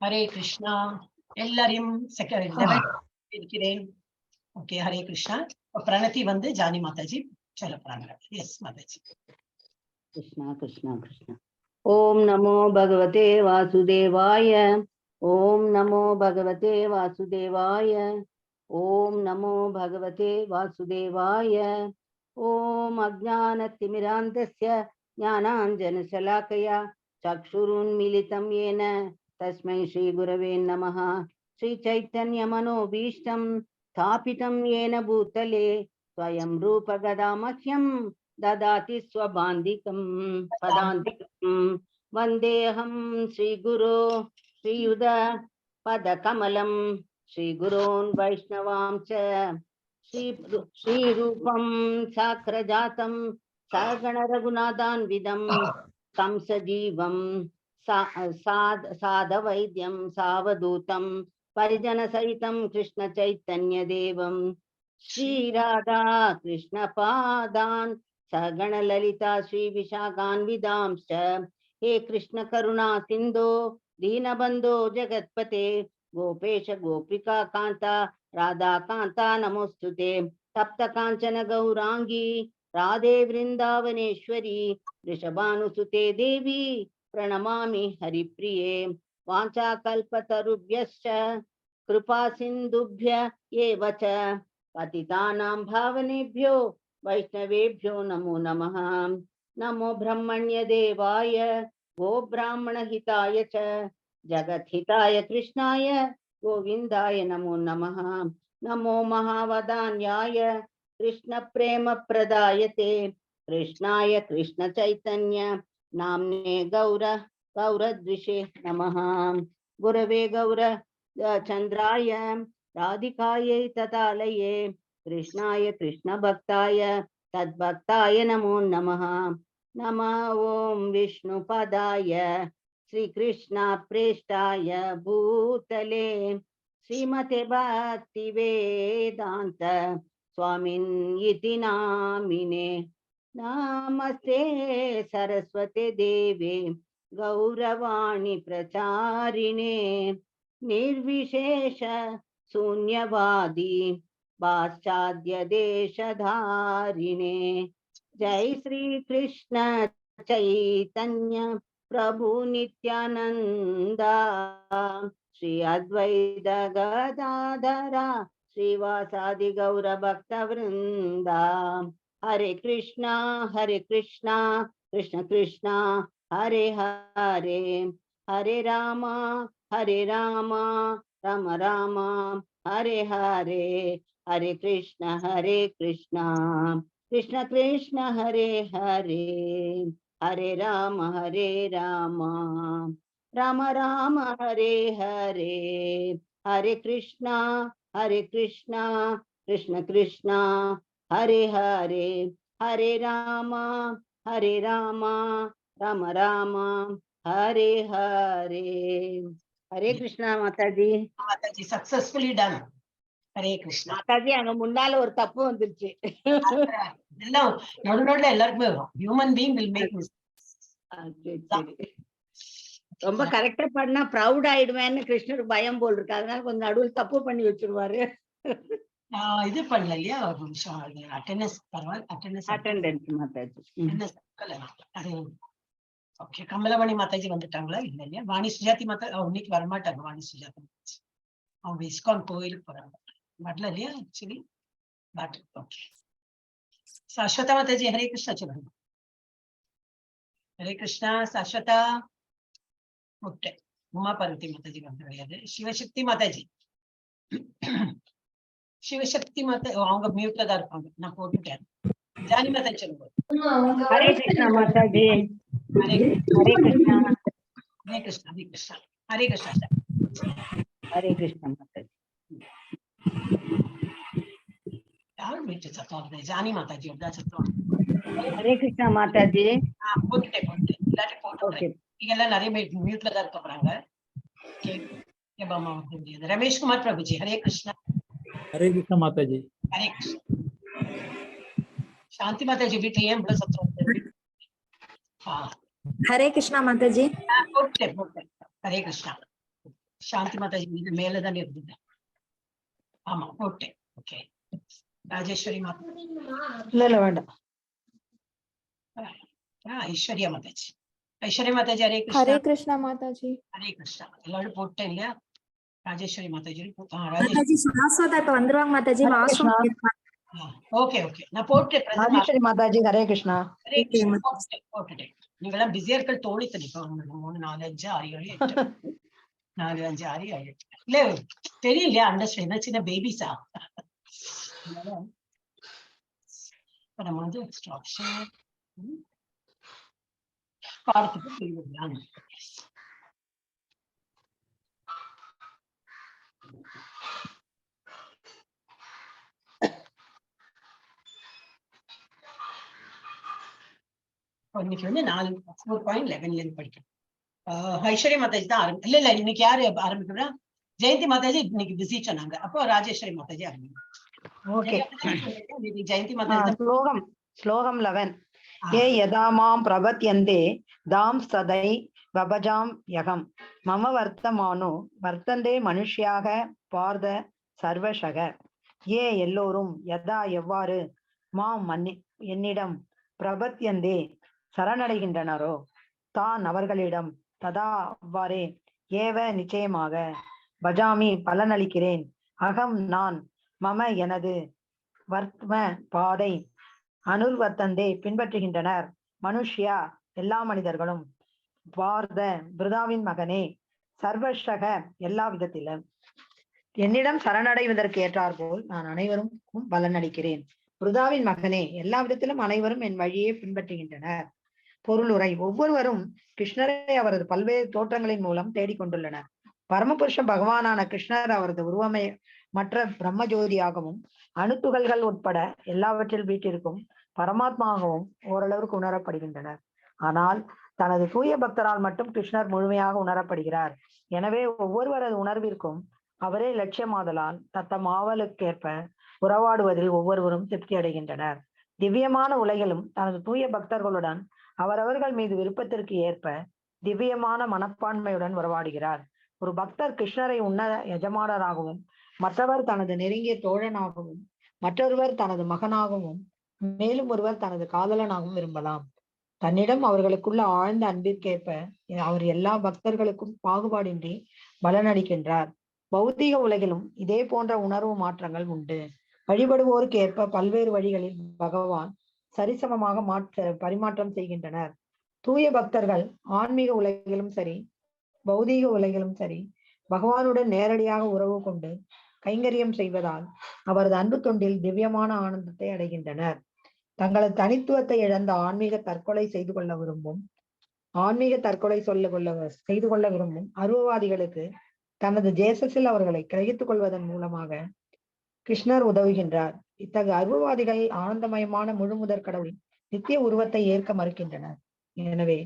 हरे कृष्णा எல்லாரையும் second level இருக்கிறேன். Okay, Hare Krishna. Pranathi வந்து ஜானி மாதாஜி சொல்ல போறாங்க. எஸ் மாதாஜி. कृष्णा कृष्णा कृष्णा। ओम नमो भगवते वासुदेवाय। ओम नमो भगवते वासुदेवाय। ओम नमो भगवते वासुदेवाय। ओम अज्ञानतिमिरान्धस्य ज्ञानाञ्जनशलाकया चक्षुरुन्मीलितं येन तस्मै श्रीगुरवे नमः। श्रीचैतन्यमनोभीष्टं स्थापितं येन भूतले स्वयं रूपगदामह्यं ददाति स्वबान्धिकं पदान्तिकं। वन्देऽहं श्रीगुरो श्रीयुध पदकमलं श्रीगुरोन् वैष्णवांश्च श्रीरूपं साग्रजातं सगण रघुनाथान्वितं तं सजीवं साधवैद्यं सावधूतं परिजनसहितं कृष्णचैतन्यदेवं श्रीराधा कृष्णपादान् सगण ललिता श्री विशाखान्वितांश्च। हे कृष्ण करुणा सिन्धो दीनबन्धो जगत्पते गोपेश गोपिका कान्ता राधा कान्ता नमोस्तुते। तप्त कांचन गौरांगी राधे वृंदावनेश्वरी वृषभानुसुते देवी प्रणमामि हरिप्रिये। वाञ्छाकल्पतरुभ्यश्च कृपा सिन्धुभ्य एव च पतितानां भावनेभ्यो वैष्णवेभ्यो नमो नमः। नमो ब्रह्मण्य देवाय गो ब्राह्मण हिताय च जगद्हिताय कृष्णाय गोविंदाय नमो नमः। नमो महावदान्याय कृष्ण प्रेम प्रदायते कृष्णाय कृष्ण चैतन्य नाम्ने गौरद्विषे नमः। गुरवे गौर चंद्राय राधिकायै तदालये कृष्णाय कृष्ण भक्ताय तद्भक्ताय नमो नमः। नमः ओम विष्णुपदाय श्री कृष्ण प्रेष्ठाय भूतले श्रीमते भक्ति वेदांत स्वामिन् इति नामिने। नमस्ते सरस्वते देवे गौरवाणी प्रचारिणे निर्विशेष शून्यवादी पाश्चात्य देशधारिणे। जय श्री कृष्ण चैतन्य प्रभु नित्यानंदा श्री अद्वैत गदाधरा श्रीवासादि गौर भक्त वृंदा। हरे कृष्णा कृष्ण कृष्णा हरे हरे हरे राम राम राम हरे हरे हरे कृष्ण कृष्ण कृष्ण हरे हरे हरे राम राम राम हरे हरे हरे कृष्ण कृष्ण कृष्ण हरे हरे हरे राम राम राम हरे हरे। हरे कृष्णा माताजी। மாதாஜி சக்சஸ்ஃபுல்லி டன். ஹரே கிருஷ்ணா மாதாஜி. அங்க முன்னால ஒரு தப்பு வந்துருச்சு. எல்லாம் நடுநடுல எல்லாருக்குமே வரும். Human being will make mistake. ரொம்ப கரெக்டா பண்ணா ப்ரௌட் ஆயிடுவேன்னு கிருஷ்ணருக்கு பயம் போல் இருக்கு. அதனால கொஞ்சம் நடுவில் தப்பு பண்ணி வச்சிருவாரு. இது பண்ணல இல்லையா, ஒரு நிமிஷம். அட்டெண்டன்ஸ் பரவாயில்ல, அட்டெண்டன்ஸ் மாதாஜி. ஓகே, கமலவாணி மாதாஜி வந்துட்டாங்களா? இல்ல இல்லையா? வாணி சுஜாதி மாதா இன்னைக்கு வரமாட்டாங்க. வாணி சுஜாதி அவங்க இஸ்கான் கோயிலுக்கு போறாங்க. வரல இல்லையா ஆக்சுவலி. But okay. சாஸ்வதா மாதாஜி ஹரே கிருஷ்ணா சொல்லுங்க. ஹரே கிருஷ்ணா. சாஸ்வதா முட்டை. உமா பார்வதி மாதாஜி வந்து கிடையாது. சிவசக்தி மாதாஜி சிவசக்தி மாதா அவங்க மியூட்ல தான் இருப்பாங்க. நான் போட்டுட்டேன். ஜானி மாதாஜி சொல்லுங்க. ஹரே கிருஷ்ணா மாதாஜி. ஹரே ஹரே கிருஷ்ணா. ஹரே கிருஷ்ணா. ஹரே கிருஷ்ணா. ஹரே கிருஷ்ணா. ஹரே கிருஷ்ணா மாதாஜி. யாரும் வீட்டு சத்தம் ஜானி மாதாஜி தான் சத்தம். ஹரே கிருஷ்ணா மாதாஜி. போட்டுட்டேன் இல்லாட்டி போட்டுட்டேன். நீங்க எல்லாம் நிறைய பேர் மியூட்ல தான் இருக்க போறாங்க. ரமேஷ் குமார் பிரபுஜி ஹரே கிருஷ்ணா. हरे कृष्णा माता जी। हरे कृष्ण। शांति माता जी வீட்ல ஏன் இவ்வளவு சத்தம்? ஹரே கிருஷ்ணா மாதாஜி. போட்டேன். ஹரே கிருஷ்ணா. சாந்தி மாதாஜி இது மேலதானே இருந்தது. ஆமா போட்டேன். ஓகே. ராஜேஸ்வரி மாதா. இல்ல வேண்டாம். ஐஸ்வர்யா மாதாஜி. ஐஸ்வர்யா மாதாஜி ஹரே கிருஷ்ணா. ஹரே கிருஷ்ணா மாதாஜி. ஹரே கிருஷ்ணா. எல்லாரும் போட்டேன் இல்லையா? ராஜேஸ்வரி மாதாஜி. மாதாஜி சாஸ்வதா இப்ப வந்துருவாங்க மாதாஜி. Washroom okay okay. நான் போட்டேன். ராஜேஸ்வரி மாதாஜி ஹரே கிருஷ்ணா. ஹரே கிருஷ்ணா. போட்டுட்டேன். நீங்களாம் பிஸியர்கள் தோழி தனிப்பா 3 4 5 6 7 8 4 5 6 7 8 இல்ல தெரியலையா? அண்டர்ஸ்டாண்ட் சின்ன பேபிஸா நம்ம வந்து ஸ்ட்ரக்சர் பாடத்துக்கு புரியுதுலாம். இன்னைக்கு வந்து 4.11 படிக்கணும். ஐஸ்வர்யா மாதாஜி தான் இல்ல இன்னைக்கு யாரு ஆரம்பிக்கிறா? ஜெயந்தி மாதாஜி இன்னைக்கு பிஸி சொன்னாங்க. அப்போ ராஜேஸ்வரி மாதாஜி ஆரம்பிக்கும். ஜெயந்தி மாதாஜி ஸ்லோகம் 11. ஏ யதா மாம் பிரபத்யந்தே தாம் சதை வபஜாம் யகம் மம வர்த்தமானோ வர்த்தந்தே மனுஷ்யாக பார்த்த சர்வசக. ஏ எல்லோரும் யதா எவ்வாறு மாம் என்னிடம் பிரபத்யந்தே சரணடைகின்றனரோ தான் அவர்களிடம் ததா அவ்வாறே ஏவ நிச்சயமாக பஜாமி பலனளிக்கிறேன் அகம் நான் மம எனது வர்த்ம பாதை அனுர்வர்த்தந்தே பின்பற்றுகின்றனர் மனுஷ்யா எல்லா மனிதர்களும் பார்த்த பிருதாவின் மகனே சர்வசக எல்லா விதத்திலும் என்னிடம் சரணடைவதற்கு ஏற்றாற்போல் நான் அனைவருக்கும் பலனளிக்கிறேன். பிருதாவின் மகனே எல்லா விதத்திலும் அனைவரும் என் வழியே பின்பற்றுகின்றனர். பொருளுரை. ஒவ்வொருவரும் கிருஷ்ணரை அவரது பல்வேறு தோற்றங்களின் மூலம் தேடிக்கொண்டுள்ளனர். பரமபுருஷ பகவானான கிருஷ்ணர் அவரது உருவமை மற்ற பிரம்ம ஜோதியாகவும் அணுத்துகள்கள் உட்பட எல்லாவற்றில் வீட்டிற்கும் பரமாத்மாகவும் ஓரளவுக்கு உணரப்படுகின்றனர். ஆனால் தனது தூய பக்தரால் மட்டும் கிருஷ்ணர் முழுமையாக உணரப்படுகிறார். எனவே ஒவ்வொருவரது உணர்விற்கும் அவரே லட்சியமாதலால் தத்தம் ஆவலுக்கேற்ப உறவாடுவதில் ஒவ்வொருவரும் திருப்தி அடைகின்றனர். திவ்யமான உலகிலும் தனது தூய பக்தர்களுடன் அவரவர்கள் மீது விருப்பத்திற்கு ஏற்ப திவ்யமான மனப்பான்மையுடன் உறவாடுகிறார். ஒரு பக்தர் கிருஷ்ணரை உன்ன எஜமானராகவும் மற்றவர் தனது நெருங்கிய தோழனாகவும் மற்றொருவர் தனது மகனாகவும் மேலும் ஒருவர் தனது காதலனாகவும் விரும்பலாம். தன்னிடம் அவர்களுக்குள்ள ஆழ்ந்த அன்பிற்கேற்ப அவர் எல்லா பக்தர்களுக்கும் பாகுபாடின்றி பலனளிக்கின்றார். பௌத்திக உலகிலும் இதே போன்ற உணர்வு மாற்றங்கள் உண்டு. வழிபடுவோருக்கு ஏற்ப பல்வேறு வழிகளில் பகவான் சரிசமமாக பரிமாற்றம் செய்கின்றனர். தூய பக்தர்கள் ஆன்மீக உலகிலும் சரி பௌதீக உலகிலும் சரி பகவானுடன் நேரடியாக உறவு கொண்டு கைங்கரியம் செய்வதால் அவரது அன்பு தொண்டில் திவ்யமான ஆனந்தத்தை அடைகின்றனர். தங்களது தனித்துவத்தை இழந்த ஆன்மீக தற்கொலை செய்து கொள்ள விரும்பும் அருவவாதிகளுக்கு தனது ஜேசஸில் அவர்களை கிரகித்துக் கொள்வதன் மூலமாக கிருஷ்ணர் உதவுகின்றார். இத்தகைய அருவவாதிகள் ஆனந்தமயமான முழுமுதற் கடவுளின் நித்திய உருவத்தை ஏற்க மறுக்கின்றனர். எனவே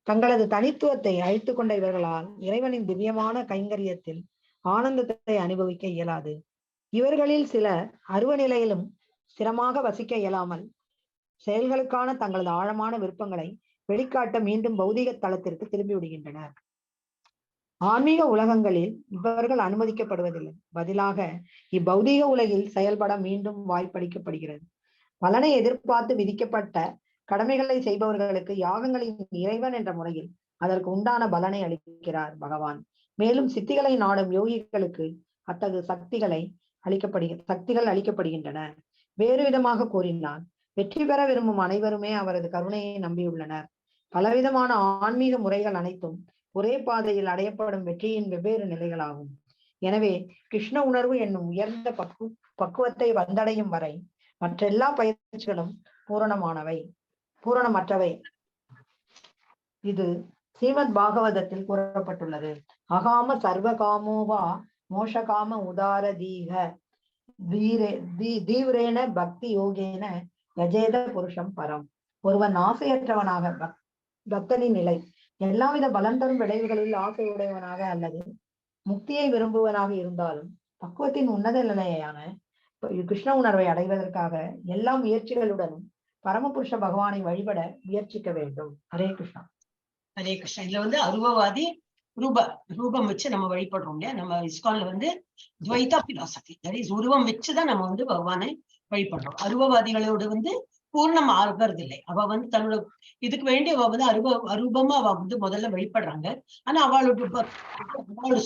தங்களது தனித்துவத்தை அழித்துக் கொண்ட இவர்களால் இறைவனின் திவ்யமான கைங்கரியத்தில் ஆனந்தத்தை அனுபவிக்க இயலாது. இவர்களில் சிலர் அருவ நிலையிலும் ஸ்திரமாக வசிக்க இயலாமல் செயல்களுக்கான தங்களது ஆழமான விருப்பங்களை வெளிக்காட்ட மீண்டும் பௌதிக தளத்திற்கு திரும்பி விடுகின்றனர். ஆன்மீக உலகங்களில் இவர்கள் அனுமதிக்கப்படுவதில்லை. பதிலாக இப்பௌதீக உலகில் செயல்பட மீண்டும் வாய்ப்பளிக்கப்படுகிறது. பலனை எதிர்பார்த்து விதிக்கப்பட்ட கடமைகளை செய்பவர்களுக்கு யாகங்களின் இறைவன் என்ற முறையில் அதற்கு உண்டான பலனை அளிக்கிறார் பகவான். மேலும் சித்திகளை நாடும் யோகிகளுக்கு அத்தகைய சக்திகள் அளிக்கப்படுகின்றன. வேறு விதமாக கூறினால் வெற்றி பெற விரும்பும் அனைவருமே அவரது கருணையை நம்பியுள்ளனர். பலவிதமான ஆன்மீக முறைகள் அனைத்தும் ஒரே பாதையில் அடையப்படும் வெற்றியின் வெவ்வேறு நிலைகளாகும். எனவே கிருஷ்ண உணர்வு என்னும் உயர்ந்த பக்குவத்தை வந்தடையும் வரை மற்றெல்லா பயிற்சிகளும் பூரணமற்றவை. இது ஸ்ரீமத் பாகவதத்தில் கூறப்பட்டுள்ளது. அகாம சர்வகாமோவா மோஷகாம உதார தீவிரேன பக்தி யோகேன யஜேத புருஷம் பரம். ஒருவன் ஆசையற்றவனாக பக்தனின் நிலை எல்லாவித பலம் தரும் விளைவுகளில் ஆசையுடையவனாக அல்லது முக்தியை விரும்புவனாக இருந்தாலும் பக்குவத்தின் உன்னத நிலையான கிருஷ்ண உணர்வை அடைவதற்காக எல்லா முயற்சிகளுடனும் பரமபுருஷ பகவானை வழிபட முயற்சிக்க வேண்டும். ஹரே கிருஷ்ணா. ஹரே கிருஷ்ணா. இதுல வந்து அருவவாதி ரூபம் வச்சு நம்ம வழிபடுறோம் இல்லையா? நம்ம இஸ்கான்ல வந்து துவைதா பிலாசபி, தட் இஸ் உருவம் வச்சுதான் நம்ம வந்து பகவானை வழிபடுறோம். அருவவாதிகளோட வந்து பூர்ணம் ஆகிறது இல்லை. அவ வந்து தன்னோட இதுக்கு வேண்டி அவ வந்து அரூபமா அவ வந்து முதல்ல வழிபடுறாங்க. ஆனா அவளோட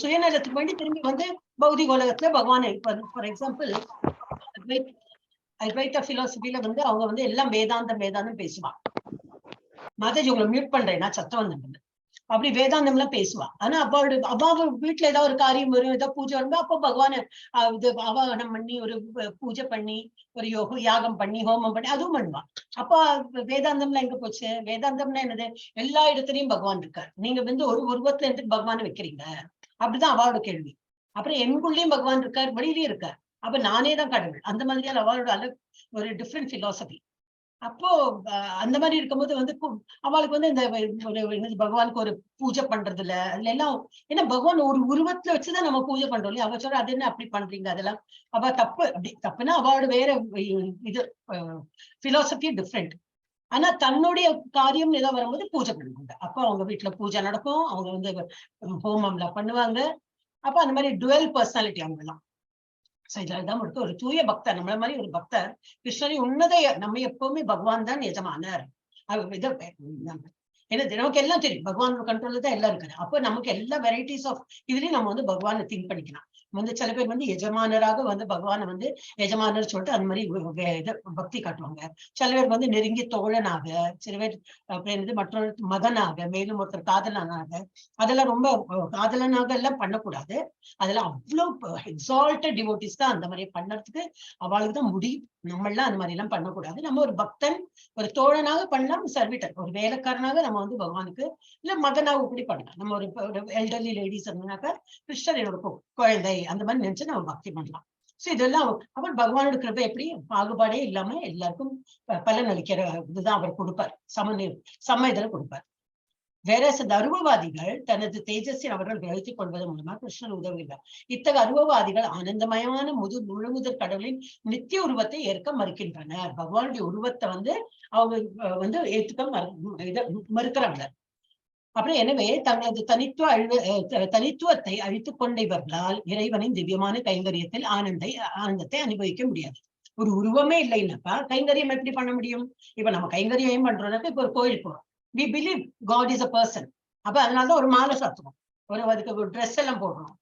சுயநலத்துக்கு வேண்டி திரும்பி வந்து பௌதிக உலகத்துல பகவானை, ஃபார் எக்ஸாம்பிள் அத்வைதா பிலாசபில வந்து அவங்க வந்து எல்லாம் வேதாந்தம் பேசுவாங்க. மாதாஜி உங்களை மியூட் பண்றேன், நான் சத்தம் வந்தேன். அப்படி வேதாந்தம் எல்லாம் பேசுவா. ஆனா அப்பாவோட வீட்டுல ஏதாவது ஒரு காரியம் வரும், ஏதாவது பூஜை வரும்போது அப்போ பகவான இது ஆவாகனம் பண்ணி ஒரு பூஜை பண்ணி ஒரு யாகம் பண்ணி ஹோமம் பண்ணி அதுவும் பண்ணுவா. அப்ப வேதாந்தம்லாம் எங்க போச்சு? வேதாந்தம்னா என்னது? எல்லா இடத்துலயும் பகவான் இருக்காரு. நீங்க வந்து ஒரு உருவத்துல இருந்து பகவானை வைக்கிறீங்க, அப்படிதான் அவளோட கேள்வி. அப்புறம் எங்குள்ளயும் பகவான் இருக்காரு, வெளியிலயும் இருக்காரு. அப்ப நானே தான் கடவுள், அந்த மாதிரியான அவளோட ஒரு டிஃப்ரெண்ட் பிலாசபி. அப்போ அந்த மாதிரி இருக்கும்போது வந்து அவளுக்கு வந்து இந்த பகவானுக்கு ஒரு பூஜை பண்றது இல்ல, அதுல எல்லாம் ஏன்னா பகவான் ஒரு உருவத்துல வச்சுதான் நம்ம பூஜை பண்றோம் இல்லையா? அவ சொல்ற அது என்ன அப்படி பண்றீங்க, அதெல்லாம் அவ தப்பு. அப்படி தப்புன்னா அவளோட வேற இது பிலாசபி டிஃப்ரெண்ட். ஆனா தன்னுடைய காரியம் ஏதாவது வரும்போது பூஜை பண்ணுவாங்க. அப்போ அவங்க வீட்டுல பூஜை நடக்கும், அவங்க வந்து ஹோமம்லாம் பண்ணுவாங்க. அப்ப அந்த மாதிரி டுவெல் பர்சனாலிட்டி அவங்க எல்லாம். இதான் ஒரு தூய பக்தர், நம்மள மாதிரி ஒரு பக்தர் கிருஷ்ணனை உன்னத, நம்ம எப்பவுமே பகவான் தான் எஜமானர். நமக்கு எல்லாம் தெரியும், பகவான் கண்ட்ரோல்ல தான் எல்லாம் இருக்குது. அப்போ நமக்கு எல்லா வெரைட்டிஸ் ஆஃப் இதுலயும் நம்ம வந்து பகவானை திங்க் பண்ணிக்கலாம். வந்து சில பேர் வந்து எஜமானராக வந்து பகவானை வந்து எஜமானர் சொல்லிட்டு அந்த மாதிரி பக்தி காட்டுவாங்க. சில பேர் வந்து நெருங்கிய தோழனாக, சில பேர் மற்றொரு மகனாக, மேலும் ஒருத்தர் காதலனாக. அதெல்லாம் ரொம்ப காதலனாக எல்லாம் பண்ணக்கூடாது. அதெல்லாம் அவ்வளவு எக்ஸால்டட் டிவோட்டிஸ் தான் அந்த மாதிரி பண்ணறதுக்கு அவளுக்கு தான் முடியும். நம்ம எல்லாம் அந்த மாதிரி எல்லாம் பண்ணக்கூடாது. நம்ம ஒரு பக்தன், ஒரு தோழனாக பண்ணலாம், சர்வீட்டர் ஒரு வேலைக்காரனாக நம்ம வந்து பகவானுக்கு, இல்ல மகனாக இப்படி பண்ணலாம். நம்ம ஒரு எல்டர்லி லேடிஸ் இருந்தாக்கா கிருஷ்ணர் என்னோட குழந்தை அந்த மாதிரி நினைச்சு நம்ம பக்தி பண்ணலாம். சோ இதெல்லாம் அவர் பகவானோட கிருபை எப்படி பாகுபாடே இல்லாம எல்லாருக்கும் பலன் அளிக்கிற இதுதான் அவர் கொடுப்பார். சம இதுல கொடுப்பார். வேற சில அருவவாதிகள் தனது தேஜஸை அவர்கள் விளைத்துக் கொள்வதன் மூலமா கிருஷ்ணன் உதவுகிறார். இத்தகைய அருவவாதிகள் ஆனந்தமயமான முழுமுதற் கடவுளின் நித்திய உருவத்தை ஏற்க மறுக்கின்றனர். பகவானுடைய உருவத்தை வந்து அவங்க வந்து ஏத்துக்க மறுக்கிறாங்க. அப்புறம் எனவே தங்களது தனித்துவத்தை அழித்துக் கொண்ட இவர்களால் இறைவனின் திவ்யமான கைங்கரியத்தில் ஆனந்தத்தை அனுபவிக்க முடியாது. ஒரு உருவமே இல்லைன்னாப்பா கைங்கரியம் எப்படி பண்ண முடியும்? இப்ப நம்ம கைங்கரியம் பண்றோம்னாக்கா இப்ப ஒரு கோயில் போறோம், we believe God is a person. அப்ப அதனாலதான் ஒரு மாலை சாத்துவோம், அதுக்கு ஒரு ட்ரெஸ் எல்லாம் போடுறோம்,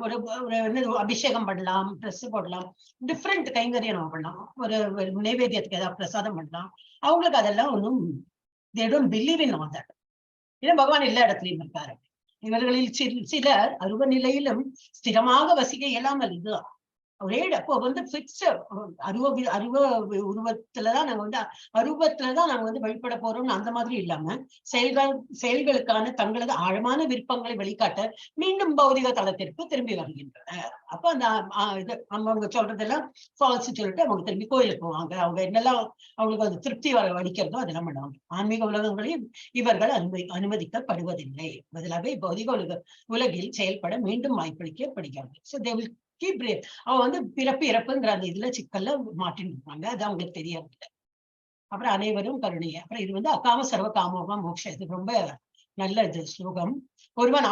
ஒரு அபிஷேகம் பண்ணலாம், ட்ரெஸ் போடலாம், டிஃப்ரெண்ட் கைங்கரியம் நம்ம பண்ணலாம், ஒரு நைவேத்தியத்துக்கு ஏதாவது பிரசாதம் பண்ணலாம். அவங்களுக்கு அதெல்லாம் ஒன்றும் they don't believe in all that. ஏன்னா பகவான் எல்லா இடத்துலயும் இருக்காரு. இவர்களில் சிலர் அருவ நிலையிலும் ஸ்திரமாக வசிக்க இயலாமல் இதுதான் ஒரே அப்போ வந்து பிக்ஸ்ட் அருவ உருவத்துலதான் நாங்க வந்து வழிபட போறோம்னு அந்த மாதிரி இல்லாம செயல்களுக்கான தங்களது ஆழமான விருப்பங்களை வெளிக்காட்ட மீண்டும் பௌதிக தளத்திற்கு திரும்பி வருகின்றனர். அப்ப அந்த இது அவங்க சொல்றதெல்லாம் ஃபால்ஸ் சொல்லிட்டு அவங்க திரும்பி கோயிலுக்கு போவாங்க. அவங்க என்னெல்லாம் அவங்களுக்கு அந்த திருப்தி வலிக்கிறதோ அதெல்லாம் பண்ணுவாங்க. ஆன்மீக உலகங்களையும் இவர்கள் அனுமதிக்கப்படுவதில்லை. பதிலாக பௌதிக உலகில் செயல்பட மீண்டும் வாய்ப்பளிக்கப்படுகிறார்கள். ஸோ தே வில் அவன் வந்து பிறப்பு இறப்புங்கிற அந்த இதுல சிக்கல்ல மாட்டின்னு இருப்பாங்க. அது அவங்களுக்கு தெரியறதில்ல. அப்புறம் அனைவரும் கருணைய. அப்புறம் இது வந்து அகாம சர்வ காமோகா மோட்சம். இது ரொம்ப நல்ல இது ஸ்லோகம். ஒருவன்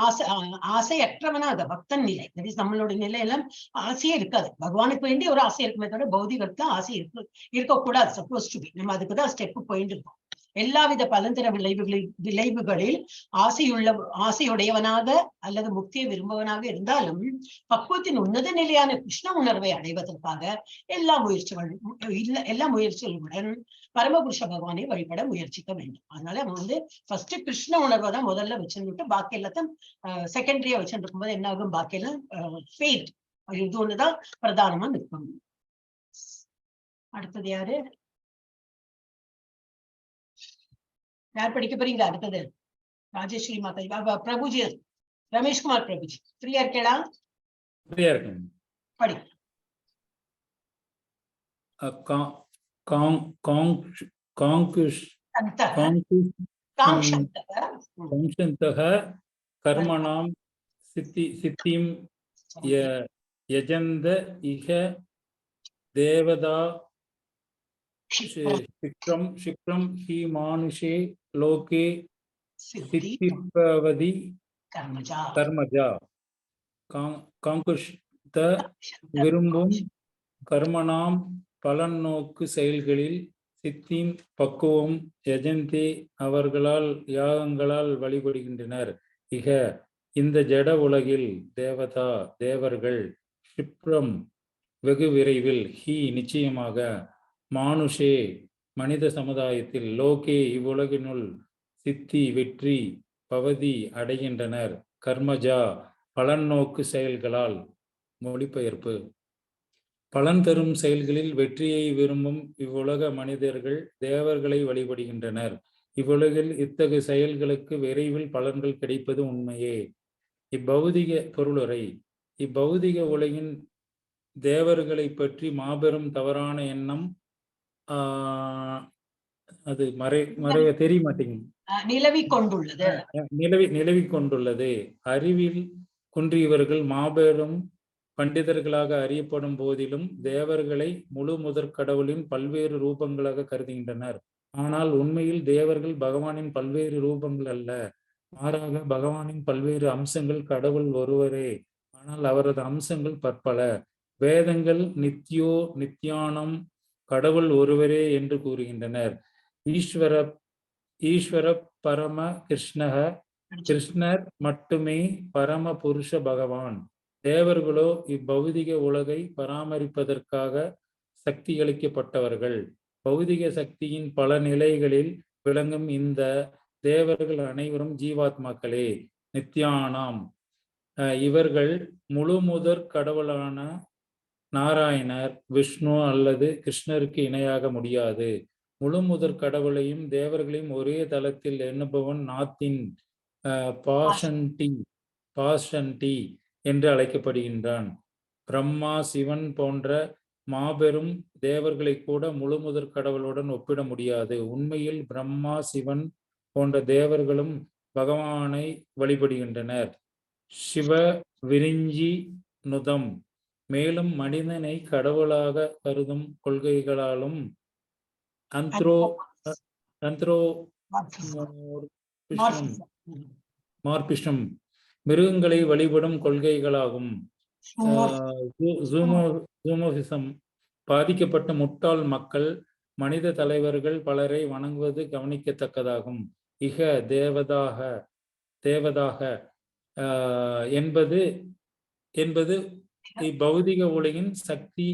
ஆசையற்றவனா அது பக்தன் நிலை. தட் இஸ் நம்மளோட நிலையெல்லாம் ஆசையே இருக்காது. பகவானுக்கு வேண்டி ஒரு ஆசை இருக்குமே தவிர பௌதிகத்துல ஆசை இருக்கக்கூடாது. Suppose to be. நம்ம அதுக்குதான் ஸ்டெப் போயிட்டு இருக்கோம். எல்லாவித பலந்தர விளைவுகளில் ஆசையுடையவனாக அல்லது முக்தியை விரும்புவனாக இருந்தாலும் பக்குவத்தின் உன்னத நிலையான கிருஷ்ண உணர்வை அடைவதற்காக எல்லா முயற்சிகளுடன் பரமபுருஷ பகவானை வழிபட முயற்சிக்க வேண்டும். அதனால அவன் வந்து ஃபர்ஸ்ட் கிருஷ்ண உணர்வை தான் முதல்ல வச்சுட்டு பாக்கி எல்லாத்தையும் செகண்டரியா வச்சுட்டு இருக்கும்போது என்ன ஆகும்? பாக்கி எல்லாம் ஃபெய்த் இது ஒண்ணுதான் பிரதானமா நிற்கும். அடுத்தது யாரு யார் படிக்க போறீங்க? அடுத்தது ராஜேஸ்வரி மாதா, பிரபுஜி, ரமேஷ்குமார் பிரபுஜி ஃப்ரீயா இருக்கேடா? ஃப்ரீயா இருக்கேன். படி. கர்மணாம் சித்திம் யஜந்த இஹ தேவதா சிக்ரம் ஹி மானுஷே லோகே சித்தி சித்திப்பவதி கர்மஜா கர்மஜா காங்குஷ்த விரும்பும் கர்மனாம் பலன் நோக்கு செயல்களில் சித்தின் பக்குவம் யஜந்தே அவர்களால் யாகங்களால் வழிபடுகின்றனர். இக இந்த ஜட உலகில் தேவதா தேவர்கள் க்ஷிப்ரம் வெகு விரைவில் ஹி நிச்சயமாக மானுஷே மனித சமுதாயத்தில் லோகே இவ்வுலகினுள் சித்தி வெற்றி பவதி அடைகின்றனர். கர்மஜா பலன் நோக்கு செயல்களால். மொழிபெயர்ப்பு. பலன் தரும் செயல்களில் வெற்றியை விரும்பும் இவ்வுலக மனிதர்கள் தேவர்களை வழிபடுகின்றனர். இவ்வுலகில் இத்தகைய செயல்களுக்கு விரைவில் பலன்கள் கிடைப்பது உண்மையே. இப்பௌதிக பொருளுரை. இப்பௌதிக உலகின் தேவர்களை பற்றி மாபெரும் தவறான எண்ணம் அது தெரிய மாட்டேங்குது. நிலவி கொண்டுள்ளது. நிலவி கொண்டுள்ளது. அறிவில் குன்றியவர்கள் மாபெரும் பண்டிதர்களாக அறியப்படும் போதிலும் தேவர்களை முழு முதற் கடவுளின் பல்வேறு ரூபங்களாக கருதுகின்றனர். ஆனால் உண்மையில் தேவர்கள் பகவானின் பல்வேறு ரூபங்கள் அல்ல, மாறாக பகவானின் பல்வேறு அம்சங்கள். கடவுள் ஒருவரே, ஆனால் அவரது அம்சங்கள் பற்பல. வேதங்கள் நித்யானம் கடவுள் ஒருவரே என்று கூறுகின்றனர். ஈஸ்வர பரம கிருஷ்ணர் மட்டுமே பரம புருஷ பகவான். தேவர்களோ இப்பௌதிக உலகை பராமரிப்பதற்காக சக்தி அளிக்கப்பட்டவர்கள். பௌதிக சக்தியின் பல நிலைகளில் விளங்கும் இந்த தேவர்கள் அனைவரும் ஜீவாத்மாக்களே. நித்யானாம் இவர்கள் முழு முதற் கடவுளான நாராயணர் விஷ்ணு அல்லது கிருஷ்ணருக்கு இணையாக முடியாது. முழு முதற் கடவுளையும் தேவர்களையும் ஒரே தளத்தில் எண்ணுபவன் நாத்தின் பாஷண்டி என்று அழைக்கப்படுகின்றான். பிரம்மா சிவன் போன்ற மாபெரும் தேவர்களை கூட முழு முதற் கடவுளுடன் ஒப்பிட முடியாது. உண்மையில் பிரம்மா சிவன் போன்ற தேவர்களும் பகவானை வழிபடுகின்றனர். சிவ விரிஞ்சி நுதம். மேலும் மனிதனை கடவுளாக கருதும் கொள்கைகளாலும் மார்பிஷம் மிருகங்களை வழிபடும் கொள்கைகளாகும். பாதிக்கப்பட்ட முட்டாள் மக்கள் மனித தலைவர்கள் பலரை வணங்குவது கவனிக்கத்தக்கதாகும். இக தேவதாக என்பது இப்பௌதிக உலகின் சக்தி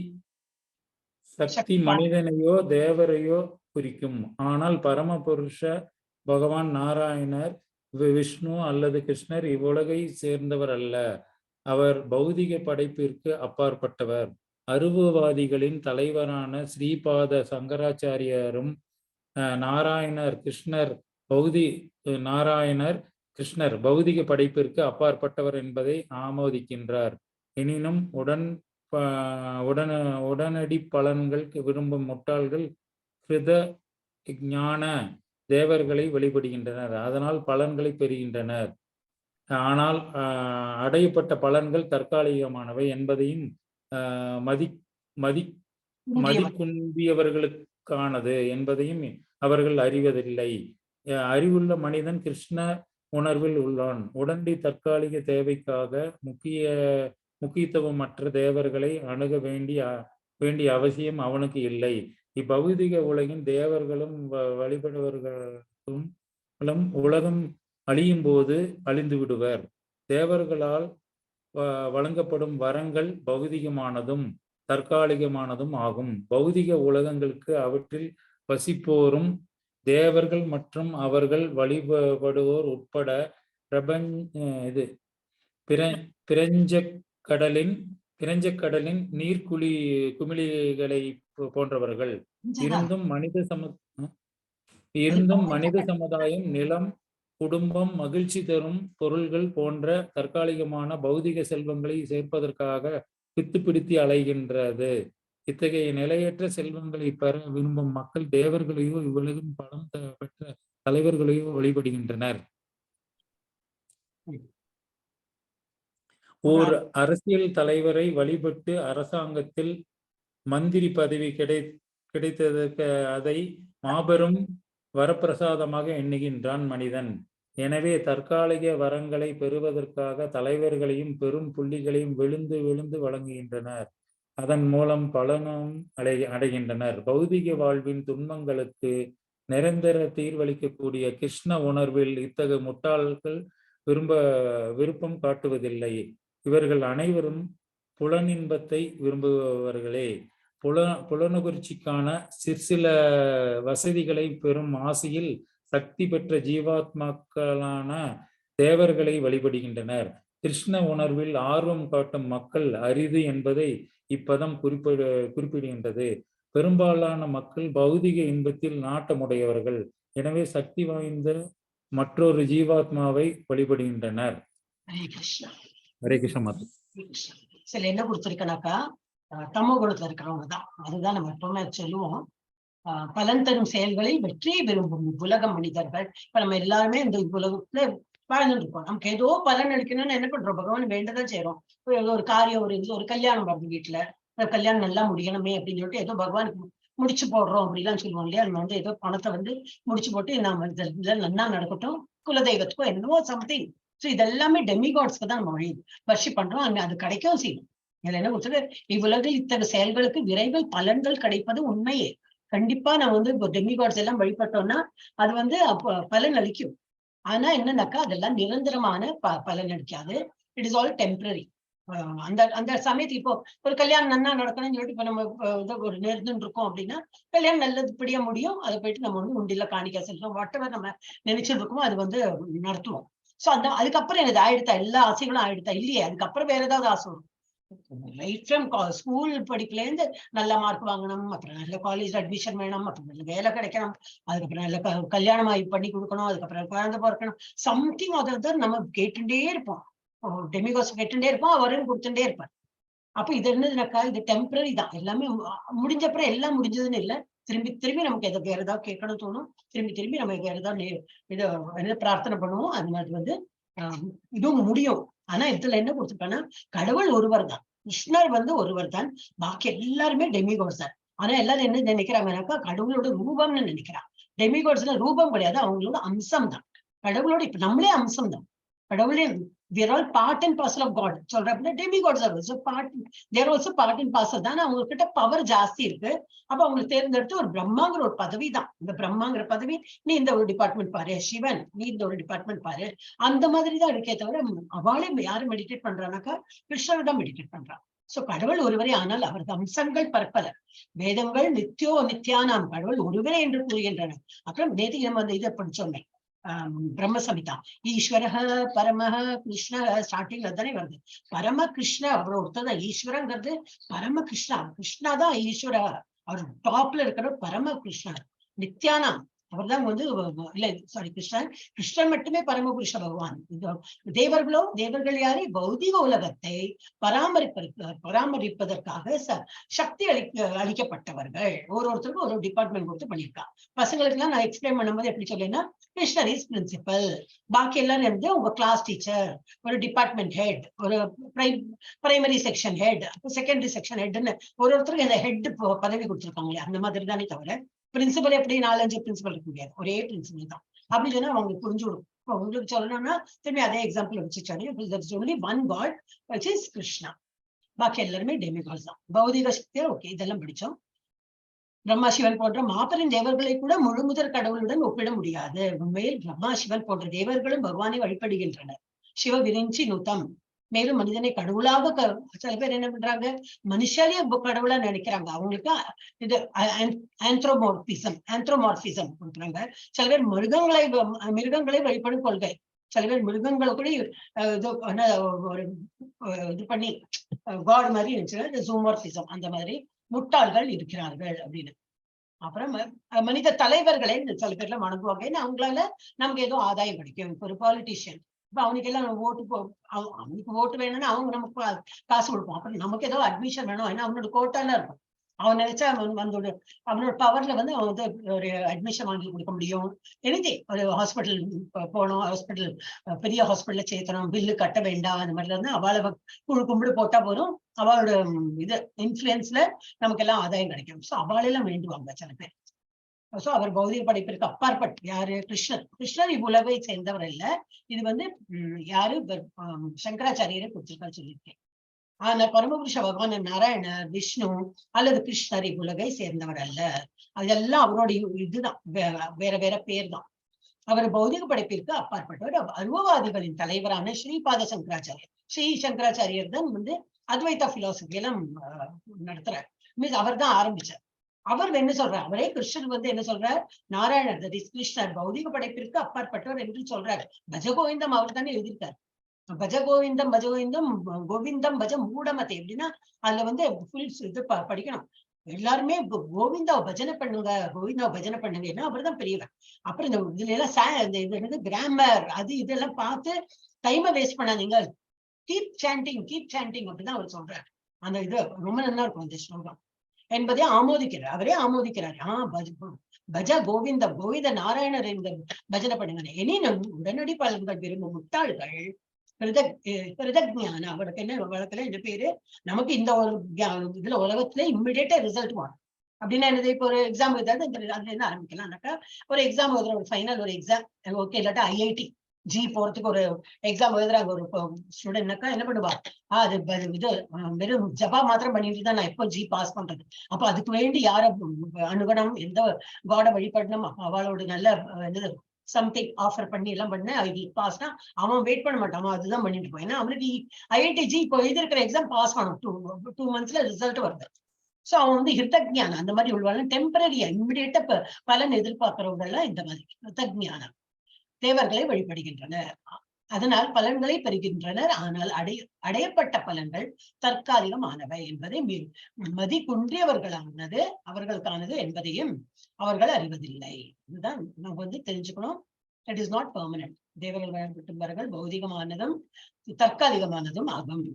மனிதனையோ தேவரையோ குறிக்கும். ஆனால் பரமபுருஷ பகவான் நாராயணர் விஷ்ணு அல்லது கிருஷ்ணர் இவ்வுலகை சேர்ந்தவர் அல்ல. அவர் பௌதிக படைப்பிற்கு அப்பாற்பட்டவர். அருவவாதிகளின் தலைவரான ஸ்ரீபாத சங்கராச்சாரியரும் கிருஷ்ணர் பௌதிக படைப்பிற்கு அப்பாற்பட்டவர் என்பதை ஆமோதிக்கின்றார். எனினும் உடனடி பலன்கள் விரும்பும் முட்டாள்கள் கிருத ஞான தேவர்களை வழிபடுகின்றனர். அதனால் பலன்களை பெறுகின்றனர். ஆனால் அடையப்பட்ட பலன்கள் தற்காலிகமானவை என்பதையும் மதிக்குன்றியவர்களுக்கானது என்பதையும் அவர்கள் அறிவதில்லை. அறிவுள்ள மனிதன் கிருஷ்ண உணர்வில் உள்ளான். உடனடி தற்காலிக தேவைக்காக முக்கியத்துவமற்ற தேவர்களை அணுக வேண்டிய அவசியம் அவனுக்கு இல்லை. இப்பௌதிக உலகின் தேவர்களும் வழிபடுவர்களும் உலகம் அழியும் போது அழிந்து விடுவர். தேவர்களால் வழங்கப்படும் வரங்கள் பௌதிகமானதும் தற்காலிகமானதும் ஆகும். பௌதிக உலகங்களுக்கு அவற்றில் வசிப்போரும் தேவர்கள் மற்றும் அவர்கள் வழிபடுவோர் உட்பட பிரஞ்சக்கடலின் குமிழிகளை போன்றவர்கள். இருந்தும் மனித சமுதாயம் நிலம், குடும்பம், மகிழ்ச்சி தரும் பொருள்கள் போன்ற தற்காலிகமான பௌதிக செல்வங்களை சேர்ப்பதற்காக பிடித்து அலைகின்றது. இத்தகைய நிலையற்ற செல்வங்களை பெற விரும்பும் மக்கள் தேவர்களையோ இவ்வுலகின் பலம் பெற்ற தலைவர்களையோ வழிபடுகின்றனர். ஓர் அரசியல் தலைவரை வழிபட்டு அரசாங்கத்தில் மந்திரி பதவி கிடைத்ததற்கு அதை மாபெரும் வரப்பிரசாதமாக எண்ணுகின்றான் மனிதன். எனவே தற்காலிக வரங்களை பெறுவதற்காக தலைவர்களையும் பெரும் புள்ளிகளையும் விழுந்து விழுந்து வழங்குகின்றனர். அதன் மூலம் பலனும் அடைகின்றனர். பௌதிக வாழ்வின் துன்பங்களுக்கு நிரந்தர தீர்வளிக்கக்கூடிய கிருஷ்ண உணர்வில் இத்தகைய முட்டாள்கள் விருப்பம் காட்டுவதில்லை. இவர்கள் அனைவரும் புலனின்பத்தை விரும்புபவர்களே. புலனுகர்ச்சிக்கான சிற்சில வசதிகளை பெறும் ஆசையில் சக்தி பெற்ற ஜீவாத்மாக்களான தேவர்களை வழிபடுகின்றனர். கிருஷ்ண உணர்வில் ஆர்வம் காட்டும் மக்கள் அரிது என்பதை இப்பதம் குறிப்பிடுகின்றது. பெரும்பாலான மக்கள் பௌதிக இன்பத்தில் நாட்டமுடையவர்கள். எனவே சக்தி வாய்ந்த மற்றொரு ஜீவாத்மாவை வழிபடுகின்றனர். ஹரே கிருஷ்ணா. ஹரே கிருஷ்ண மாதா. சில என்ன கொடுத்திருக்கனாக்கா தமோ குணத்துல இருக்கிறவங்க தான். அதுதான் நம்ம எப்பவுமே சொல்லுவோம். பலன் தரும் செயல்களை வெற்றியை விரும்பும் உலக மனிதர்கள். இப்ப நம்ம எல்லாருமே இந்த உலகத்துல வாழ்ந்துட்டு இருக்கோம். நமக்கு ஏதோ பலன் அளிக்கணும்னு என்ன பண்றோம்? பகவான் வேண்டதான் செய்யறோம். ஒரு காரியம், ஒரு கல்யாணம் வருது வீட்டுல, கல்யாணம் நல்லா முடியணுமே அப்படின்னு சொல்லிட்டு ஏதோ பகவானுக்கு முடிச்சு போடுறோம் அப்படிலாம் சொல்லுவோம் இல்லையா? நம்ம ஏதோ பணத்தை முடிச்சு போட்டு நாம நல்லா நடக்கட்டும், குலதெய்வத்துக்கோ என்னவோ சம்திங். ஸோ இதெல்லாமே டெமிகாட்ஸ்க்கு தான் நம்ம வர்ஷிப் பண்றோம். அங்க அது கிடைக்கவும் செய்யும். இதுல என்ன கொடுத்தது? இவ்வுலகில் இத்தகைய செயல்களுக்கு விரைவில் பலன்கள் கிடைப்பது உண்மையே. கண்டிப்பா நம்ம இப்போ டெமிகாட்ஸ் எல்லாம் வழிபட்டோம்னா அது பலன் அளிக்கும். ஆனா என்னன்னாக்கா அதெல்லாம் நிரந்தரமான பலன் அளிக்காது. It is all temporary. அந்த சமயத்துக்கு இப்போ ஒரு கல்யாணம் நல்லா நடக்கணும்னு சொல்லிட்டு இப்ப நம்ம ஒரு நேர்ந்துட்டு இருக்கோம் அப்படின்னா கல்யாணம் நல்லதுபடியா முடியும். அதை போயிட்டு நம்ம உண்டில காணிக்கை செலுத்தோம். வாட்டவர் நம்ம நினைச்சிட்டு இருக்கோமோ அது நடத்துவோம். சோ அதுக்கப்புறம் எனக்கு ஆயிடுத்தா, எல்லா ஆசைகளும் ஆயிடுத்தா? இல்லையே. அதுக்கப்புறம் வேற ஏதாவது ஆசை வரும். ரைட் ஃப்ரம் ஸ்கூல் படிப்புல இருந்து நல்ல மார்க் வாங்கணும், அப்புறம் நல்ல காலேஜ் அட்மிஷன் வேணும், அப்புறம் நல்ல வேலை கிடைக்கணும், அதுக்கப்புறம் நல்ல கல்யாணம் பண்ணி கொடுக்கணும், அதுக்கப்புறம் குழந்தை பிறக்கணும், சம்திங் அதர் நம்ம கேட்டுட்டே இருப்போம். டெமிகாஸ் கேட்டுட்டே இருப்போம், அவரும் கொடுத்துட்டே இருப்பார். அப்ப இது என்னதுனாக்கா இது டெம்பரரி தான். எல்லாமே முடிஞ்சப்பறம் எல்லாம் முடிஞ்சதுன்னு இல்லை. திரும்பி நமக்கு எதை வேற ஏதாவது கேட்கணும் தோணும். திரும்பி நம்ம வேற ஏதாவது பிரார்த்தனை பண்ணுவோம். அது மாதிரி இதுவும் முடியும். ஆனா இதுல என்ன கொடுத்துருக்காங்கன்னா கடவுள் ஒருவர் தான், கிருஷ்ணர் ஒருவர் தான், பாக்கி எல்லாருமே டெமிகாட்ஸ் தான். ஆனா எல்லாரும் என்ன நினைக்கிறாங்கன்னாக்கா கடவுளோட ரூபம்னு நினைக்கிறாங்க. டெமிகாட்ஸ்ல ரூபம் கிடையாது, அவங்களோட அம்சம் தான். கடவுளோட இப்ப நம்மளே அம்சம் தான். கடவுளே we are all part and parcel of God. சொல்றப்ப demigods are also part, they are also part and parcel தான். அவங்க கிட்ட பவர் ஜாஸ்தி இருக்கு. அப்ப அவங்களுக்கு தேர்ந்தெடுத்து ஒரு பிரம்மாங்கிற ஒரு பதவி தான். இந்த பிரம்மாங்கிற பதவி, நீ இந்த ஒரு டிபார்ட்மெண்ட் பாரு, சிவன் நீ இந்த ஒரு டிபார்ட்மெண்ட் பாரு, அந்த மாதிரி தான் இருக்கே தவிர அவளே யாரு மெடிடேட் பண்றானாக்கா கிருஷ்ணர் தான் மெடிடேட் பண்றான். சோ கடவுள் ஒருவரே, ஆனால் அவரது அம்சங்கள் பற்பல. வேதங்கள் நித்யானாம், கடவுள் ஒருவரே என்று கூறுகின்றன. அப்புறம் நேற்று நம்ம அந்த இதை படிச்சோமே பிரம்ம சமிதா, ஈஸ்வரஹ பரமஹ கிருஷ்ண, ஸ்டார்டிங்ல தானே வருது. பரம கிருஷ்ண அவர் ஒருத்தர். ஈஸ்வரங்கிறது பரம கிருஷ்ணா தான் ஈஸ்வர. அவர் டாப்ல இருக்கிற பரம கிருஷ்ணர். நித்யானாம் அவர் தான் இல்ல சாரி கிருஷ்ணன் மட்டுமே பரமபுருஷ பகவான். தேவர்கள் யாரே பௌதிக உலகத்தை பராமரிப்பதற்காக சக்தி அளிக்கப்பட்டவர்கள். ஒருத்தருக்கும் ஒரு டிபார்ட்மெண்ட் கொடுத்து பண்ணியிருக்காங்க. பசங்களுக்கு எல்லாம் நான் எக்ஸ்பிளைன் பண்ணும்போது எப்படி சொல்லேன்னா, கிருஷ்ணர் இஸ் பிரின்சிபல், பாக்கி எல்லாம் உங்க கிளாஸ் டீச்சர், ஒரு டிபார்ட்மெண்ட் ஹெட், ஒரு primary section head, secondary section ஹெட்னு ஒருத்தருக்கு இந்த ஹெட் பதவி கொடுத்துருக்காங்களே, அந்த மாதிரி தானே தவிர பிரின்சிபல் எப்படி 4-5 பிரின்சிபல் இருக்க முடியாது. ஒரே பிரின்சிபல் தான். அப்படி சொன்னா அவங்களுக்கு புரிஞ்சுடும். உங்களுக்கு சொல்லணும்னா திரும்பி அதே எக்ஸாம்பிள் வச்சு சொல்லி one god which is Krishna. பாக்கி எல்லாருமே டெமிகாட்ஸ் தான். பௌதிக சக்தியா ஓகே இதெல்லாம் படிச்சோம். பிரம்மா சிவன் போன்ற மாபெரும் தேவர்களை கூட முழுமுதற் கடவுளுடன் ஒப்பிட முடியாது. உண்மையில் பிரம்மா சிவன் போன்ற தேவர்களும் பகவானை வழிபடுகின்றனர். சிவ விரிஞ்சி நூத்தம். மேலும் மனிதனை கடவுளாக சில பேர் என்ன பண்றாங்க, மனுஷாலே கடவுளா நினைக்கிறாங்க. அவங்களுக்கு இது ஆந்த்ரோமார்பிசம் கொடுக்குறாங்க. சில பேர் மிருகங்களை வழிபடும் கொள்கை. சில பேர் மிருகங்களை கூட இது பண்ணி காட் மாதிரி நினைச்சுங்க, ஜூமார்பிசம். அந்த மாதிரி முட்டாள்கள் இருக்கிறார்கள் அப்படின்னு. அப்புறம் மனித தலைவர்களை சில பேர்ல வணங்குவாங்க. ஏன்னா அவங்களால நமக்கு ஏதோ ஆதாயம் கிடைக்கும். இப்போ ஒரு பாலிட்டிஷியன், இப்ப அவனுக்கு எல்லாம் அவனுக்கு ஓட்டு வேணும்னா அவங்க நமக்கு காசு கொடுப்போம். அப்புறம் நமக்கு ஏதோ அட்மிஷன் வேணும், ஏன்னா அவனோட கோட்டால இருக்கும். அவன் நினைச்சா அவனோட பவர்ல அவன் ஒரு அட்மிஷன் வாங்கி கொடுக்க முடியும். எனி ஒரு ஹாஸ்பிட்டல் போகணும், ஹாஸ்பிட்டல் பெரிய ஹாஸ்பிட்டல்ல சேர்த்தணும், பில்லு கட்ட வேண்டாம், அந்த மாதிரி அவளை கும்பிடு போட்டா போதும், அவளோட இது இன்ஃபுளுன்ஸ்ல நமக்கு எல்லாம் ஆதாயம் கிடைக்கும். ஸோ அவளெல்லாம் வேண்டுவாங்க சில பேர். சோ அவர் பௌதிக படைப்பிற்கு அப்பாற்பட்டு. யாரு? கிருஷ்ணர். கிருஷ்ணர் இவ்வுலகை சேர்ந்தவர் அல்ல. இது வந்து யாரு? சங்கராச்சாரியரை குறிச்சிருக்காரு சொல்லியிருக்கேன். ஆனா பரமபுருஷ பகவான் நாராயணர், விஷ்ணு அல்லது கிருஷ்ணர் இவ்வுலகை சேர்ந்தவர் அல்ல. அதெல்லாம் அவருடைய இதுதான், வேற வேற பேர் தான். அவர் பௌதிக படைப்பிற்கு அப்பாற்பட்டவர். அருவவாதிகளின் தலைவரான ஸ்ரீபாத சங்கராச்சாரியர், ஸ்ரீ சங்கராச்சாரியர் தான் வந்து அத்வைதா பிலாசபி எல்லாம் நடத்துறார். மீன்ஸ் அவர் தான் ஆரம்பிச்சார். அவர் என்ன சொல்றார்? அவரே கிருஷ்ணர் வந்து என்ன சொல்றார்? நாராயணர், தட் இஸ் கிருஷ்ணர் பௌதிக படைப்பிற்கு அப்பாற்பட்டவர் என்று சொல்றாரு. பஜகோவிந்தம் அவர் தானே எழுதியிருக்காரு. பஜகோவிந்தம் பஜகோவிந்தம் கோவிந்தம் பஜ மூடமத்தை எப்படின்னா அதுல வந்து ஃபுல் இது படிக்கணும். எல்லாருமே கோவிந்தாவை பஜனை பண்ணுங்க, கோவிந்தாவை பஜனை பண்ணுங்கன்னா அவர் தான் பெரியவர். அப்புறம் இந்த இதுல எல்லாம் கிராமர் அது இதெல்லாம் பார்த்து டைமை வேஸ்ட் பண்ணாதீங்க. கீப் சாண்டிங் அப்படிதான் அவர் சொல்றாரு. அந்த இது ரொம்ப நல்லா இருக்கும் அந்த ஸ்லோகம் என்பதை ஆமோதிக்கிறார். அவரே ஆமோதிக்கிறார். பஜ கோவிந்த கோவிந்த நாராயணர் இந்த பஜனை பண்ணுங்க. எனினும் உடனடி பலன்கள் விரும்பும் முட்டாள்கள் கிருதஜான, அவருக்கு என்ன வழக்குல என்ன பேரு, நமக்கு இந்த ஒரு இதுல உலகத்துல இம்மிடியேட்டா ரிசல்ட் வரும் அப்படின்னா என்னது? இப்போ ஒரு எக்ஸாம் எழுதாது அதுல இருந்து ஆரம்பிக்கலாம்னாக்கா, ஒரு எக்ஸாம் எழுதுற ஒரு ஃபைனல் ஒரு எக்ஸாம் ஓகே, இல்லாட்டா IIT ஜி போறதுக்கு ஒரு எக்ஸாம் எழுதுறாங்க ஒரு ஸ்டூடெண்ட்னாக்கா என்ன பண்ணுவா? அது இது வெறும் ஜபா மாத்திரம் பண்ணிட்டு தான் நான் எப்போ ஜி பாஸ் பண்றது. அப்ப அதுக்கு வேண்டி யார அணுகணும், எந்த காட வழிபடணும், அவளோட நல்ல என்னது சம்திங் ஆஃபர் பண்ணி எல்லாம் பண்ண ஐடி பாஸ்னா அவன் வெயிட் பண்ண மாட்டான், அவன் அதுதான் பண்ணிட்டு போய். ஏன்னா அவனுக்கு IIT ஜி இப்போ எழுதிருக்கிற எக்ஸாம் பாஸ் ஆகணும், 2 monthsல ரிசல்ட் வருது. சோ அவன் வந்து ஹிருதஜானம் அந்த மாதிரி உள்ளவாங்க. டெம்பரரியா இம்மிடியேட்டா பலன் எதிர்பார்க்கிறவங்க எல்லாம் இந்த மாதிரி ஹிருதஜானம் தேவர்களை வழிபடுகின்றனர். அதனால் பலன்களை பெறுகின்றனர். ஆனால் அடையப்பட்ட பலன்கள் தற்காலிகமானவை என்பதை மதி குன்றியவர்களானது அவர்களுக்கானது என்பதையும் அவர்கள் அறிவதில்லை. இதுதான் நம்ம வந்து தெரிஞ்சுக்கணும். It is not permanent. தேவர்கள் வழிபடுபவர்கள் பௌதிகமானதும் தற்காலிகமானதும் ஆகும்.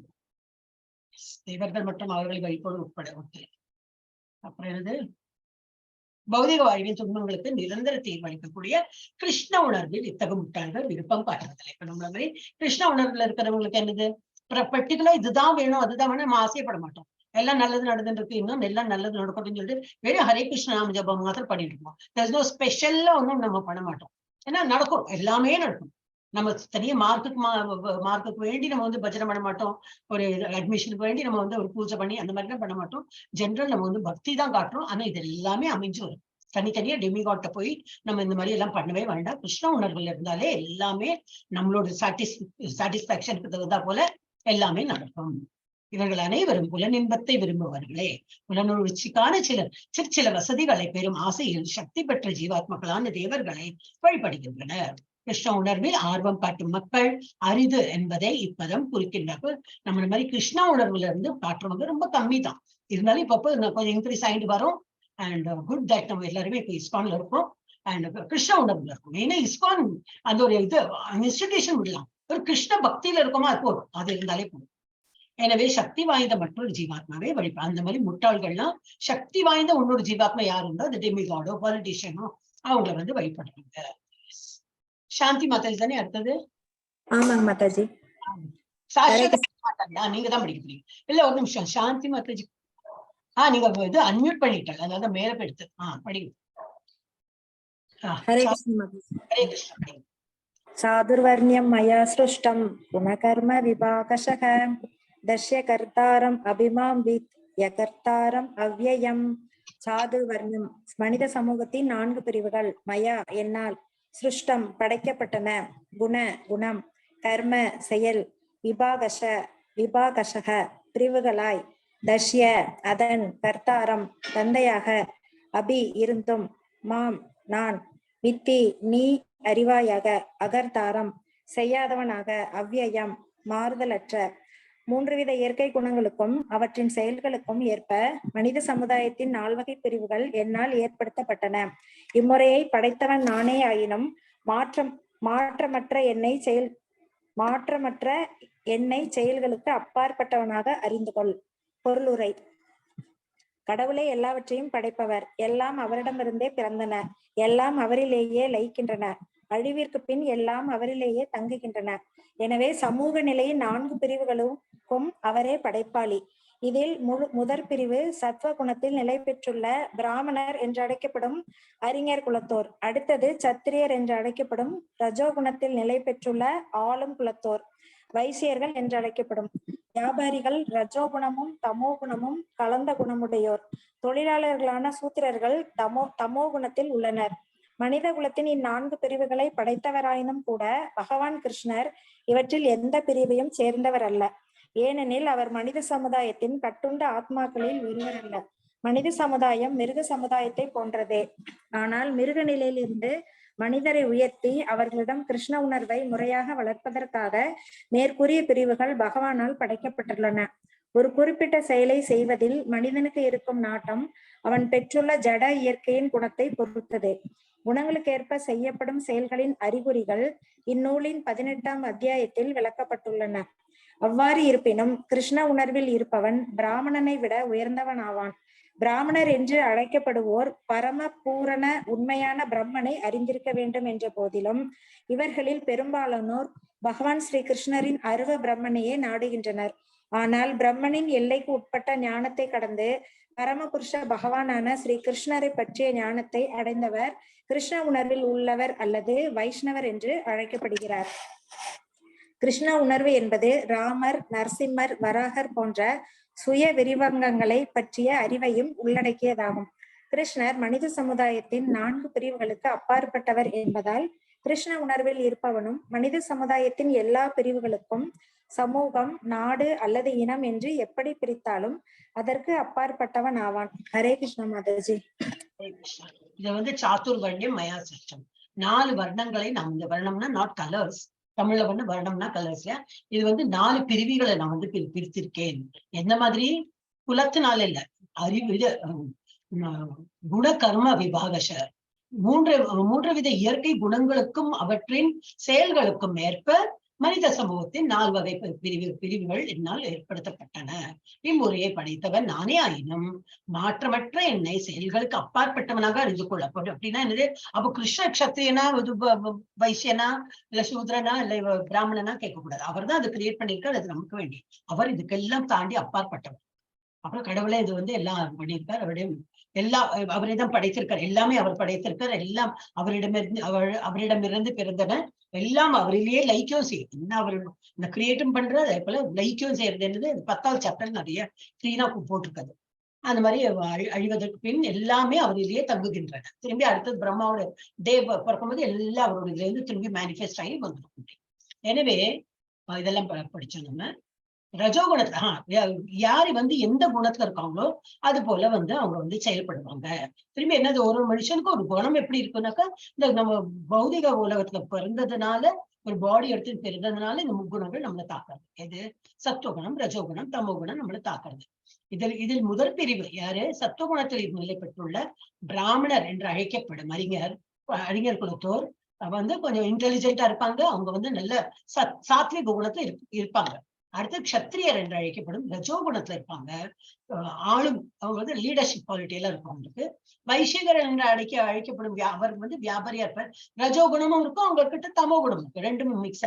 தேவர்கள் மற்றும் அவர்களை வழிபடு உட்பட. அப்புறம் என்னது? பௌதிக வாழ்வின் துன்பங்களுக்கு நிரந்தர தீர்வளிக்கக்கூடிய கிருஷ்ண உணர்வில் இத்தகைய முட்டாள்கள் விருப்பம் காட்டுறதில்லை. இப்ப நம்மள மாதிரி கிருஷ்ண உணர்வுல இருக்கிறவங்களுக்கு என்னது? பர்டிகுலரா இதுதான் வேணும் அதுதான் வேணும் நம்ம ஆசைப்பட மாட்டோம். எல்லாம் நல்லது நடந்துருக்கு, இன்னும் எல்லாம் நல்லது நடக்கணும்னு சொல்லிட்டு வெறும் ஹரே கிருஷ்ண நாம ஜபம் மாத்திரம் பண்ணிட்டு இருக்கோம். தேர்ஸ் நோ ஸ்பெஷல்லா ஒன்றும் நம்ம பண்ண மாட்டோம். ஏன்னா நடக்கும், எல்லாமே நடக்கும். நம்ம தனியா மார்க்குக்கு வேண்டி நம்ம வந்து பஜனை பண்ண மாட்டோம். ஒரு அட்மிஷனுக்கு வேண்டி நம்ம வந்து ஒரு பூஜை பண்ணி அந்த மாதிரிலாம் பண்ண மாட்டோம். ஜென்ரல் நம்ம வந்து பக்தி தான் காட்டுறோம். ஆனா இது எல்லாமே அமைஞ்சு வரும். தனித்தனியா டெமிகாட்ட போய் நம்ம இந்த மாதிரி எல்லாம் பண்ணவே வேண்டாம். கிருஷ்ண உணர்வுல இருந்தாலே எல்லாமே நம்மளோட சாட்டிஸ்பாக்சனுக்கு தகுந்தா போல எல்லாமே நடக்கும். இவர்கள் அனைவரும் புலனின்பத்தை விரும்புவார்களே. புலனுணர்ச்சிக்கான சில வசதிகளை பெறும் ஆசையில் சக்தி பெற்ற ஜீவாத்மக்களான தேவர்களை வழிபடுகின்றனர். கிருஷ்ண உணர்வில் ஆர்வம் காட்டும் மக்கள் அரிது என்பதை இப்பதம் குறிக்கின்றார். நம்ம இந்த மாதிரி கிருஷ்ண உணர்வுல இருந்து காட்டுறவங்க ரொம்ப கம்மி தான். இருந்தாலும் இப்ப கொஞ்சம் இன்க்ரீஸ் ஆகிட்டு வரும். அண்ட் குட் தட் நம்ம எல்லாருமே இப்போ இஸ்கான்ல இருக்கோம் அண்ட் கிருஷ்ண உணர்வுல இருக்கும். ஏன்னா இஸ்கான் அந்த ஒரு இது இன்ஸ்டிடியூஷன் விடலாம். ஒரு கிருஷ்ண பக்தியில இருக்கோமா அது போதும், அது இருந்தாலே போதும். எனவே சக்தி வாய்ந்த மற்றொரு ஜீவாத்மாவே வழிபா. அந்த மாதிரி முட்டாள்கள்லாம் சக்தி வாய்ந்த இன்னொரு ஜீவாத்மா யாரு உண்டோ, அது டெமிகாடோ பாலிட்டிஷியனோ அவங்கள வந்து வழிபடுறாங்க. சாந்தி மாதாஜி தானே அடுத்தது? ஆமாங்க மாதாஜி. சாஸ்வத மாதாஜி நீங்க தான் படிக்க போறீங்க. இல்ல ஒரு நிமிஷம், சாந்தி மாதாஜி நீங்க இது அன்மியூட் பண்ணிட்டாங்க, அதாவது மேல போயிடுத்து. படிங்க. ஹரே கிருஷ்ண மாதாஜி. ஹரே கிருஷ்ண. சாதுர்வர்ணியம் மயா ஸ்ருஷ்டம் குணகர்ம விபாகசக தஷ்ய கர்த்தாரம் அபிமாம் வித் யகர்த்தாரம் அவ்யயம். சாதுர்வர்ணியம் மனித சமூகத்தின் 4 பிரிவுகள். மயா என்னால், சிருஷ்டம் படைக்கப்பட்டன, குணம் கர்ம செயல், விபாகசக பிரிவுகளாய், தஷ்ய அதன், கர்த்தாரம் தந்தையாக, அபி இருந்தும், மாம் நான், வித்தி நீ அறிவாயாக, அகர்த்தாரம் செய்யாதவனாக, அவ்யயம் மாறுதலற்ற. 3 வித இயற்கை குணங்களுக்கும் அவற்றின் செயல்களுக்கும் ஏற்ப மனித சமுதாயத்தின் 4 வகை பிரிவுகள் என்னால் ஏற்படுத்தப்பட்டன. இம்முறையை படைத்தவன் நானே ஆயினும் மாற்றமற்ற என்னை செயல்களுக்கு அப்பாற்பட்டவனாக அறிந்து கொள். பொருளுரை. கடவுளே எல்லாவற்றையும் படைப்பவர். எல்லாம் அவரிடமிருந்தே பிறந்தன. எல்லாம் அவரிலேயே லயிக்கின்றன. அழிவிற்கு பின் எல்லாம் அவரிலேயே தங்குகின்றன. எனவே சமூக நிலையின் 4 பிரிவுகளுக்கும் அவரே படைப்பாளி. இதில் முதற் பிரிவு சத்வ குணத்தில் நிலை பெற்றுள்ள பிராமணர் என்று அழைக்கப்படும் அறிஞர் குலத்தோர். அடுத்தது சத்திரியர் என்று அழைக்கப்படும் ரஜோகுணத்தில் நிலை பெற்றுள்ள ஆளும் குலத்தோர், வைசியர்கள் என்று அழைக்கப்படும் வியாபாரிகள், ரஜோகுணமும் தமோ குணமும் கலந்த குணமுடையோர். தொழிலாளர்களான சூத்திரர்கள் தமோ குணத்தில் உள்ளனர். மனித குலத்தின் இந்நான்கு பிரிவுகளை படைத்தவராயினும் கூட பகவான் கிருஷ்ணர் இவற்றில் எந்த பிரிவையும் சேர்ந்தவர் அல்ல. ஏனெனில் அவர் மனித சமுதாயத்தின் கட்டுண்ட ஆத்மாக்களில் ஒருவர் அல்ல. மனித சமுதாயம் மிருக சமுதாயத்தை போன்றதே. ஆனால் மிருக நிலையிலிருந்து மனிதரை உயர்த்தி அவர்களிடம் கிருஷ்ண உணர்வை முறையாக வளர்ப்பதற்காக மேற்கூறிய பிரிவுகள் பகவானால் படைக்கப்பட்டுள்ளன. ஒரு குறிப்பிட்ட செயலை செய்வதில் மனிதனுக்கு இருக்கும் நாட்டம் அவன் பெற்றுள்ள ஜட இயற்கையின் குணத்தை பொறுத்தது. குணங்களுக்கேற்ப செய்யப்படும் செயல்களின் அறிகுறிகள் இந்நூலின் 18ஆம் அத்தியாயத்தில் விளக்கப்பட்டுள்ளன. அவ்வாறு இருப்பினும் கிருஷ்ண உணர்வில் இருப்பவன் பிராமணனை விட உயர்ந்தவன் ஆவான். பிராமணர் என்று அழைக்கப்படுவோர் பரம பூரண உண்மையான பிரம்மனை அறிந்திருக்க வேண்டும் என்ற போதிலும் இவர்களில் பெரும்பாலானோர் பகவான் ஸ்ரீ கிருஷ்ணரின் அருவ பிரம்மனையே நாடுகின்றனர். ஆனால் பிரம்மனின் எல்லைக்கு உட்பட்ட ஞானத்தை கடந்து பரமபுருஷ பகவானான ஸ்ரீ கிருஷ்ணரை பற்றிய ஞானத்தை அடைந்தவர் கிருஷ்ண உணர்வில் உள்ளவர் அல்லது வைஷ்ணவர் என்று அழைக்கப்படுகிறார். கிருஷ்ண உணர்வு என்பது ராமர், நரசிம்மர், வராகர் போன்ற சுய விரிவங்கங்களை பற்றிய அறிவையும் உள்ளடக்கியதாகும். கிருஷ்ணர் மனித சமுதாயத்தின் 4 பிரிவுகளுக்கு அப்பாற்பட்டவர் என்பதால் கிருஷ்ண உணர்வில் இருப்பவனும் மனித சமுதாயத்தின் எல்லா பிரிவுகளுக்கும் சமூகம், நாடு அல்லது இனம் என்று எப்படி பிரித்தாலும் அதற்கு அப்பாற்பட்டவன் ஆவான். ஹரே கிருஷ்ண மாதாஜி. இது வந்து சாத்துர்வர்ணியம் மயா சிஸ்டம். 4 வர்ணங்களை நாம், இந்த வர்ணம்னா நாட் கலர்ஸ், தமிழ்ல வந்து வர்ணம்னா கலர்ஸ். இது வந்து 4 பிரிவுகளை நான் வந்து பிரித்திருக்கேன். எந்த மாதிரி? குலத்தினால இல்ல, அறிவு, இது குண கர்ம விபாகஷ, மூன்று வித இயற்கை குணங்களுக்கும் அவற்றின் செயல்களுக்கும் ஏற்ப மனித சமூகத்தின் 4 வகை பிரிவுகள் என்னால் ஏற்படுத்தப்பட்டன. இம்முறையை படைத்தவன் நானே ஆயினும் மாற்றமற்ற என்னை செயல்களுக்கு அப்பாற்பட்டவனாக அறிந்து கொள்ளப்படும். அப்படின்னா என்னது? அப்போ கிருஷ்ண கஷத்திரியனா, வைசியனா, இல்ல சூத்ரனா, இல்ல பிராமணனா கேட்கக்கூடாது. அவர் தான் அதை கிரியேட் பண்ணியிருக்காரு, அது நமக்கு வேண்டி. அவர் இதுக்கெல்லாம் தாண்டி அப்பாற்பட்டவர். அப்புறம் கடவுளே இது வந்து எல்லாம் பண்ணியிருக்கார். அவரே தான் படைத்திருக்கார். எல்லாமே அவர் படைத்திருக்கார். எல்லாம் அவரிடமிருந்து பிறந்தன. எல்லாம் அவரிலேயே லைக்கியம் செய்யும். என்ன அவர் இந்த கிரியேட்டும் பண்றது, அதே போல லைக்கியம் செய்யறது என்னது 10வது சாப்டர் நிறைய கிளீனா போட்டிருக்காது. அந்த மாதிரி அழிவதற்கு பின் எல்லாமே அவரிலேயே தங்குகின்றன. திரும்பி அடுத்தது பிரம்மாவோட பிறக்கும்போது எல்லாம் அவரோட இதுல இருந்து திரும்பி மேனிஃபெஸ்ட் ஆகி வந்துடும். எனவே இதெல்லாம் படிச்சோம். நம்ம ரஜோகுணத்துல யாரு வந்து எந்த குணத்துல இருக்காங்களோ அது போல வந்து அவங்க வந்து செயல்படுவாங்க. திரும்பி என்னது, ஒரு மனுஷனுக்கு ஒரு குணம் எப்படி இருக்குன்னாக்கா, இந்த நம்ம பௌதிக உலகத்துல பிறந்ததுனால, ஒரு பாடி எடுத்து பிறந்ததுனால இந்த முக்குணங்கள் நம்மளை தாக்குறது. எது? சத்துவகுணம், ரஜோகுணம், தமோகுணம் நம்மளை தாக்குறது. இதில் முதல் பிரிவு யாரு? சத்துவகுணத்தில் நிலை பெற்றுள்ள பிராமணர் என்று அழைக்கப்படும் அறிஞர் குலத்தோர் வந்து கொஞ்சம் இன்டெலிஜென்டா இருப்பாங்க. அவங்க வந்து நல்ல சாத்விக குணத்துல இருப்பாங்க. அடுத்து க்ஷத்திரியர் என்று அழைக்கப்படும் ரஜோகுணத்துல இருப்பாங்க. ஆளும் அவங்க வந்து லீடர்ஷிப் குவாலிட்டி எல்லாம் இருக்கும் அவங்களுக்கு. வைசிகர் என்று அழைக்கப்படும் அவர் வந்து வியாபாரியா இருப்பார். ரஜோகுணமும் இருக்கும், அவங்க கிட்ட தமோ குணமும் இருக்கும், ரெண்டுமே மிக்ஸ்.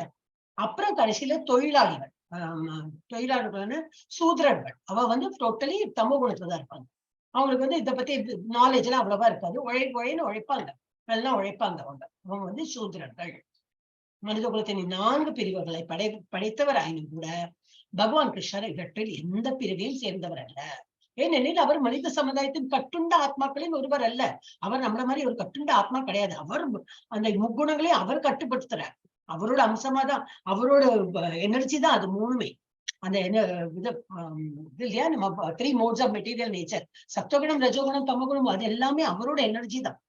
அப்புறம் கடைசியில தொழிலாளர்கள் சூத்ரர்கள், அவ வந்து டோட்டலி தமோ குணத்துலதான் இருப்பாங்க. அவங்களுக்கு வந்து இதை பத்தி நாலேஜ் எல்லாம் அவ்வளவா இருக்காது. உழைன்னு உழைப்பாங்க, நல்லா உழைப்பாங்க. அவங்க வந்து சூத்ரர்கள். மனித குலத்தின் 4 பிரிவுகளை படைத்தவர் ஆயினும் கூட பகவான் கிருஷ்ணர் இவற்றில் எந்த பிரிவையும் சேர்ந்தவர் அல்ல. ஏனெனில் அவர் மனித சமுதாயத்தின் கட்டுண்ட ஆத்மாக்களின் ஒருவர் அல்ல. அவர் நம்மள மாதிரி ஒரு கட்டுண்ட ஆத்மா கிடையாது. அவர் அந்த முக்குணங்களையும் அவர் கட்டுப்படுத்துறார். அவரோட அம்சமா தான், அவரோட எனர்ஜி தான் அது மூணுமே. அந்த இது இல்லையா, நம்ம 3 modes of material nature, சத்துவகுணம், ரஜோகுணம், தமோகுணம், அது எல்லாமே அவரோட எனர்ஜி தான்.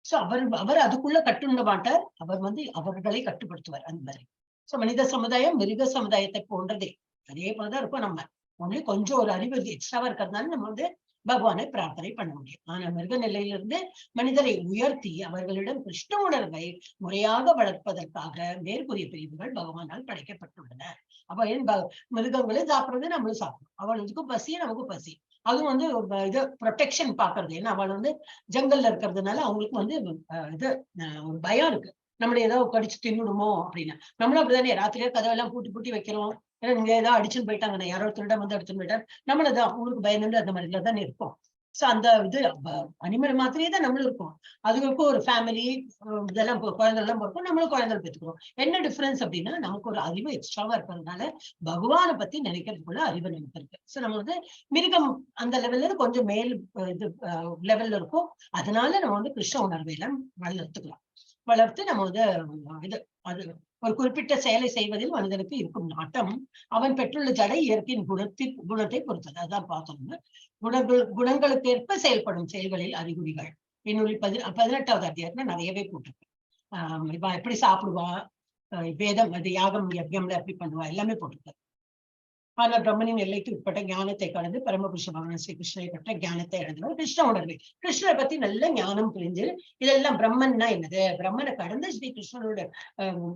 சோ அவர் அதுக்குள்ள கட்டுண்ட மாட்டார். அவர் வந்து அவர்களை கட்டுப்படுத்துவார். அந்த மாதிரி மனித சமுதாயம் மிருக சமுதாயத்தை போன்றதே. அதே போலதான் இருக்கும். நம்ம ஒண்ணு கொஞ்சம் ஒரு அறிவு எக்ஸ்ட்ராவா இருக்கிறதுனால நம்ம வந்து பகவானை பிரார்த்தனை பண்ண முடியும். ஆனா மிருக நிலையிலிருந்து மனிதரை உயர்த்தி அவர்களிடம் கிருஷ்ண உணர்வை முறையாக வளர்ப்பதற்காக மேற்கூறிய பிரிவுகள் பகவானால் படைக்கப்பட்டுள்ளன. அப்ப ஏன் மிருகங்களும் சாப்பிடுறது, நம்மளும் சாப்பிடணும். அவளுக்கும் பசி, நமக்கும் பசி. அதுவும் வந்து இது ப்ரொடெக்ஷன் பாக்குறது. ஏன்னா அவள் வந்து ஜங்கல்ல இருக்கிறதுனால அவங்களுக்கு வந்து இது ஒரு பயம் இருக்கு. நம்மள ஏதாவது கடிச்சு தின்னுடுமோ அப்படின்னு. நம்மளும் அப்படிதானே ராத்திரியே கதவெல்லாம் பூட்டி பூட்டி வைக்கிறோம். ஏன்னா நீங்க ஏதாவது அடிச்சுன்னு போயிட்டாங்க, யாரோ திருட வந்து எடுத்துன்னு போயிட்டார், நம்மளதான் ஊருக்கு பயந்துட்டு அந்த மாதிரில தானே இருப்போம். சோ அந்த இது அனிமல் மாதிரியே தான் நம்மளும் இருக்கும். அதுங்களுக்கும் ஒரு ஃபேமிலி இதெல்லாம் குழந்தை எல்லாம் பிறக்கும், நம்மளும் குழந்தைகள் பெற்றுக்கிறோம். என்ன டிஃபரன்ஸ் அப்படின்னா நமக்கு ஒரு அறிவு எக்ஸ்ட்ராவா இருக்கிறதுனால பகவானை பத்தி நினைக்கிறதுக்குள்ள அறிவு நமக்கு இருக்கு. சோ நம்ம வந்து மிருகம் அந்த லெவல்ல கொஞ்சம் மேல் இது லெவல்ல இருக்கும். அதனால நம்ம வந்து கிருஷ்ண உணர்வை எல்லாம் வளர்த்து நம்ம வந்து இது அது ஒரு குறிப்பிட்ட செயலை செய்வதில் மனிதனுக்கு இருக்கும் நாட்டம் அவன் பெற்றுள்ள ஜடை இயற்கையின் குணத்தை பொறுத்தது. அதான் பார்த்தோம்னா குணங்களுக்கு ஏற்ப செயல்படும் செயல்களில் அறிகுறிகள். என்னுடைய 18வது அத்தியாயத்துல நிறையவே போட்டிருக்கு. இவன் எப்படி சாப்பிடுவா, வேதம் அது யாகம் யஜ்யம்ல எப்படி பண்ணுவா எல்லாமே போட்டிருக்கு. ஆனால் பிரம்மனின் எல்லைக்கு உட்பட்ட ஞானத்தை கடந்து பரமபுருஷ பகவான் ஸ்ரீ கிருஷ்ணரை பற்ற ஞானத்தை அடைந்தவர் கிருஷ்ண உணர்வு. கிருஷ்ணரை பத்தி நல்ல ஞானம் புரிஞ்சு இதெல்லாம் பிரம்மன்னா என்னது, பிரம்மனை கடந்து ஸ்ரீ கிருஷ்ணனோட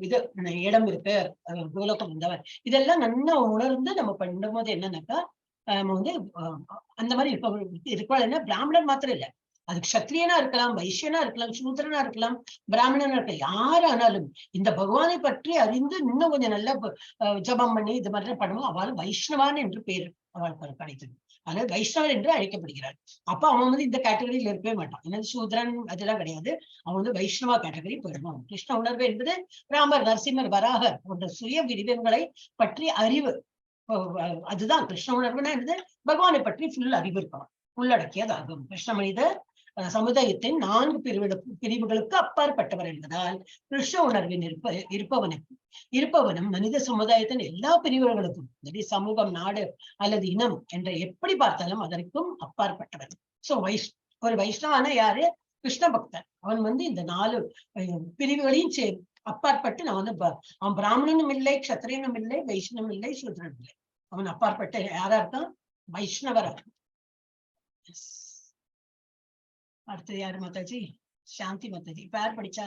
இது இடம் இருக்கு, கோலோகம் வந்தவர், இதெல்லாம் நல்லா உணர்ந்து நம்ம பண்ணும்போது என்னன்னாக்கா நம்ம வந்து அந்த மாதிரி இருப்பாள். என்ன பிராமணன் மாத்திரம் இல்ல, அது க்ஷத்ரியனா இருக்கலாம், வைஷ்யனா இருக்கலாம், சூத்திரனா இருக்கலாம், பிராமணனா இருக்கலாம், யாரானாலும் இந்த பகவானை பற்றி அறிந்து இன்னும் கொஞ்சம் நல்லா ஜபம் பண்ணி இது மாதிரி பண்ணுவோம், அவள் வைஷ்ணவான் என்று பேர் அவள் கிடைத்தது. அதனால வைஷ்ணவன் என்று அழைக்கப்படுகிறார். அப்ப அவன் வந்து இந்த கேட்டகரியில இருக்கவே மாட்டான். என்னது சூத்ரன் அதெல்லாம் கிடையாது, அவன் வந்து வைஷ்ணவா கேட்டகரி போயிடுவான். கிருஷ்ண உணர்வு என்பது ராமர், நரசிம்மர், வராகர் போன்ற சுய விரிவங்களை பற்றி அறிவு. அதுதான் கிருஷ்ண உணர்வுனா என்னது, பகவானை பற்றி ஃபுல் அறிவு இருப்பான், உள்ளடக்கியதாகும். கிருஷ்ண மனித சமுதாயத்தின் 4 பிரிவுகளுக்கு அப்பாற்பட்டவர் என்பதால் கிருஷ்ண உணர்வின் இருப்பவனும் மனித சமுதாயத்தின் எல்லா பிரிவுகளுக்கும், சமூகம், நாடு அல்லது இனம் என்ற எப்படி பார்த்தாலும் அதற்கும் அப்பாற்பட்டவர். சோ ஒரு வைஷ்ணவான யாரு, கிருஷ்ண பக்தன். அவன் வந்து இந்த 4 பிரிவுகளையும் அப்பாற்பட்டு நான் வந்து அவன் பிராமணனும் இல்லை, க்ஷத்திரியனும் இல்லை, வைஷ்ணவனும் இல்லை, சூத்ரனும் இல்லை. அவன் அப்பாற்பட்ட யாரா இருக்கான், வைஷ்ணவரா இருக்கான். அடுத்தது யாரு மாதாஜி, சாந்தி மாதாஜி. இப்ப யார் படிச்சா,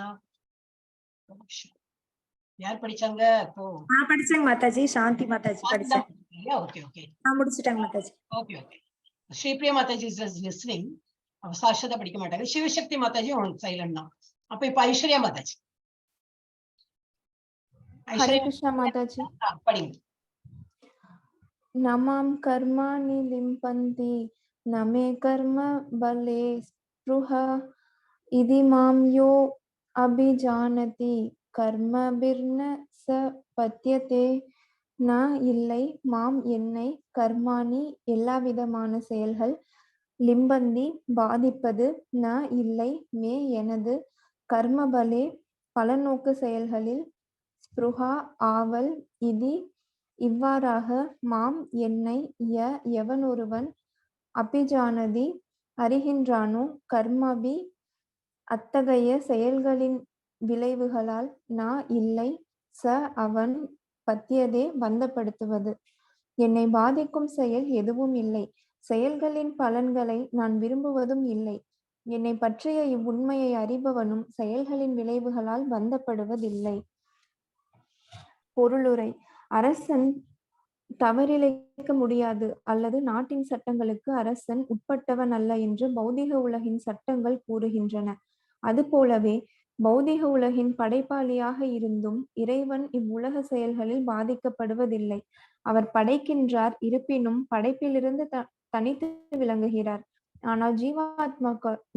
யார் படிச்சாங்க இப்போ? நான் படிச்சேங்க மாதாஜி, சாந்தி மாதாஜி படிச்சேன். ஓகே ஓகே, நான் முடிச்சிட்டேங்க மாதாஜி. Okay okay. ஸ்ரீபிரியா மாதாஜி இஸ் லிஸ்னிங், அவ சாஷதா படிக்க மாட்டாங்க. சிவசக்தி மாதாஜி உங்களுக்கு சைலண்ட் தான். அப்ப இப்ப ஐஸ்வர்யா மாதாஜி. ஹரே கிருஷ்ணா மாதாஜி. படிங்க. நமாம் கர்மாணி லிம்பந்தி நமே கர்ம பலே ஸ்ப்ருஹா இதி மாம் யோ அபிஜானதி கர்மபிர்ன ச பத்யதே. நான் இல்லை, மாம் என்னை, கர்மாணி எல்லாவிதமான செயல்கள், லிம்பந்தி பாதிப்பது, நான் இல்லை, மே எனது, கர்மபலே பலநோக்கு செயல்களில், ஸ்ப்ருஹா ஆவல், இதி இவ்வாறாக, மாம் என்னை, எவன் ஒருவன், அபிஜானதி அறிகின்றானோ, கர்மபி அத்தகைய செயல்களின் விளைவுகளால், நான் இல்லை, ச அவன், பத்தியதே பந்தப்படுத்துவது, என்னை பாதிக்கும் செயல் எதுவும் இல்லை, செயல்களின் பலன்களை நான் விரும்புவதும் இல்லை, என்னை பற்றிய இவ்வுண்மையை அறிபவனும் செயல்களின் விளைவுகளால் பந்தப்படுவதில்லை. பொருளுரை. அரசன் தவறிழைக்க முடியாது அல்லது நாட்டின் சட்டங்களுக்கு அரசன் உட்பட்டவன் அல்ல என்று பௌதிக உலகின் சட்டங்கள் கூறுகின்றன. அதுபோலவே பௌதிக உலகின் படைப்பாளியாக இருந்தும் இறைவன் இவ்வுலக செயல்களில் பாதிக்கப்படுவதில்லை. அவர் படைக்கின்றார், இருப்பினும் படைப்பிலிருந்து தனித்து விளங்குகிறார். ஆனால்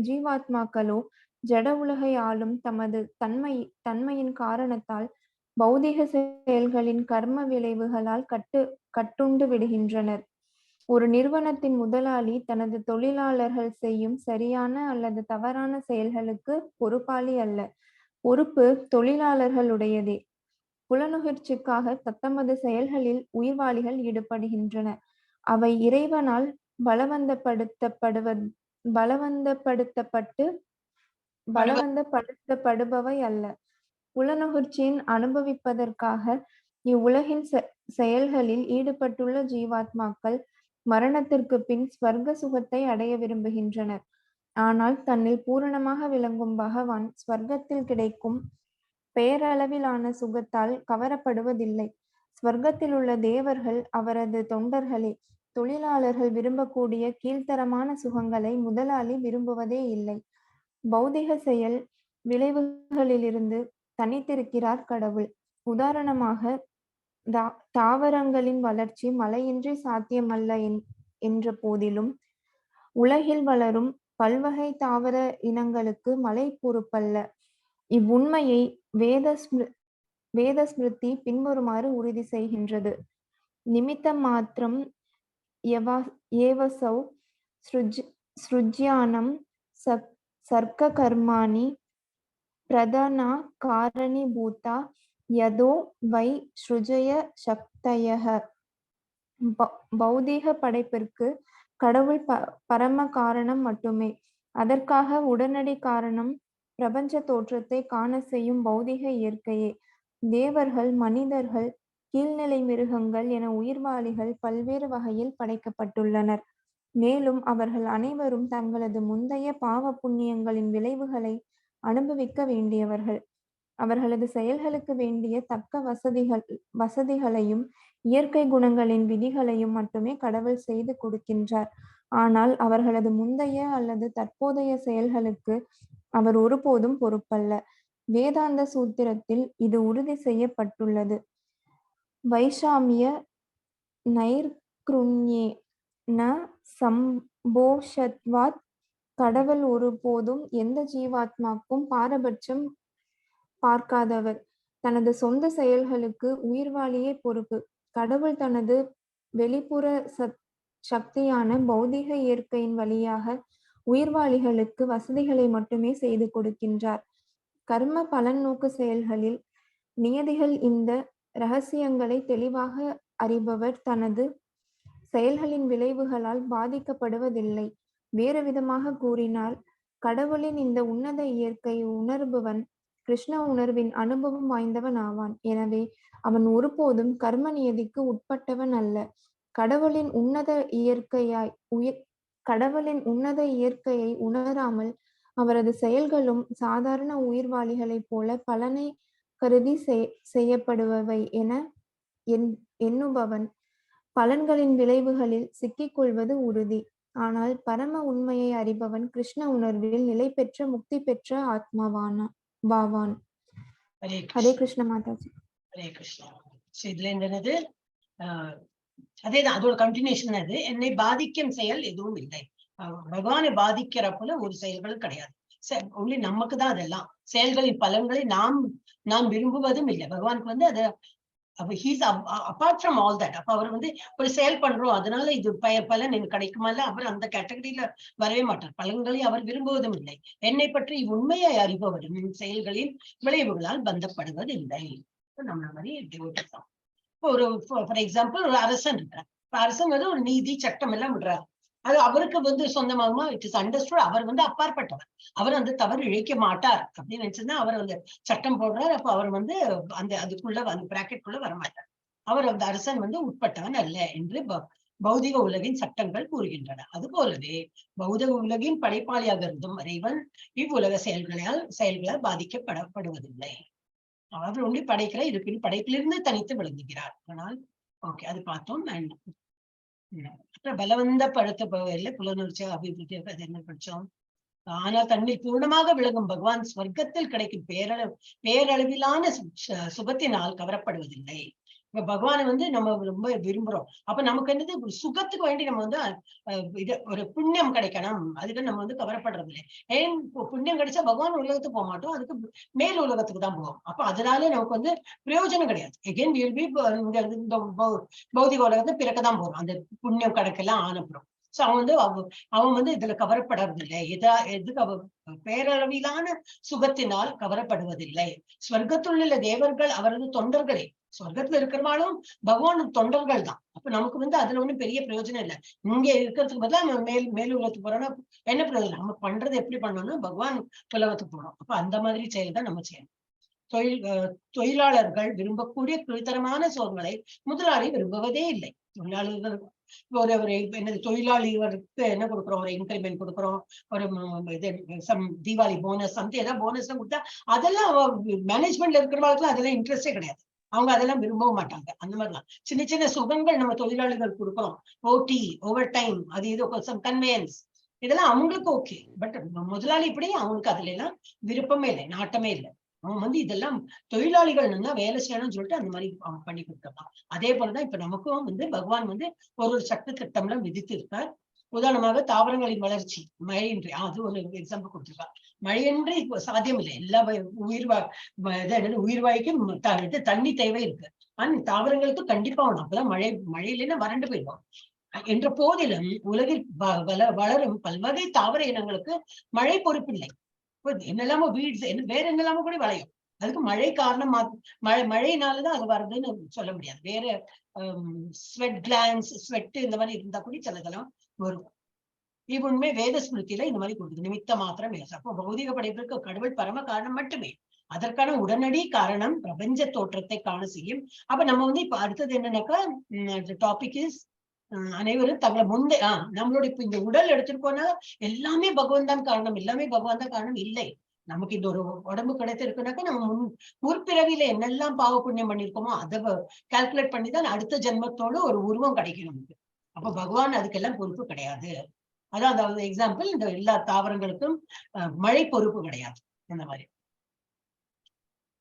ஜீவாத்மாக்களோ ஜட உலகை ஆளும் தமது தன்மையின் காரணத்தால் பௌதிக செயல்களின் கர்ம விளைவுகளால் கட்டுண்டு விடுகின்றனர். ஒரு நிறுவனத்தின் முதலாளி தனது தொழிலாளர்கள் செய்யும் சரியான அல்லது தவறான செயல்களுக்கு பொறுப்பாளி அல்ல. பொறுப்பு தொழிலாளர்களுடையதே. புலனுகர்ச்சிக்காக தத்தமது செயல்களில் உயிர்வாளிகள் ஈடுபடுகின்றனர். அவை இறைவனால் பலவந்தப்படுத்தப்படுபவை அல்ல. புலனுகர்ச்சியின் அனுபவிப்பதற்காக இவ்வுலகின் செயல்களில் ஈடுபட்டுள்ள ஜீவாத்மாக்கள் மரணத்திற்கு பின் ஸ்வர்க்க சுகத்தை அடைய விரும்புகின்றனர். ஆனால் தன்னில் பூரணமாக விளங்கும் பகவான் ஸ்வர்க்கத்தில் கிடைக்கும் பெயரளவிலான சுகத்தால் கவரப்படுவதில்லை. ஸ்வர்க்கத்தில் உள்ள தேவர்கள் அவரது தொண்டர்களே. தொழிலாளர்கள் விரும்பக்கூடிய கீழ்த்தரமான சுகங்களை முதலாளி விரும்புவதே இல்லை. பௌதிக செயல் விளைவுகளிலிருந்து தனித்திருக்கிறார் கடவுள். உதாரணமாக தாவரங்களின் வளர்ச்சி மழையின்றி சாத்தியமல்ல என்ற போதிலும் உலகில் வளரும் பல்வகை தாவர இனங்களுக்கு மழை பொறுப்பல்ல. இவ்வுண்மையை வேத ஸ்மிருதி பின்வருமாறு உறுதி செய்கின்றது. நிமித்த மாத்திரம் ஏவசௌ ஸ்ருஜ்யானம் சர்க்க கர்மாணி பிரதானா காரணீபூதா யதோ வை ஸ்ருஜய சக்தயः. பௌதீக படைப்பிற்கு கடவுள் பரம காரணம் மட்டுமே. அதற்காக உடனடி காரணம் பிரபஞ்ச தோற்றத்தை காண செய்யும் பௌதிக இயற்கையே. தேவர்கள், மனிதர்கள், கீழ்நிலை மிருகங்கள் என உயிர்வாளிகள் பல்வேறு வகையில் படைக்கப்பட்டுள்ளனர். மேலும் அவர்கள் அனைவரும் தங்களது முந்தைய பாவ புண்ணியங்களின் விளைவுகளை அனுபவிக்க வேண்டியவர்கள். அவர்களது செயல்களுக்கு வேண்டிய தக்க வசதிகளையும் இயற்கை குணங்களின் விதிகளையும் மட்டுமே கடவுள் செய்து கொடுக்கின்றார். ஆனால் அவர்களது முந்தைய அல்லது தற்போதைய செயல்களுக்கு அவர் ஒருபோதும் பொறுப்பல்ல. வேதாந்த சூத்திரத்தில் இது உறுதி செய்யப்பட்டுள்ளது. வைஷாமிய நைர்க்ருண்யே ந சம்போஷத்வாத். கடவுள் ஒருபோதும் எந்த ஜீவாத்மாக்கும் பாரபட்சம் பார்க்காதவர். தனது சொந்த செயல்களுக்கு உயிர்வாளியே பொறுப்பு. கடவுள் தனது வெளிப்புற சக்தியான பௌதிக இயற்கையின் வழியாக உயிர்வாளிகளுக்கு வசதிகளை மட்டுமே செய்து கொடுக்கின்றார். கர்ம பலன் நோக்கு செயல்களில் நியதிகள் இந்த இரகசியங்களை தெளிவாக அறிபவர் தனது செயல்களின் விளைவுகளால் பாதிக்கப்படுவதில்லை. வேறு விதமாக கூறினால், கடவுளின் இந்த உன்னத இயற்கையை உணர்பவன் கிருஷ்ண உணர்வின் அனுபவம் வாய்ந்தவன் ஆவான். எனவே அவன் ஒருபோதும் கர்ம நியதிக்கு உட்பட்டவன் அல்ல. கடவுளின் உன்னத இயற்கையை உணராமல் அவரது செயல்களும் சாதாரண உயிர்வாளிகளைப் போல பலனை கருதி செய்யப்படுபவை என எண்ணுபவன் பலன்களின் விளைவுகளில் சிக்கிக்கொள்வது உறுதி. ஆனால் பரம உண்மையை அறிபவன் கிருஷ்ண உணர்வில் நிலை பெற்ற முக்தி பெற்ற ஆத்மாவான். ஹரே கிருஷ்ண மாதாஜி. ஹரே கிருஷ்ணா. இதுல என்னது அதேதான், அதோட கண்டினியூஷன். அது என்னை பாதிக்கும் செயல் எதுவும் இல்லை. பகவானை பாதிக்கிற போல ஒரு செயல்களும் கிடையாது. ஒன்லி நமக்கு தான் அதெல்லாம் செயல்களின் பலன்களை நாம் விரும்புவதும் இல்லை. பகவானுக்கு வந்து அது அப்பார்ட் ஃப்ரம் ஆல் தட். அப்ப அவர் வந்து ஒரு செயல் பண்றோம், அதனால இது பலன் எனக்கு கிடைக்குமா இல்ல, அவர் அந்த கேட்டகரியில வரவே மாட்டார். பலன்களை அவர் விரும்புவதும் இல்லை. என்னை பற்றி உண்மையை அறிபவரும் செயல்களின் விளைவுகளால் பந்தப்படுவதில்லை. நம்மள மாதிரி டிவோட்டிஸ். ஒரு ஃபார் எக்ஸாம்பிள் ஒரு அரசன் இருக்கார். அரசன் வந்து ஒரு நீதி சட்டம் எல்லாம் விடுறாரு. அது அவருக்கு வந்து சொந்தமாகுமா? It is understood. அவர் வந்து அப்பாற்பட்டவர். அவர் வந்து தவறு இழைக்க மாட்டார் அப்படின்னு நினைச்சதுன்னா அவர் வந்து சட்டம் போடுறாரு. அப்ப அவர் வந்து அதுக்குள்ள அந்த பிராக்கெட்டுக்குள்ள வரமாட்டார். அவர் அந்த அரசன் வந்து உட்பட்டவன் அல்ல என்று பௌதிக உலகின் சட்டங்கள் கூறுகின்றன. அது போலவே பௌதிக உலகின் படைப்பாளியாக இருந்தும் இறைவன் இவ்வுலக செயல்களால் பாதிக்கப்படுவதில்லை. அவர் ஒன்றி படைக்கிற இருப்பின் படைப்பிலிருந்து தனித்து விளங்குகிறார். ஆனால் ஓகே, அது பார்த்தோம். பலவந்த படுத்த போகல புலனுணர்ச்சி அபிவிருத்தி அது என்ன படிச்சோம். ஆனா தன்னில் பூர்ணமாக விளங்கும் பகவான் ஸ்வர்க்கத்தில் கிடைக்கும் பேரளவிலான சுகத்தினால் கவரப்படுவதில்லை. இப்ப பகவானை வந்து நம்ம ரொம்ப விரும்புறோம். அப்ப நமக்கு என்னது ஒரு சுகத்துக்கு வேண்டி நம்ம வந்து ஒரு புண்ணியம் கிடைக்கணும், அதுக்கு நம்ம வந்து கவரப்படுறது இல்லை. ஏன் புண்ணியம் கிடைச்சா பகவான் உலகத்துக்கு போக மாட்டோம், அதுக்கு மேல் உலகத்துக்கு தான் போவோம். அப்ப அதனால நமக்கு வந்து பிரயோஜனம் கிடையாது. எகெயின் இந்த பௌதிக உலகத்தை பிறக்கதான் போறோம் அந்த புண்ணியம் கணக்கெல்லாம் ஆனப்புறம். சோ அவன் வந்து இதுல கவரப்படுறதில்லை. எதுக்கு பேரளவிலான சுகத்தினால் கவரப்படுவதில்லை. ஸ்வர்க்கத்துள்ள தேவர்கள் அவரது தொண்டர்களே. சொர்க்கத்துல இருக்கிறவாலும் பகவான் தொண்டர்கள் தான். அப்ப நமக்கு வந்து அதுல ஒண்ணும் பெரிய பிரயோஜனம் இல்லை. இங்க இருக்கிறதுக்கு பதிலா நம்ம மேல் உலகத்துக்கு போறோம்னா என்ன பிரயோஜனம்? நம்ம பண்றது எப்படி பண்ணணும்னா பகவான் உலகத்துக்கு போறோம். அப்ப அந்த மாதிரி செயல் தான் நம்ம செய்யணும். தொழிலாளர்கள் விரும்பக்கூடிய கீழ்த்தரமான சோர்களை முதலாளி விரும்புவதே இல்லை. தொழிலாளர்கள் என்னது தொழிலாளிகளுக்கு என்ன கொடுக்குறோம்? ஒரு இன்கிரிமெண்ட் கொடுக்குறோம், ஒரு தீபாவளி போனஸ் ஏதாவது போனஸ் கொடுத்தா அதெல்லாம் மேனேஜ்மெண்ட்ல இருக்கிறவங்களுக்கு அதெல்லாம் இன்ட்ரெஸ்டே கிடையாது. அவங்க அதெல்லாம் விரும்பவும் மாட்டாங்க. அந்த மாதிரிலாம் சின்ன சின்ன சுகங்கள் நம்ம தொழிலாளிகள் கொடுக்குறோம். ஓடி, ஓவர் டைம், அது இது கன்வேயன்ஸ், இதெல்லாம் அவங்களுக்கு ஓகே. பட் முதலாளி இப்படி அவங்களுக்கு அதுல எல்லாம் விருப்பமே இல்லை, நாட்டமே இல்லை. அவன் வந்து இதெல்லாம் தொழிலாளிகள் வேலை செய்யணும்னு சொல்லிட்டு அந்த மாதிரி அவன் பண்ணி கொடுத்துருக்கான். அதே போலதான் இப்ப நமக்கும் வந்து பகவான் வந்து ஒரு சட்ட திட்டம்லாம் விதித்து இருக்கார். உதாரணமாக தாவரங்களின் வளர்ச்சி, மழையின்றி அது ஒரு எக்ஸாம்பிள் கொடுத்திருக்கான். மழையின்றி இப்போ சாத்தியம் இல்லை. எல்லா உயிர்வாய்க்கும் தண்ணி தேவை இருக்கு. ஆனா தாவரங்களுக்கு கண்டிப்பா வேணும். அப்பதான் மழை இல்லைன்னா வறண்டு போயிடும். என்ற போதிலும் உலகில் வளரும் பல்வகை தாவர இனங்களுக்கு மழை பொறுப்பில்லை. என்னெல்லாமோ வீட்ஸ் வேற என்னெல்லாமோ கூட விளையும். அதுக்கு மழை காரணம் மழையினாலதான் அது வருதுன்னு சொல்ல முடியாது. வேற ஸ்வெட் கிளான்ஸ், ஸ்வெட் இந்த மாதிரி இருந்தா கூட சிலதெல்லாம் வரும். இவனுமே வேத ஸ்மிருதியில இந்த மாதிரி கொடுக்குது. நிமித்த மாத்திரம் வேசம். அப்போ பௌதிக படைப்பிற்கு கடவுள் பரம காரணம் மட்டுமே. அதற்கான உடனடி காரணம் பிரபஞ்ச தோற்றத்தை காண செய்யும். அப்ப நம்ம வந்து இப்ப அடுத்தது என்னன்னாக்கா டாபிக் இஸ் அனைவரும் தங்களை நம்மளோட இப்ப இந்த உடல் எடுத்திருக்கோம்னா எல்லாமே பகவான் தான் காரணம், எல்லாமே பகவான் தான் காரணம் இல்லை. நமக்கு இந்த ஒரு உடம்பு கிடைத்திருக்குனாக்கா நம்ம முற்பிறவியில என்னெல்லாம் பாவ புண்ணியம் பண்ணிருக்கோமோ அதை கால்குலேட் பண்ணி தான் அடுத்த ஜென்மத்தோட ஒரு உருவம் கிடைக்கும் நமக்கு. அப்ப பகவான் அதுக்கெல்லாம் பொறுப்பு கிடையாது. அதான் அதாவது எக்ஸாம்பிள், இந்த எல்லா தாவரங்களுக்கும் மழை பொறுப்பு கிடையாது. இந்த மாதிரி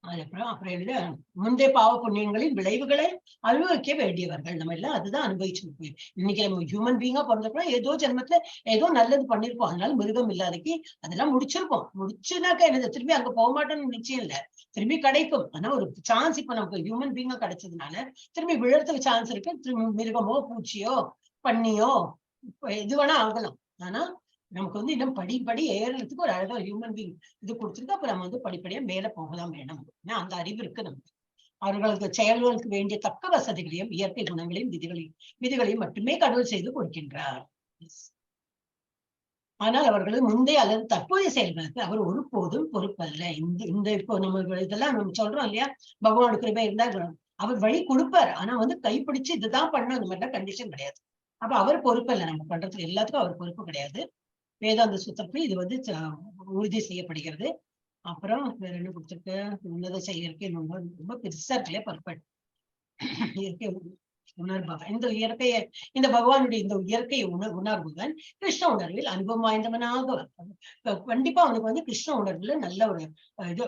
அப்புறம் முந்தைய பாவ புண்ணியங்களின் விளைவுகளை அனுபவிக்க வேண்டியவர்கள் நம்ம எல்லாம் அதுதான் அனுபவிச்சு. இன்னைக்கு நம்ம ஹியூமன் பீங்கா பிறந்தப்போ ஏதோ ஜென்மத்துல ஏதோ நல்லது பண்ணிருப்போம். அதனால மிருகம் இல்லாதக்கு அதெல்லாம் முடிச்சிருப்போம். முடிச்சுனாக்கா என்னது திரும்பி அங்க போக மாட்டோம்னு நிச்சயம் இல்லை, திரும்பி கிடைக்கும். ஆனா ஒரு சான்ஸ் இப்ப நமக்கு ஹியூமன் பீங்கா கிடைச்சதுனால திரும்பி விழறதுக்கு சான்ஸ் இருக்கு. திரும்பி மிருகமோ பூச்சியோ பன்னியோ எது வேணா ஆகலாம். ஆனா நமக்கு வந்து இன்னும் படிப்படி ஏறதுக்கு ஒரு அழகா ஹியூமன் பீங் இது கொடுத்துருக்கு. அப்ப நம்ம வந்து படிப்படியா மேல போகலாம் வேணும். ஏன்னா அந்த அறிவு இருக்கு நமக்கு. அவர்களுக்கு செயல்களுக்கு வேண்டிய தக்க வசதிகளையும் இயற்கை குணங்களையும் விதிகளையும் மட்டுமே கடவுள் செய்து கொடுக்கின்றார். ஆனால் அவர்களது முந்தைய அல்லது தற்போதைய செயல்களுக்கு அவர் ஒருபோதும் பொறுப்பல்ல. இந்த இப்போ நம்ம இதெல்லாம் நம்ம சொல்றோம் இல்லையா, பகவான் கிருபை இருந்தா அவர் வழி கொடுப்பார். ஆனா வந்து கைப்பிடிச்சு இதுதான் பண்ணணும் அந்த மாதிரிலாம் கண்டிஷன் கிடையாது. அப்ப அவர் பொறுப்பல்ல. நம்ம பண்றதுக்கு எல்லாத்துக்கும் அவர் பொறுப்பு கிடையாது. வேதாந்த சூத்திரத்துல இது வந்து உறுதி செய்யப்படுகிறது. அப்புறம் வேற என்ன கொடுத்திருக்கு, உன்னத செயற்கை ரொம்ப பெருசா இருக்குல்லையா, பர்ஃபெக்ட் இயற்கை உணர்பவன். இந்த இயற்கையை இந்த பகவானுடைய இந்த இயற்கையை உணர்வுகள் கிருஷ்ண உணர்வில் அனுபவம் வாய்ந்தவனாக கண்டிப்பா அவனுக்கு வந்து கிருஷ்ண உணர்வுல நல்ல ஒரு இது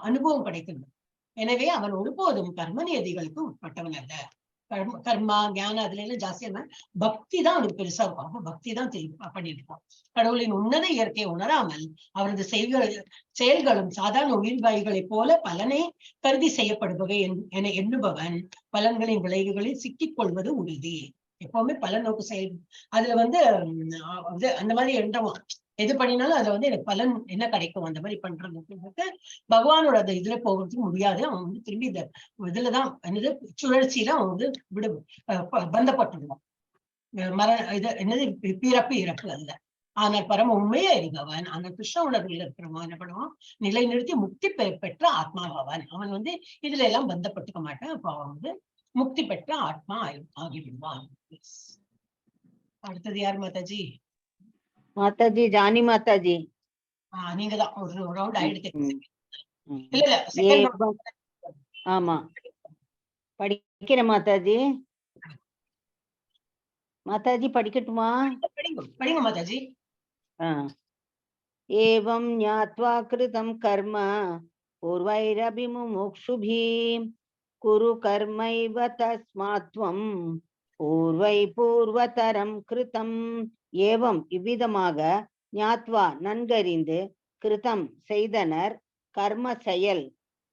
அனுபவம் கிடைக்கிறது. எனவே அவன் ஒருபோதும் கர்ம நியதிகளுக்கு உட்பட்டவன் அல்ல. கர்மா ஞானம் அதுல எல்லாம் ஜாஸ்தியா பக்தி தான் அவனுக்கு பெருசா இருக்கும். அப்ப பக்தி தான் பண்ணிட்டு இருப்பான். கடவுளின் உன்னத இயற்கையை உணராமல் அவரது செயல்களும் சாதாரண உயிர்வாய்களைப் போல பலனை கருதி செய்யப்படுபவை என எண்ணுபவன் பலன்களின் விளைவுகளில் சிக்கிக் கொள்வது உறுதி. எப்பவுமே பலநோக்கு செயல் அதுல வந்து அந்த மாதிரி எண்ணவான் எது பண்ணினாலும் அதுல வந்து எனக்கு பலன் என்ன கிடைக்கும் அந்த மாதிரி பண்றது பகவானோட அந்த இதுல போகிறதுக்கு முடியாது. அவன் வந்து திரும்பி இந்த இதுலதான் என்னது சுழற்சியில அவன் வந்து பந்தப்பட்டுடுவான். என்னது பிறப்பு இறப்பு அதுல. ஆனால் பரம உண்மையா இருந்தவன் ஆனால் கிருஷ்ண உணர்வில் இருக்கிறவன் என்ன பண்ணுவான், நிலை நிறுத்தி முக்தி பெற்ற ஆத்மாவான். அவன் வந்து இதுல எல்லாம் பந்தப்பட்டுக்க மாட்டான். அப்ப அவன் வந்து முக்தி பெற்ற ஆத்மா ஆகிவிடுவான். அடுத்தது யார் மாதாஜி? மாதாஜி ஜானி மாதாஜி. நீங்க தான் ஒரு ரவுண்ட் ஆயிடுச்சு. இல்ல ஆமா படிக்கிற மாதாஜி. மாதாஜி படிக்கட்டுமா? படிங்க மாதாஜி. ஏவம் ஞாத்வா கிருதம் கர்ம பூர்வைரபிமுமுக்ஷுபிம் குரு கர்மைவ தஸ்மாத்வம் பூர்வை பூர்வதரம் கிருதம். ஏவம் இவ்விதமாக ஞாத்வா நன்கறிந்து கிருதம் செய்தனர் கர்ம செயல்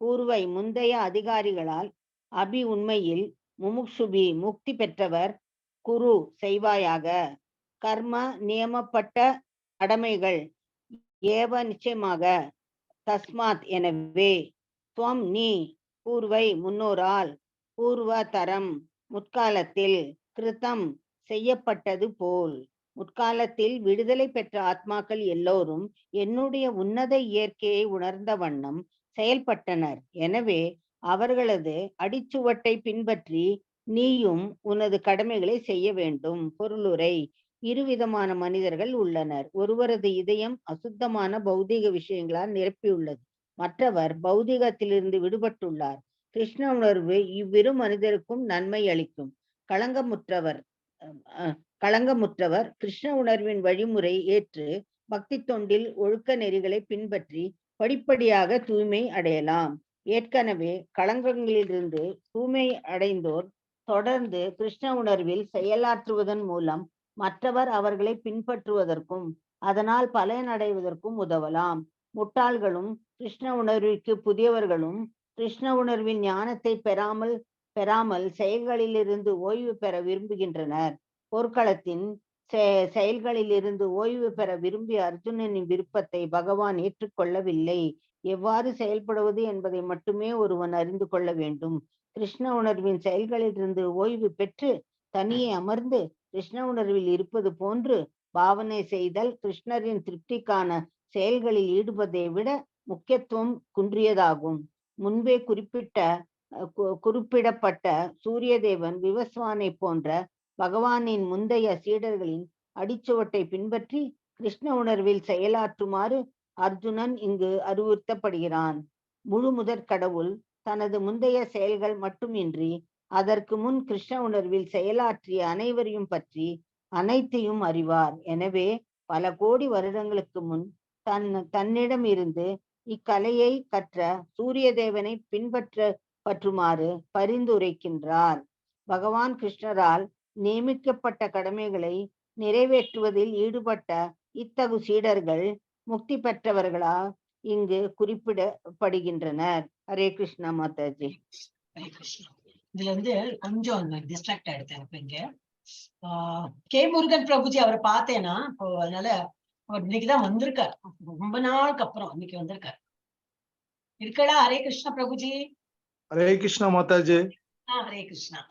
பூர்வை முந்தைய அதிகாரிகளால் அபி உண்மையில் முமுக்ஷுபி முக்தி பெற்றவர் குரு செய்வாயாக கர்ம நியமப்பட்ட கடமைகள் ஏவ நிச்சயமாக தஸ்மாத் எனவே துவம் நீ பூர்வை முன்னோரால் பூர்வ தரம் முற்காலத்தில் கிருதம் செய்யப்பட்டது போல் முற்காலத்தில் விடுதலை பெற்ற ஆத்மாக்கள் எல்லோரும் என்னுடைய உன்னத இயற்கையை உணர்ந்த வண்ணம் செயல்பட்டனர். எனவே அவர்களது அடிச்சுவட்டை பின்பற்றி நீயும் உனது கடமைகளை செய்ய வேண்டும். பொருளுரை: இருவிதமான மனிதர்கள் உள்ளனர். ஒருவரது இதயம் அசுத்தமான பௌதிக விஷயங்களால் நிரப்பியுள்ளது, மற்றவர் பௌதிகத்திலிருந்து விடுபட்டுள்ளார். கிருஷ்ண உணர்வு இவ்விரு மனிதருக்கும் நன்மை அளிக்கும். களங்கமுற்றவர் கிருஷ்ண உணர்வின் வழிமுறை ஏற்று பக்தி தொண்டில் ஒழுக்க நெறிகளை பின்பற்றி படிப்படியாக தூய்மை அடையலாம். ஏற்கனவே களங்கங்களிலிருந்து தூய்மை அடைந்தோர் தொடர்ந்து கிருஷ்ண உணர்வில் செயலாற்றுவதன் மூலம் மற்றவர் அவர்களை பின்பற்றுவதற்கும் அதனால் பலனடைவதற்கும் உதவலாம். முட்டாள்களும் கிருஷ்ண உணர்விற்கு புதியவர்களும் கிருஷ்ண உணர்வின் ஞானத்தை பெறாமல் செயல்களிலிருந்து ஓய்வு பெற விரும்புகின்றனர். போர்க்களத்தின் செயல்களிலிருந்து ஓய்வு பெற விரும்பிய அர்ஜுனனின் விருப்பத்தை பகவான் ஏற்றுக்கொள்ளவில்லை. எவ்வாறு செயல்படுவது என்பதை மட்டுமே ஒருவன் அறிந்து கொள்ள வேண்டும். கிருஷ்ண உணர்வின் செயல்களிலிருந்து ஓய்வு பெற்று தனியே அமர்ந்து கிருஷ்ண உணர்வில் இருப்பது போன்று பாவனை செய்தல் கிருஷ்ணரின் திருப்திக்கான செயல்களில் ஈடுபதை விட முக்கியத்துவம் குன்றியதாகும். முன்பே குறிப்பிடப்பட்ட சூரியதேவன் விவஸ்வானை போன்ற பகவானின் முந்தைய சீடர்களின் அடிச்சுவட்டை பின்பற்றி கிருஷ்ண உணர்வில் செயலாற்றுமாறு அர்ஜுனன் இங்கு அறிவுறுத்தப்படுகிறான். முழு முதற் கடவுள் தனது முந்தைய செயல்கள் மட்டுமின்றி அதற்கு முன் கிருஷ்ண உணர்வில் செயலாற்றிய அனைவரையும் பற்றி அனைத்தையும் அறிவார். எனவே பல கோடி வருடங்களுக்கு முன் தன்னிடம் இருந்து இக்கலையை கற்ற சூரிய தேவனை பற்றுமாறு பரிந்துரைக்கின்றார். பகவான் கிருஷ்ணரால் நியமிக்கப்பட்ட கடமைகளை நிறைவேற்றுவதில் ஈடுபட்ட இத்தகு சீடர்கள் முக்தி பெற்றவர்களா இங்கு குறிப்பிடப்படுகின்றனர். ஹரே கிருஷ்ணா மாதாஜி. ஹரே கிருஷ்ணா. இதுல கொஞ்சம் டிஸ்ட்ராக்ட் ஆயிடுத்தேன். இங்க கே முருகன் பிரபுஜி அவரை பார்த்தேன்னா, அதனால அவர் இன்னைக்குதான் வந்திருக்கார். ரொம்ப நாளுக்கு அப்புறம் இன்னைக்கு வந்திருக்கார். இருக்கடா? ஹரே கிருஷ்ணா பிரபுஜி. ஹரே கிருஷ்ணா மாதாஜி. ஹரே கிருஷ்ணா.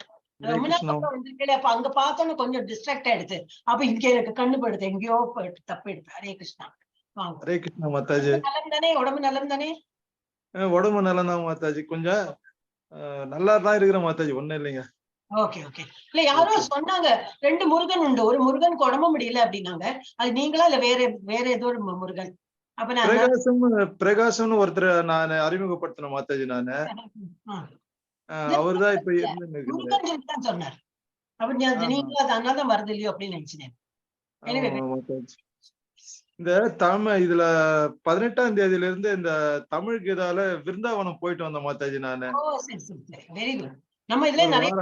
ரொம்ப நாள் அப்புறம் வந்திருக்கல. அப்ப அங்க பார்த்தோன்னு கொஞ்சம் டிஸ்ட்ராக்ட் ஆயிடுது. அப்ப இங்க எனக்கு கண்ணு படுது, எங்கேயோ தப்பு எடுத்து. ஹரே கிருஷ்ணா. ஹரே கிருஷ்ணா மாதாஜி. நலம் தானே? உடம்பு நலம் தானே? உடம்பு நலம் தான் மாதாஜி. கொஞ்சம் நல்லா தான் இருக்கிற மாதாஜி, ஒண்ணும் இல்லைங்க. Okay okay. இல்ல யாரோ சொன்னாங்க 2 முருகன் உண்டு, ஒரு முருகனுக்கு உடம்பு முடியல அப்படின்னாங்க. அது நீங்களா இல்ல வேற ஏதோ ஒரு முருகன்? அப்ப நான் பிரகாசம்னு ஒருத்தர் நான் அறிமுகப்படுத்தின மாதாஜி. நானு அவர்தான் இப்ப முருகன் சொன்னார். அப்ப நீங்களும் அது அதனாலதான் வருது இல்லையோ அப்படின்னு நினைச்சேன். இந்த தமிழ் இதுல 18ஆம் தேதியில இருந்து இந்த தமிழ் கீதால விருந்தாவனம் போயிட்டு வந்த மாதாஜி. நானு வெரி குட். நம்ம இதுல நிறைய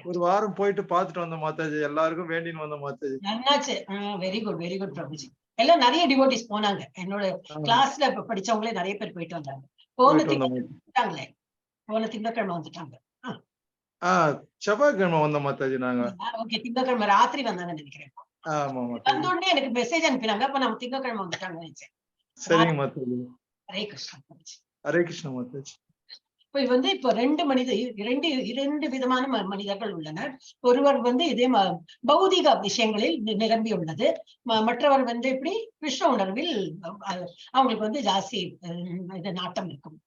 ஒரு வாரம் போயிட்டு பாத்துட்டு வந்த மாதாஜி. எல்லாருக்கும் வேண்டின்னு வந்த மாதாஜி. நன்னாச்சு. வெரி குட் வெரி குட் பிரபுஜி. எல்லாம் நிறைய டிவோட்டிஸ் போனாங்க. என்னோட கிளாஸ்ல படிச்சவங்களே நிறைய பேர் போயிட்டு வந்தாங்க. போன திங்கட்கிழமை வந்துட்டாங்க. செவ்வாய்க்கிழமை வந்த மாதாஜி. நாங்க ஓகே, திங்கட்கிழமை ராத்திரி வந்தாங்கன்னு நினைக்கிறேன். வந்த உடனே எனக்கு மெசேஜ் அனுப்பினாங்க. அப்ப நம்ம திங்கட்கிழமை வந்துட்டாங்க நினைச்சேன். சரிங்க மாதாஜி. ஹரே கிருஷ்ணா. ஹரே கிருஷ்ணா மாதாஜி. இப்ப இரண்டு விதமான மனிதர்கள் உள்ளனர். ஒருவர் இதே பௌதிக விஷயங்களில் நிரம்பி உள்ளது. மற்றவர் இப்படி கிருஷ்ண உணர்வில் அவங்களுக்கு ஜாஸ்தி நாட்டம் இருக்கும்.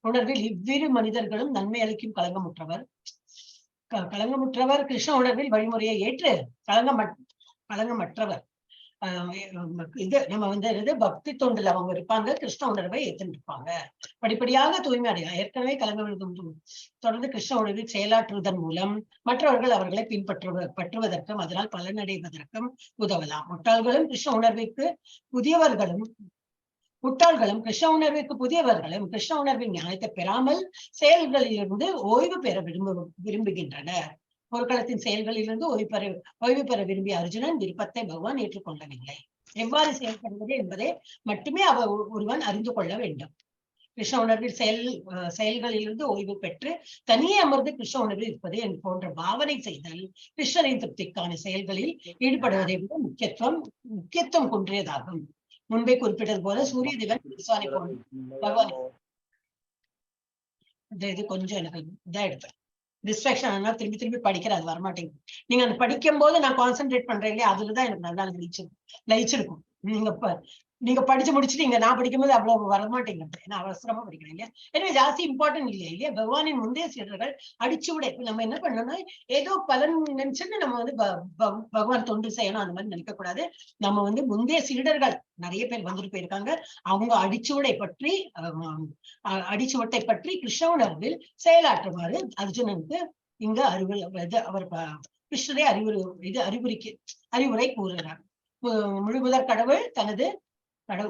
உணர்வில் இவ்விரு மனிதர்களும் நன்மை அளிக்கும் களங்கமுற்றவர் கிருஷ்ண உணர்வில் வழிமுறையை ஏற்று களங்கமற்றவர். நம்ம பக்தி தொண்டில் அவங்க இருப்பாங்க, கிருஷ்ண உணர்வை ஏற்றுன்னு இருப்பாங்க. படிப்படியாக தூய்மை அடையலாம். ஏற்கனவே தொடர்ந்து கிருஷ்ண உணர்வில் செயலாற்றுவதன் மூலம் மற்றவர்கள் அவர்களை பற்றுவதற்கும் அதனால் பலனடைவதற்கும் உதவலாம். முட்டாள்களும் கிருஷ்ண உணர்விற்கு புதியவர்களும் கிருஷ்ண உணர்வின் ஞானத்தை பெறாமல் செயல்களிலிருந்து ஓய்வு பெற விரும்புகின்றனர். போர்க்களத்தின் செயல்களிலிருந்து ஓய்வு பெற விரும்பிய அர்ஜுனன் விருப்பத்தை பகவான் ஏற்றுக்கொள்ளவில்லை. எவ்வாறு செயல்படுவது என்பதை மட்டுமே ஒருவன் அறிந்து கொள்ள வேண்டும். கிருஷ்ண உணர்வில் செயல்களிலிருந்து ஓய்வு பெற்று தனியே அமர்ந்து கிருஷ்ண உணர்வில் இருப்பது போன்ற பாவனை செய்தல் கிருஷ்ணரின் திருப்திக்கான செயல்களில் ஈடுபடுவதை விட முக்கியத்துவம் குன்றியதாகும். முன்பே குறிப்பிட்டது போல சூரிய தேவன் விஸ்வானை போன்ற பகவான். இது கொஞ்சம் எனக்கு இதா எடுப்பேன். டிஸ்ட்ராக்ஷன் ஆனா திரும்பி படிக்கிற அது வரமாட்டேங்குது. நீங்க அந்த படிக்கும் போது நான் கான்சென்ட்ரேட் பண்றேன் இல்லையா, அதுலதான் எனக்கு நல்லா லயிச்சிருக்கும். நீங்க படிச்சு முடிச்சுட்டீங்க, நான் படிக்கும்போது அவ்வளவு வரமாட்டேங்கிறது. ஏன்னா அவசரமா படிக்கிறேன் இல்லையா. எனவே ஜாஸ்தி இம்பார்ட்டன்ட் இல்லையா. பகவானின் முந்தைய சீடர்கள் அடிச்சுவிட நம்ம என்ன பண்ணணும்னா ஏதோ பலன் நினைச்சுன்னு நம்ம பகவான் தொண்டு செய்யணும் அந்த மாதிரி நினைக்க கூடாது. நம்ம முந்தைய சீடர்கள் நிறைய பேர் வந்துட்டு போயிருக்காங்க. அவங்க அடிச்சுவட்டை பற்றி கிருஷ்ண உணர்வில் செயலாற்றுமாறு அர்ஜுனனுக்கு இங்கு அவர் கிருஷ்ணரே அறிவுரை கூறுகிறார். முழுமுதற் கடவுள் தனது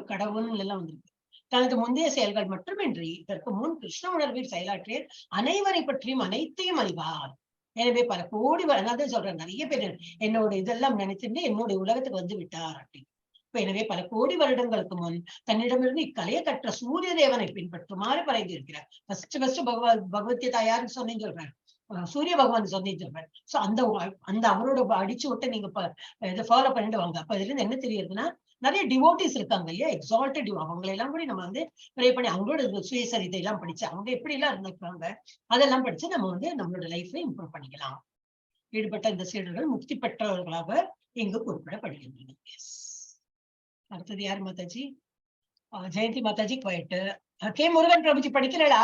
கடவுள் எல்லாம் வந்திருக்கு. தனது முந்தைய செயல்கள் மட்டுமின்றி இதற்கு முன் கிருஷ்ண உணர்வில் செயலாற்றிய அனைவரை பற்றியும் அனைத்தையும் அறிவார். எனவே பல கோடி அதாவது சொல்றேன், நிறைய பேர் என்னோட இதெல்லாம் நினைச்சுட்டு என்னுடைய உலகத்துக்கு வந்து விட்டார் அப்படின்னு. எனவே பல கோடி வருடங்களுக்கு முன் தன்னிடமிருந்து இக்கலையை கற்ற சூரிய தேவனை பின்பற்றுமாறு பறைந்திருக்கிறார். ஃபர்ஸ்ட் பகவத்கீதா யாருன்னு சொன்னீங்க சொல்றேன், சூரிய பகவான் சொன்னீங்க சொல்றேன். சோ அந்த அவரோட அடிச்சு விட்டு நீங்க இதை ஃபாலோ பண்ணிட்டு வாங்க. அப்ப இதுல இருந்து என்ன தெரியுதுன்னா, நிறைய டிவோட்டிஸ் இருக்காங்க இல்லையா, எக்ஸால்டட் அவங்களை எல்லாம் கூட நம்ம வந்து ப்ரே பண்ணி அவங்களோட சுயசரிதை எல்லாம் படிச்சு அவங்க எப்படி எல்லாம் இருந்திருக்காங்க அதெல்லாம் படிச்சு நம்ம வந்து நம்மளோட லைஃப்ல இம்ப்ரூவ் பண்ணிக்கலாம். ஈடுபட்ட இந்த சீடர்கள் முக்தி பெற்றவர்களாக இங்கு குறிப்பிடப்படுகின்றன. அடுத்தது யார் மாதாஜி? ஜெயந்தி மாதாஜி போயிட்டு கே முருகன் பிரபுஜி படிக்கிறா?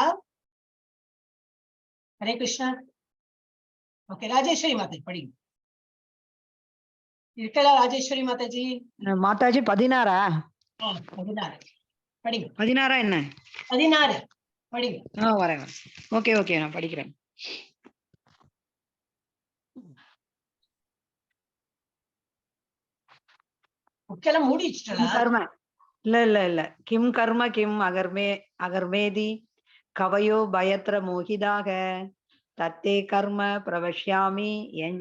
ஹரே கிருஷ்ணா. ஓகே, ராஜேஸ்வரி மாதாஜி படிங்க. இருக்கலாம் ராஜேஸ்வரி மாதாஜி? மாதாஜி 16 16 படிங்க. 16 என்ன? 16 படிங்க. வரேன். ஓகே ஓகே, நான் படிக்கிறேன். புக்கெல்லாம் மூடி வச்சுட்டா? கர்ம இல்ல கிம் கர்ம கிம் அகர்மேதி கவயோ பயத்ர மோகிதாக தத்தே கர்ம பிரவஷ்யாமி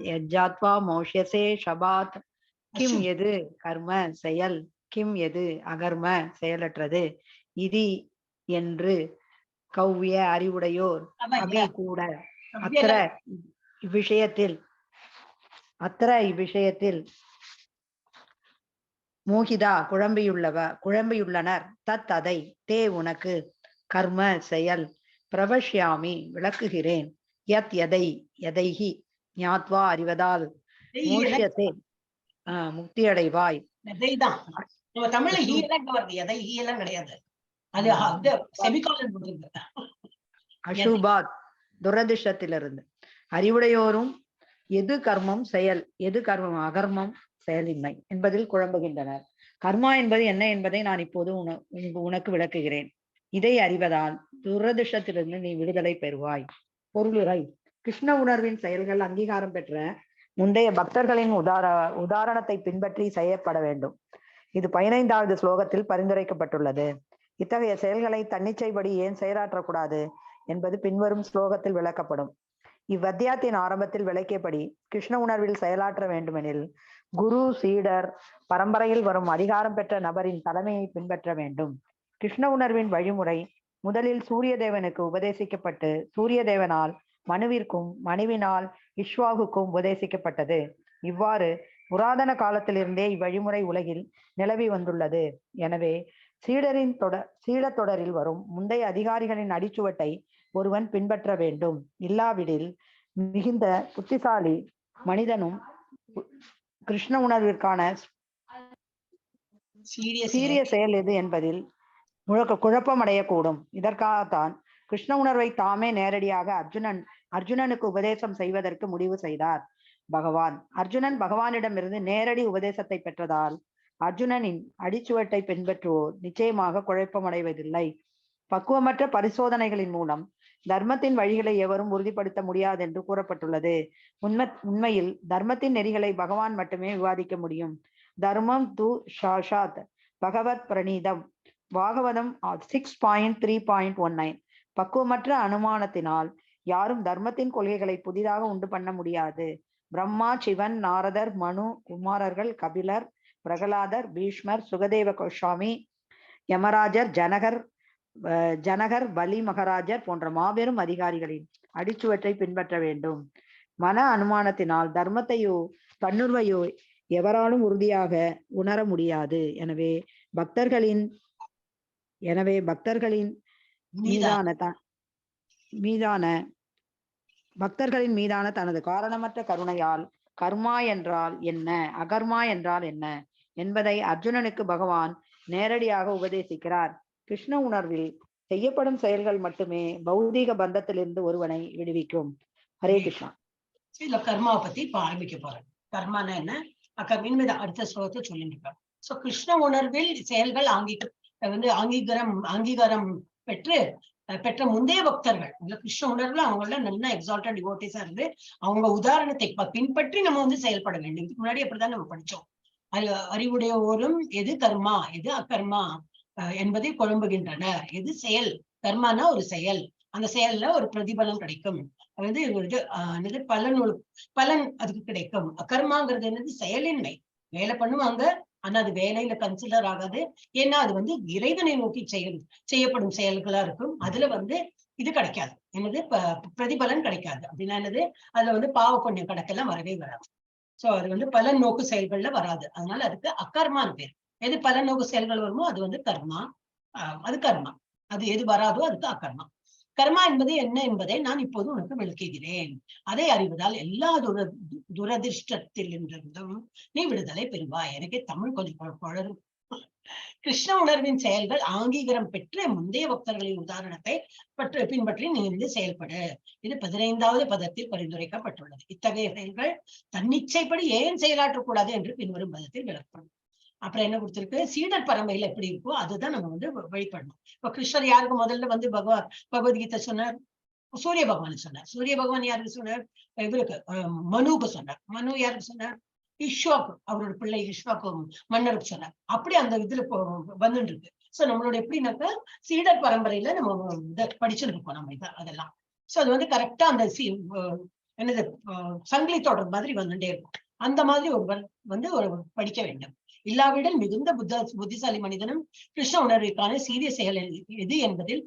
யஜ்ஜாத்வா மோஷ்யசே ஷபாத். கிம் எது கர்ம செயல், கிம் எது அகர்ம செயலற்றது, இதி என்று கவ்விய அறிவுடையோர் அபி கூட அத்திர இவ்விஷயத்தில் மோகிதா குழம்பியுள்ளனர். தத் அதை தே உனக்கு கர்ம செயல் பிரவஷ்யாமி விளக்குகிறேன். யத் எதைஹி ஞாத்வா அறிவதால் மோஷ்யசே முக்தி அடைவாய். தமிழ்ல எல்லாம் கிடையாது, அது செமிகாலன் போட்டிருக்கு. அசுபாத் துரதிர்ஷ்டத்திலிருந்து அறிவுடையோரும் எது கர்மம் செயல், எது கர்மம் அகர்மம் செயலின்மை என்பதில் குழம்புகின்றனர். கர்மா என்பது என்ன என்பதை நான் இப்போது உனக்கு விளக்குகிறேன். இதை அறிவதால் துரதிர்ஷ்டத்திலிருந்து நீ விடுதலை பெறுவாய். பொருளுரை: கிருஷ்ண உணர்வின் செயல்கள் அங்கீகாரம் பெற்ற முந்தைய பக்தர்களின் உதாரணத்தை பின்பற்றி செய்யப்பட வேண்டும். இது 15வது ஸ்லோகத்தில் பரிந்துரைக்கப்பட்டுள்ளது. இத்தகைய செயல்களை தன்னிச்சைப்படி ஏன் செயலாற்றக்கூடாது என்பது பின்வரும் ஸ்லோகத்தில் விளக்கப்படும். இவ்வத்தியாயத்தின் ஆரம்பத்தில் விளக்கியபடி கிருஷ்ண உணர்வில் செயலாற்ற வேண்டுமெனில் குரு சீடர் பரம்பரையில் வரும் அதிகாரம் பெற்ற நபரின் தலைமையை பின்பற்ற வேண்டும். கிருஷ்ண உணர்வின் வழிமுறை முதலில் சூரிய தேவனுக்கு உபதேசிக்கப்பட்டு சூரிய தேவனால் மனுவிற்கும் மனுவினால் இஷ்வாகுக்கும் உபதேசிக்கப்பட்டது. இவ்வாறு புராதன காலத்திலிருந்தே இவ்வழிமுறை உலகில் நிலவி வந்துள்ளது. எனவே சீடத் தொடரில் வரும் முந்தைய அதிகாரிகளின் அடிச்சுவட்டை ஒருவன் பின்பற்ற வேண்டும். இல்லாவிடில் மிகுந்த புத்திசாலி மனிதனும் கிருஷ்ண உணர்விற்கான சீரிய செயல் எது என்பதில் குழப்பம் அடையக்கூடும். இதற்காகத்தான் கிருஷ்ண உணர்வை தாமே நேரடியாக அர்ஜுனனுக்கு உபதேசம் செய்வதற்கு முடிவு செய்தார் பகவான். அர்ஜுனன் பகவானிடமிருந்து நேரடி உபதேசத்தை பெற்றதால் அர்ஜுனனின் அடிச்சுவட்டை பின்பற்றுவோர் நிச்சயமாக குழப்பமடைவதில்லை. பக்குவமற்ற பரிசோதனைகளின் மூலம் தர்மத்தின் வழிகளை எவரும் உறுதிப்படுத்த முடியாது என்று கூறப்பட்டுள்ளது. உண்மையில் தர்மத்தின் நெறிகளை பகவான் மட்டுமே விவாதிக்க முடியும். தர்மம் து சாஷாத் பகவத் பிரணீதம் பாகவதம் 6.3.19. பக்குவமற்ற அனுமானத்தினால் யாரும் தர்மத்தின் கொள்கைகளை புதிதாக உண்டு பண்ண முடியாது. பிரம்மா, சிவன், நாரதர், மனு, குமாரர்கள், கபிலர், பிரகலாதர், பீஷ்மர், சுகதேவ கோஸ்வாமி, யமராஜர், ஜனகர், பலி மகாராஜர் போன்ற மாபெரும் அதிகாரிகளின் அடிச்சுவற்றை பின்பற்ற வேண்டும். மன அனுமானத்தினால் தர்மத்தையோ தன்னுரிமையோ எவராலும் உறுதியாக உணர முடியாது. எனவே பக்தர்களின் மீதான தனது காரணமற்ற கருணையால் கர்மா என்றால் என்ன, அகர்மா என்றால் என்ன என்பதை அர்ஜுனனுக்கு பகவான் நேரடியாக உபதேசிக்கிறார். கிருஷ்ண உணர்வில் செய்யப்படும் செயல்கள் மட்டுமே பௌதீக பந்தத்திலிருந்து ஒருவனை விடுவிக்கும். ஹரே கிருஷ்ணா. இல்ல கர்மாவை பத்தி இப்ப ஆரம்பிக்க போறேன். கர்மானா என்ன, அடுத்த ஸ்லோகத்தை சொல்லிட்டு இருக்காங்க. சோ கிருஷ்ண உணர்வில் செயல்கள் அங்கீகாரம் பெற்ற முந்தைய பக்தர்கள் கிருஷ்ண உணர்வுல அவங்கள நல்லா எக்ஸால்டட் டிவோட்டிஸா இருந்து அவங்க உதாரணத்தை பின்பற்றி நம்ம செயல்பட வேண்டும். இதுக்கு முன்னாடி அப்படிதான் நம்ம படிச்சோம். அறிவுடையோரும் எது கர்மா எது அகர்மா என்பதை குழம்புகின்றன. எது செயல்? கர்மானா ஒரு செயல், அந்த செயல்ல ஒரு பிரதிபலன் கிடைக்கும். அதாவது என்னது பலன் அதுக்கு கிடைக்கும். அகர்மாங்கிறது என்னது? செயலின்மை. வேலை பண்ணுவாங்க, ஆனா அது வேலையில கன்சிடர் ஆகாது. ஏன்னா அது இறைவனை நோக்கி செய்யப்படும் செயல்களா இருக்கும். அதுல இது கிடைக்காது, என்னது பிரதிபலன் கிடைக்காது. அப்படின்னா என்னது? அதுல பாவ புண்ணியம் கணக்கெல்லாம் வரவே வராது. சோ அது பலன் நோக்கு செயல்கள்ல வராது. அதனால அதுக்கு அகர்மான்னு பேர். எது பலன் நோக்கு செயல்கள் வருமோ அது கர்மா. அது கர்மா. அது எது வராதோ அதுக்கு அகர்மா. கர்மா என்பது என்ன என்பதை நான் இப்போது உனக்கு விளக்குகிறேன். அதை அறிவதால் எல்லா துரதிருஷ்டத்தில் இருந்தும் நீ விடுதலை பெறுவாய். எனக்கு தமிழ் கொஞ்சம் குழரும். கிருஷ்ண உணர்வின் செயல்கள் ஆங்கீகரம் பெற்ற முந்தைய பக்தர்களின் உதாரணத்தை பின்பற்றி நீ செயல்படு. இது 15வது பதத்தில் பரிந்துரைக்கப்பட்டுள்ளது. இத்தகைய செயல்கள் தன்னிச்சைப்படி ஏன் செயலாற்றக்கூடாது என்று பின்வரும் பதத்தில் விளக்கப்படும். அப்புறம் என்ன கொடுத்திருக்கு? சீடர் பரம்பரையில எப்படி இருக்கோ அதுதான் நம்ம வழிபடணும். இப்ப கிருஷ்ணர் யாருக்கு முதல்ல பகவத்கீதை சொன்னார்? சூரிய பகவான் சொன்னார். சூரிய பகவான் யாருக்கு சொன்னார்? இவருக்கு மனுவுக்கு சொன்னார். மனு யாருக்கு சொன்னார்? இஷ்வாக்கு, அவரோட பிள்ளை இஷ்வாக்கு மன்னருக்கு சொன்னார். அப்படி அந்த இதுல வந்துட்டு இருக்கு. சோ நம்மளோட எப்படின்னாக்கா சீடர் பரம்பரையில நம்ம இதை படிச்சுட்டு இருக்கோம் நம்ம அதெல்லாம். சோ அது கரெக்டா அந்த என்னது சங்கிலி தொடர் மாதிரி வந்துட்டே இருக்கும். அந்த மாதிரி ஒருவர் ஒரு படிக்க வேண்டும். இல்லாவிடில் மிகுந்த புத்திசாலி மனிதனும் கிருஷ்ண உணர்விற்கான சீரிய செயல் எது என்பதில்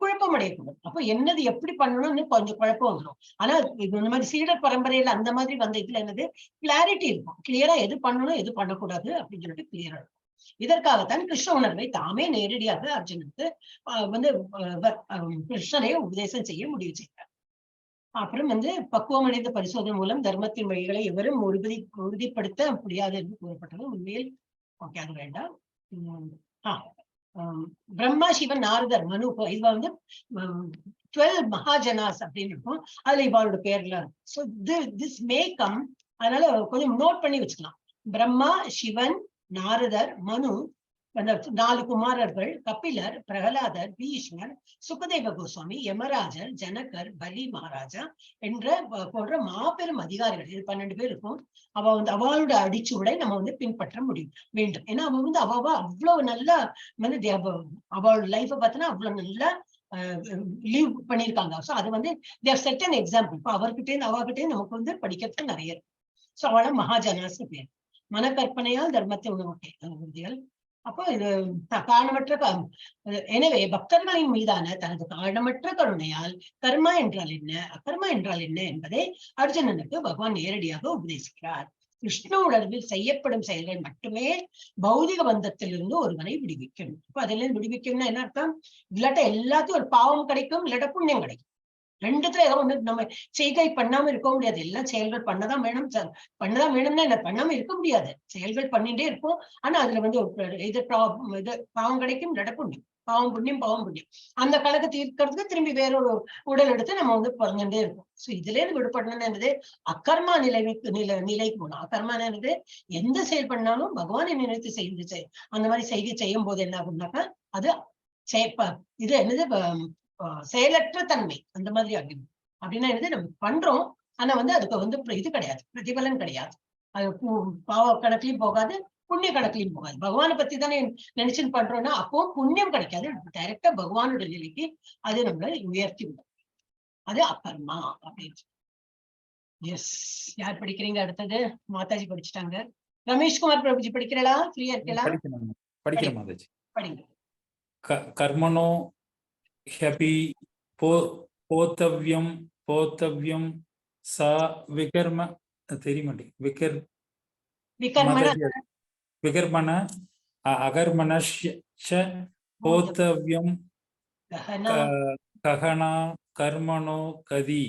குழப்பம் அடையக்கூடும். அப்ப என்னது எப்படி பண்ணணும்னு கொஞ்சம் குழப்பம் வந்துடும். ஆனா இந்த மாதிரி சீடர் பரம்பரையில அந்த மாதிரி வந்த இதுல என்னது கிளாரிட்டி இருக்கும். கிளியரா எது பண்ணணும் எது பண்ணக்கூடாது அப்படின்னு சொல்லிட்டு கிளியரா இருக்கும். இதற்காகத்தான் கிருஷ்ண உணர்வை தாமே நேரடியாக அர்ஜுனுக்கு கிருஷ்ணரை உபதேசம் செய்ய முடிவு செய்தார். அப்புறம் பக்குவமடைந்த பரிசோதனை மூலம் தர்மத்தின் வழிகளை எவரும் உறுதிப்படுத்த முடியாது என்று கூறப்பட்டது. உண்மையில் ஓகே, அது வேண்டாம். பிரம்மா, சிவன், நாரதர், மனு, இவ 12 மகாஜனாஸ் அப்படின்னு இருக்கும். அதுல இவளோட பேர்லாம் இருக்கும். அதனால கொஞ்சம் நோட் பண்ணி வச்சுக்கலாம். பிரம்மா, சிவன், நாரதர், மனு, 4 குமாரர்கள், கபிலர், பிரகலாதர், பீஷ்மர், சுகதேவ கோஸ்வாமி, யமராஜர், ஜனகர், பலி மகாராஜா என்ற போன்ற மாபெரும் அதிகாரிகள். இது 12 பேர் இருக்கும். அவளோட அடிச்சுவடை நம்ம பின்பற்ற வேண்டும். ஏன்னா அவ அவ்வளவு நல்லா அவளோட லைஃப பார்த்தோன்னா அவ்வளவு நல்லா லீவ் பண்ணிருக்காங்க. சோ அது தேவ் செட் அன் எக்ஸாம்பிள். இப்ப அவகிட்டே நமக்கு படிக்கிறதுக்கு நிறைய இருக்கு. சோ அவள மகாஜனாஸ் பேர். மனக்கற்பனையால் தர்மத்தை உணர்வுகள். அப்போ இது காரணமற்ற எனவே பக்தர்களின் மீதான தனது காரணமற்ற கருணையால் கர்மா என்றால் என்ன, அகர்மா என்றால் என்ன என்பதை அர்ஜுனனுக்கு பகவான் நேரடியாக உபதேசிக்கிறார். கிருஷ்ண உணர்வில் செய்யப்படும் செயல்கள் மட்டுமே பௌதிக பந்தத்திலிருந்து ஒருவனை விடுவிக்கும். இப்ப அதுல விடுவிக்கும்னா என்ன அர்த்தம்? இல்லாட்ட எல்லாத்தையும் ஒரு பாவம் கிடைக்கும், இல்லாட்ட புண்ணியம் கிடைக்கும். ரெண்டுத்துல ஏதோ ஒண்ணு நம்ம செய்கை பண்ணாம இருக்க முடியாது. எல்லாம் செயல்கள் பண்ணதான் வேணும்னா என்ன பண்ணாம இருக்க முடியாது. செயல்கள் பண்ணிட்டே இருக்கும். ஆனா அதுல இது பாவம் கிடைக்கும், நடப்புண்ணியம், பாவம் புண்ணியம். அந்த கணக்கு தீர்க்கறதுக்கு திரும்பி வேறொரு உடல் எடுத்து நம்ம பிறந்துட்டே இருக்கும். சோ இதுல இருந்து விடுபடணும்னு என்னது? அக்கர்மா நிலைக்கு போகணும். அக்கர்மா என்னது? எந்த செயல் பண்ணாலும் பகவானை நினைத்து அந்த மாதிரி செய்யும் போது என்ன ஆகும்னாக்கா அது இது என்னது செயலற்ற தன்மை அந்த மாதிரி ஆகும். அப்படின்னா நம்ம பண்றோம், ஆனா அதுக்கு இது கிடையாது, பிரதிபலன் கிடையாது. அது பாவ கணக்குலயும் போகாது, புண்ணிய கணக்குலயும் போகாது. பகவானை பத்தி தானே நினைச்சுன்னு பண்றோம்னா அப்போ புண்ணியம் கிடைக்காது. டைரக்டா பகவானோட நிலைக்கு அது நம்மளை உயர்த்தி விடும். அது அக்கர்மா அப்படின்னு. எஸ், யார் படிக்கிறீங்க? அடுத்தது மாதாஜி படிச்சுட்டாங்க. ரமேஷ்குமார் பிரபுஜி படிக்கிறா? ஃப்ரீயா இருக்கலாம்? படிக்கிறேன் மாதாஜி. படிங்க. கர்மனோ ஹபி போத்தவ்யம் சா விகர்ம தெரியுமாட்டி விகர்மண அகர்மண போத்தவ்யம் ககனா கர்மனோ கதி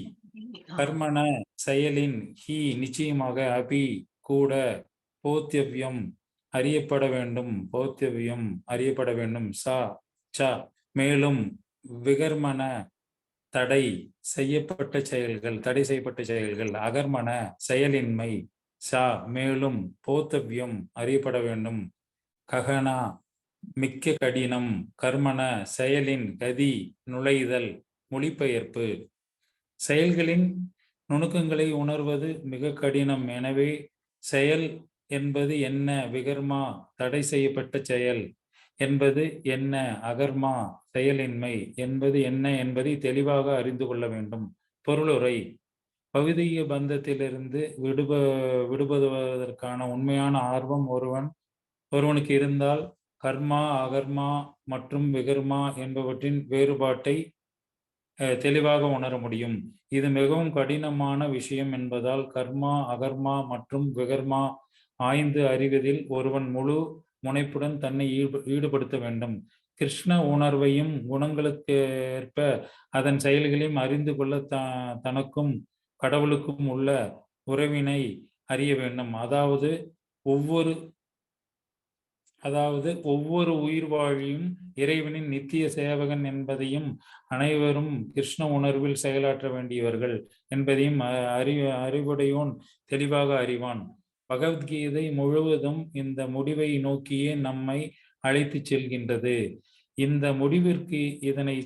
கர்மண செயலின் ஹி நிச்சயமாக அபி கூட போத்தவ்யம் அறியப்பட வேண்டும் சா ச மேலும் விகர்மன தடை செய்யப்பட்ட செயல்கள் அகர்மன செயலின்மை சா மேலும் போத்தவ்யம் அறியப்பட வேண்டும் ககனா மிக்க கடினம் கர்மன செயலின் கதி நுழைதல் மொழிபெயர்ப்பு. செயல்களின் நுணுக்கங்களை உணர்வது மிக கடினம். எனவே செயல் என்பது என்ன? விகர்மா தடை செய்யப்பட்ட செயல். என்பது என்ன, அகர்மா செயலின்மை என்பது என்ன என்பதை தெளிவாக அறிந்து கொள்ள வேண்டும். பொருளுரை: பௌதிக பந்தத்திலிருந்து விடுபடுவதற்கான உண்மையான ஆர்வம் ஒருவனுக்கு இருந்தால் கர்மா, அகர்மா மற்றும் விகர்மா என்பவற்றின் வேறுபாட்டை தெளிவாக உணர முடியும். இது மிகவும் கடினமான விஷயம் என்பதால் கர்மா, அகர்மா மற்றும் விகர்மா ஆய்ந்து அறிவதில் ஒருவன் முழு முனைப்புடன் தன்னை ஈடுபடுத்த வேண்டும். கிருஷ்ண உணர்வையும் குணங்களுக்கேற்ப அதன் செயல்களையும் அறிந்து கொள்ள தனக்கும் கடவுளுக்கும் உள்ள உறவினை அறிய வேண்டும். அதாவது ஒவ்வொரு உயிர்வாழியும் இறைவனின் நித்திய சேவகன் என்பதையும் அனைவரும் கிருஷ்ண உணர்வில் செயலாற்ற வேண்டியவர்கள் என்பதையும் அறிவுடையோன் தெளிவாக அறிவான். பகவத்கீதை முழுவதும் இந்த முடிவை நோக்கியே நம்மை அழைத்து செல்கின்றது. இந்த முடிவிற்கு இதனை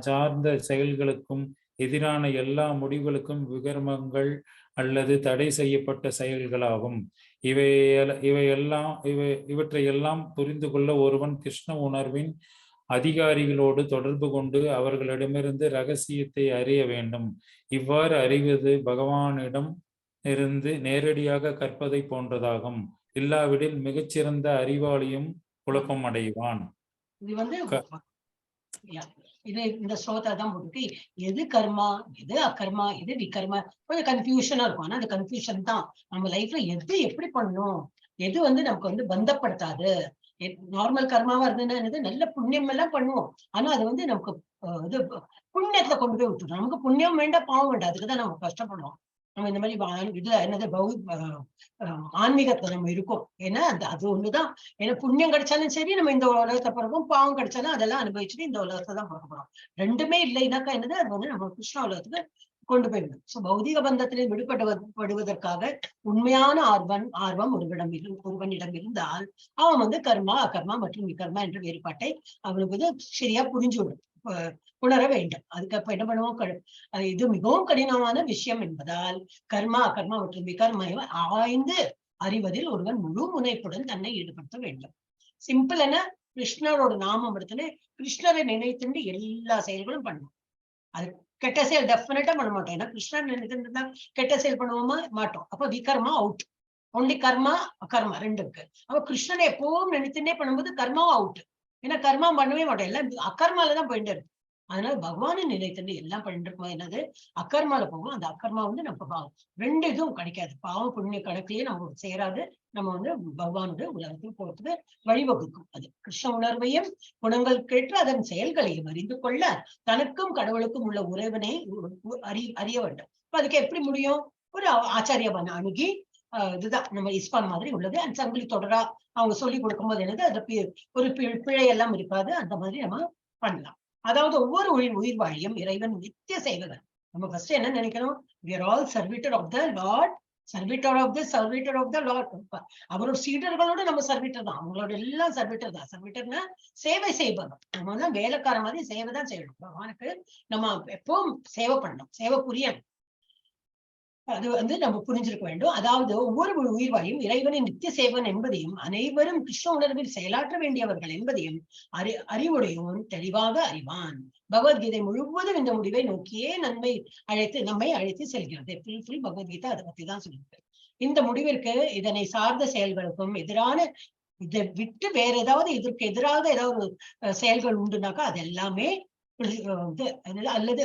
சார்ந்த செயல்களுக்கும் எதிரான எல்லா முடிவுகளுக்கும் விகர்மங்கள் அல்லது தடை செய்யப்பட்ட செயல்களாகும். இவற்றையெல்லாம் புரிந்து கொள்ள ஒருவன் கிருஷ்ண உணர்வின் அதிகாரிகளோடு தொடர்பு கொண்டு அவர்களிடமிருந்து இரகசியத்தை அறிய வேண்டும். இவ்வாறு அறிவது பகவானிடம் இருந்து நேரடியாக கற்பதை போன்றதாகும். இல்லாவிடில் மிகச்சிறந்த அறிவாளியும் குழப்பம் அடைவான். இது இந்த ஸ்லோகத்தை தான் போட்டு எது கர்மா, எது அகர்மா, எது விகர்மா கொஞ்சம் கன்ஃபியூஷனா இருக்கும். ஆனா அந்த கன்ஃபியூஷன் தான் நம்ம லைஃப்ல எது எப்படி பண்ணணும், எது நமக்கு பந்தப்படுத்தாது. நார்மல் கர்மாவா இருந்ததுன்னா நல்ல புண்ணியம் எல்லாம் பண்ணுவோம். ஆனா அது நமக்கு இது புண்ணியத்துல கொண்டு போய் விட்டுரும். நமக்கு புண்ணியம் வேண்டாம், பாவம் வேண்டாம், அதுக்குதான் நம்ம கஷ்டப்படுவோம். நம்ம இந்த மாதிரி இதுல ஆன்மீகத்துல நம்ம இருக்கோம். ஏன்னா அது ஒண்ணுதான். ஏன்னா புண்ணியம் கிடைச்சாலும் சரி நம்ம இந்த உலகத்தை பிறகும், பாவம் கிடைச்சாலும் அதெல்லாம் அனுபவிச்சுட்டு இந்த உலகத்தை தான் பிறக்க போறோம். ரெண்டுமே இல்லைனாக்கா அது நம்ம கிருஷ்ண உலகத்துக்கு கொண்டு போயிடும். சோ பௌதிக பந்தத்திலே விடுபடுவதற்காக உண்மையான ஆர்வம் ஒருவனிடம் இருந்தால் அவன் கர்மா, அகர்மா மற்றும் விகர்மா என்ற வேறுபாட்டை அவனுக்கு சரியா புரிஞ்சுவிடும், உணர வேண்டும். அதுக்கப்ப என்ன பண்ணுவோம், இது மிகவும் கடினமான விஷயம் என்பதால் கர்மா, அகர்மா மற்றும் விகர்மாவை ஆய்ந்து அறிவதில் ஒருவன் முழு முனைப்புடன் தன்னை ஈடுபடுத்த வேண்டும். சிம்பிள் என்ன, கிருஷ்ணரோட நாமம் எடுத்துன்னு கிருஷ்ணரை நினைத்துண்டு எல்லா செயல்களும் பண்ணுவோம். அது கெட்ட செயல் டெஃபினட்டா பண்ண மாட்டோம். ஏன்னா கிருஷ்ணர் நினைத்துட்டு கெட்ட செயல் பண்ணுவோமா மாட்டோம். அப்ப விகர்மா அவுட். ஒன்லி கர்மா அகர்மா ரெண்டு இருக்கு. அப்ப கிருஷ்ணனை எப்பவும் நினைத்துட்டே பண்ணும்போது கர்மாவும் அவுட். ஏன்னா கர்மா பண்ணவே மாட்டோம், எல்லாம் அக்கர்மாலதான் போயிட்டு இருக்கு. அதனால பகவானை நினைத்துட்டு எல்லாம் பண்ணிட்டு இருக்கோம். என்னது அக்கர்மால போகும். அந்த அக்கர்மா நமக்கு பாவம் ரெண்டு இதுவும் கிடைக்காது. பாவம் புண்ணிய கணக்கிலேயே நம்ம சேராது. நம்ம பகவானுடைய உலகத்தில் போறதுக்கு வழிவகுக்கும். அது கிருஷ்ண உணர்வையும் குணங்களுக்கேற்ற அதன் செயல்களையும் அறிந்து கொள்ள தனக்கும் கடவுளுக்கும் உள்ள உறவினை அறிய வேண்டும். அதுக்கு எப்படி முடியும்? ஒரு ஆச்சாரியவனை அணுகி இதுதான் நம்ம இஸ்கான் மாதிரி உள்ளது. அந்த சங்கிலி தொடரா அவங்க சொல்லி கொடுக்கும் போது என்னது அது ஒரு பிழையெல்லாம் இருக்காது. அந்த மாதிரி நம்ம பண்ணலாம். அதாவது ஒவ்வொரு உயிர் வாழியும் இறைவன் நித்திய சேவகன். நம்ம ஃபர்ஸ்ட் என்ன நினைக்கணும், we are all servitor of the Lord, servitor of the Lord. அவரோட சீடர்களோட நம்ம சர்வீட்டர் தான், அவங்களோட எல்லாம் சர்வீட்டர் தான். சர்வீட்டர்னா சேவை செய்பவர். நம்ம தான் வேலைக்கார மாதிரி சேவை தான் செய்யணும். பகவானுக்கு நம்ம எப்பவும் சேவை பண்ணணும், சேவை புரியணும். அது நம்ம புரிஞ்சிருக்க வேண்டும். அதாவது ஒவ்வொரு உயிர்வாயும் இறைவனின் நித்திய சேவன் என்பதையும் அனைவரும் கிருஷ்ண உணர்வில் செயலாற்ற வேண்டியவர்கள் என்பதையும் அறிவுடையோன் தெளிவாக அறிவான். பகவத்கீதை முழுவதும் இந்த முடிவை நோக்கியே நம்மை அழைத்து செல்கிறது. பகவத்கீதை அதை பத்தி தான் சொல்லிருக்கு. இந்த முடிவிற்கு இதனை சார்ந்த செயல்களுக்கும் எதிரான, இதை விட்டு வேற ஏதாவது இதற்கு எதிராக ஏதாவது செயல்கள் உண்டுனாக்கா அது எல்லாமே அல்லது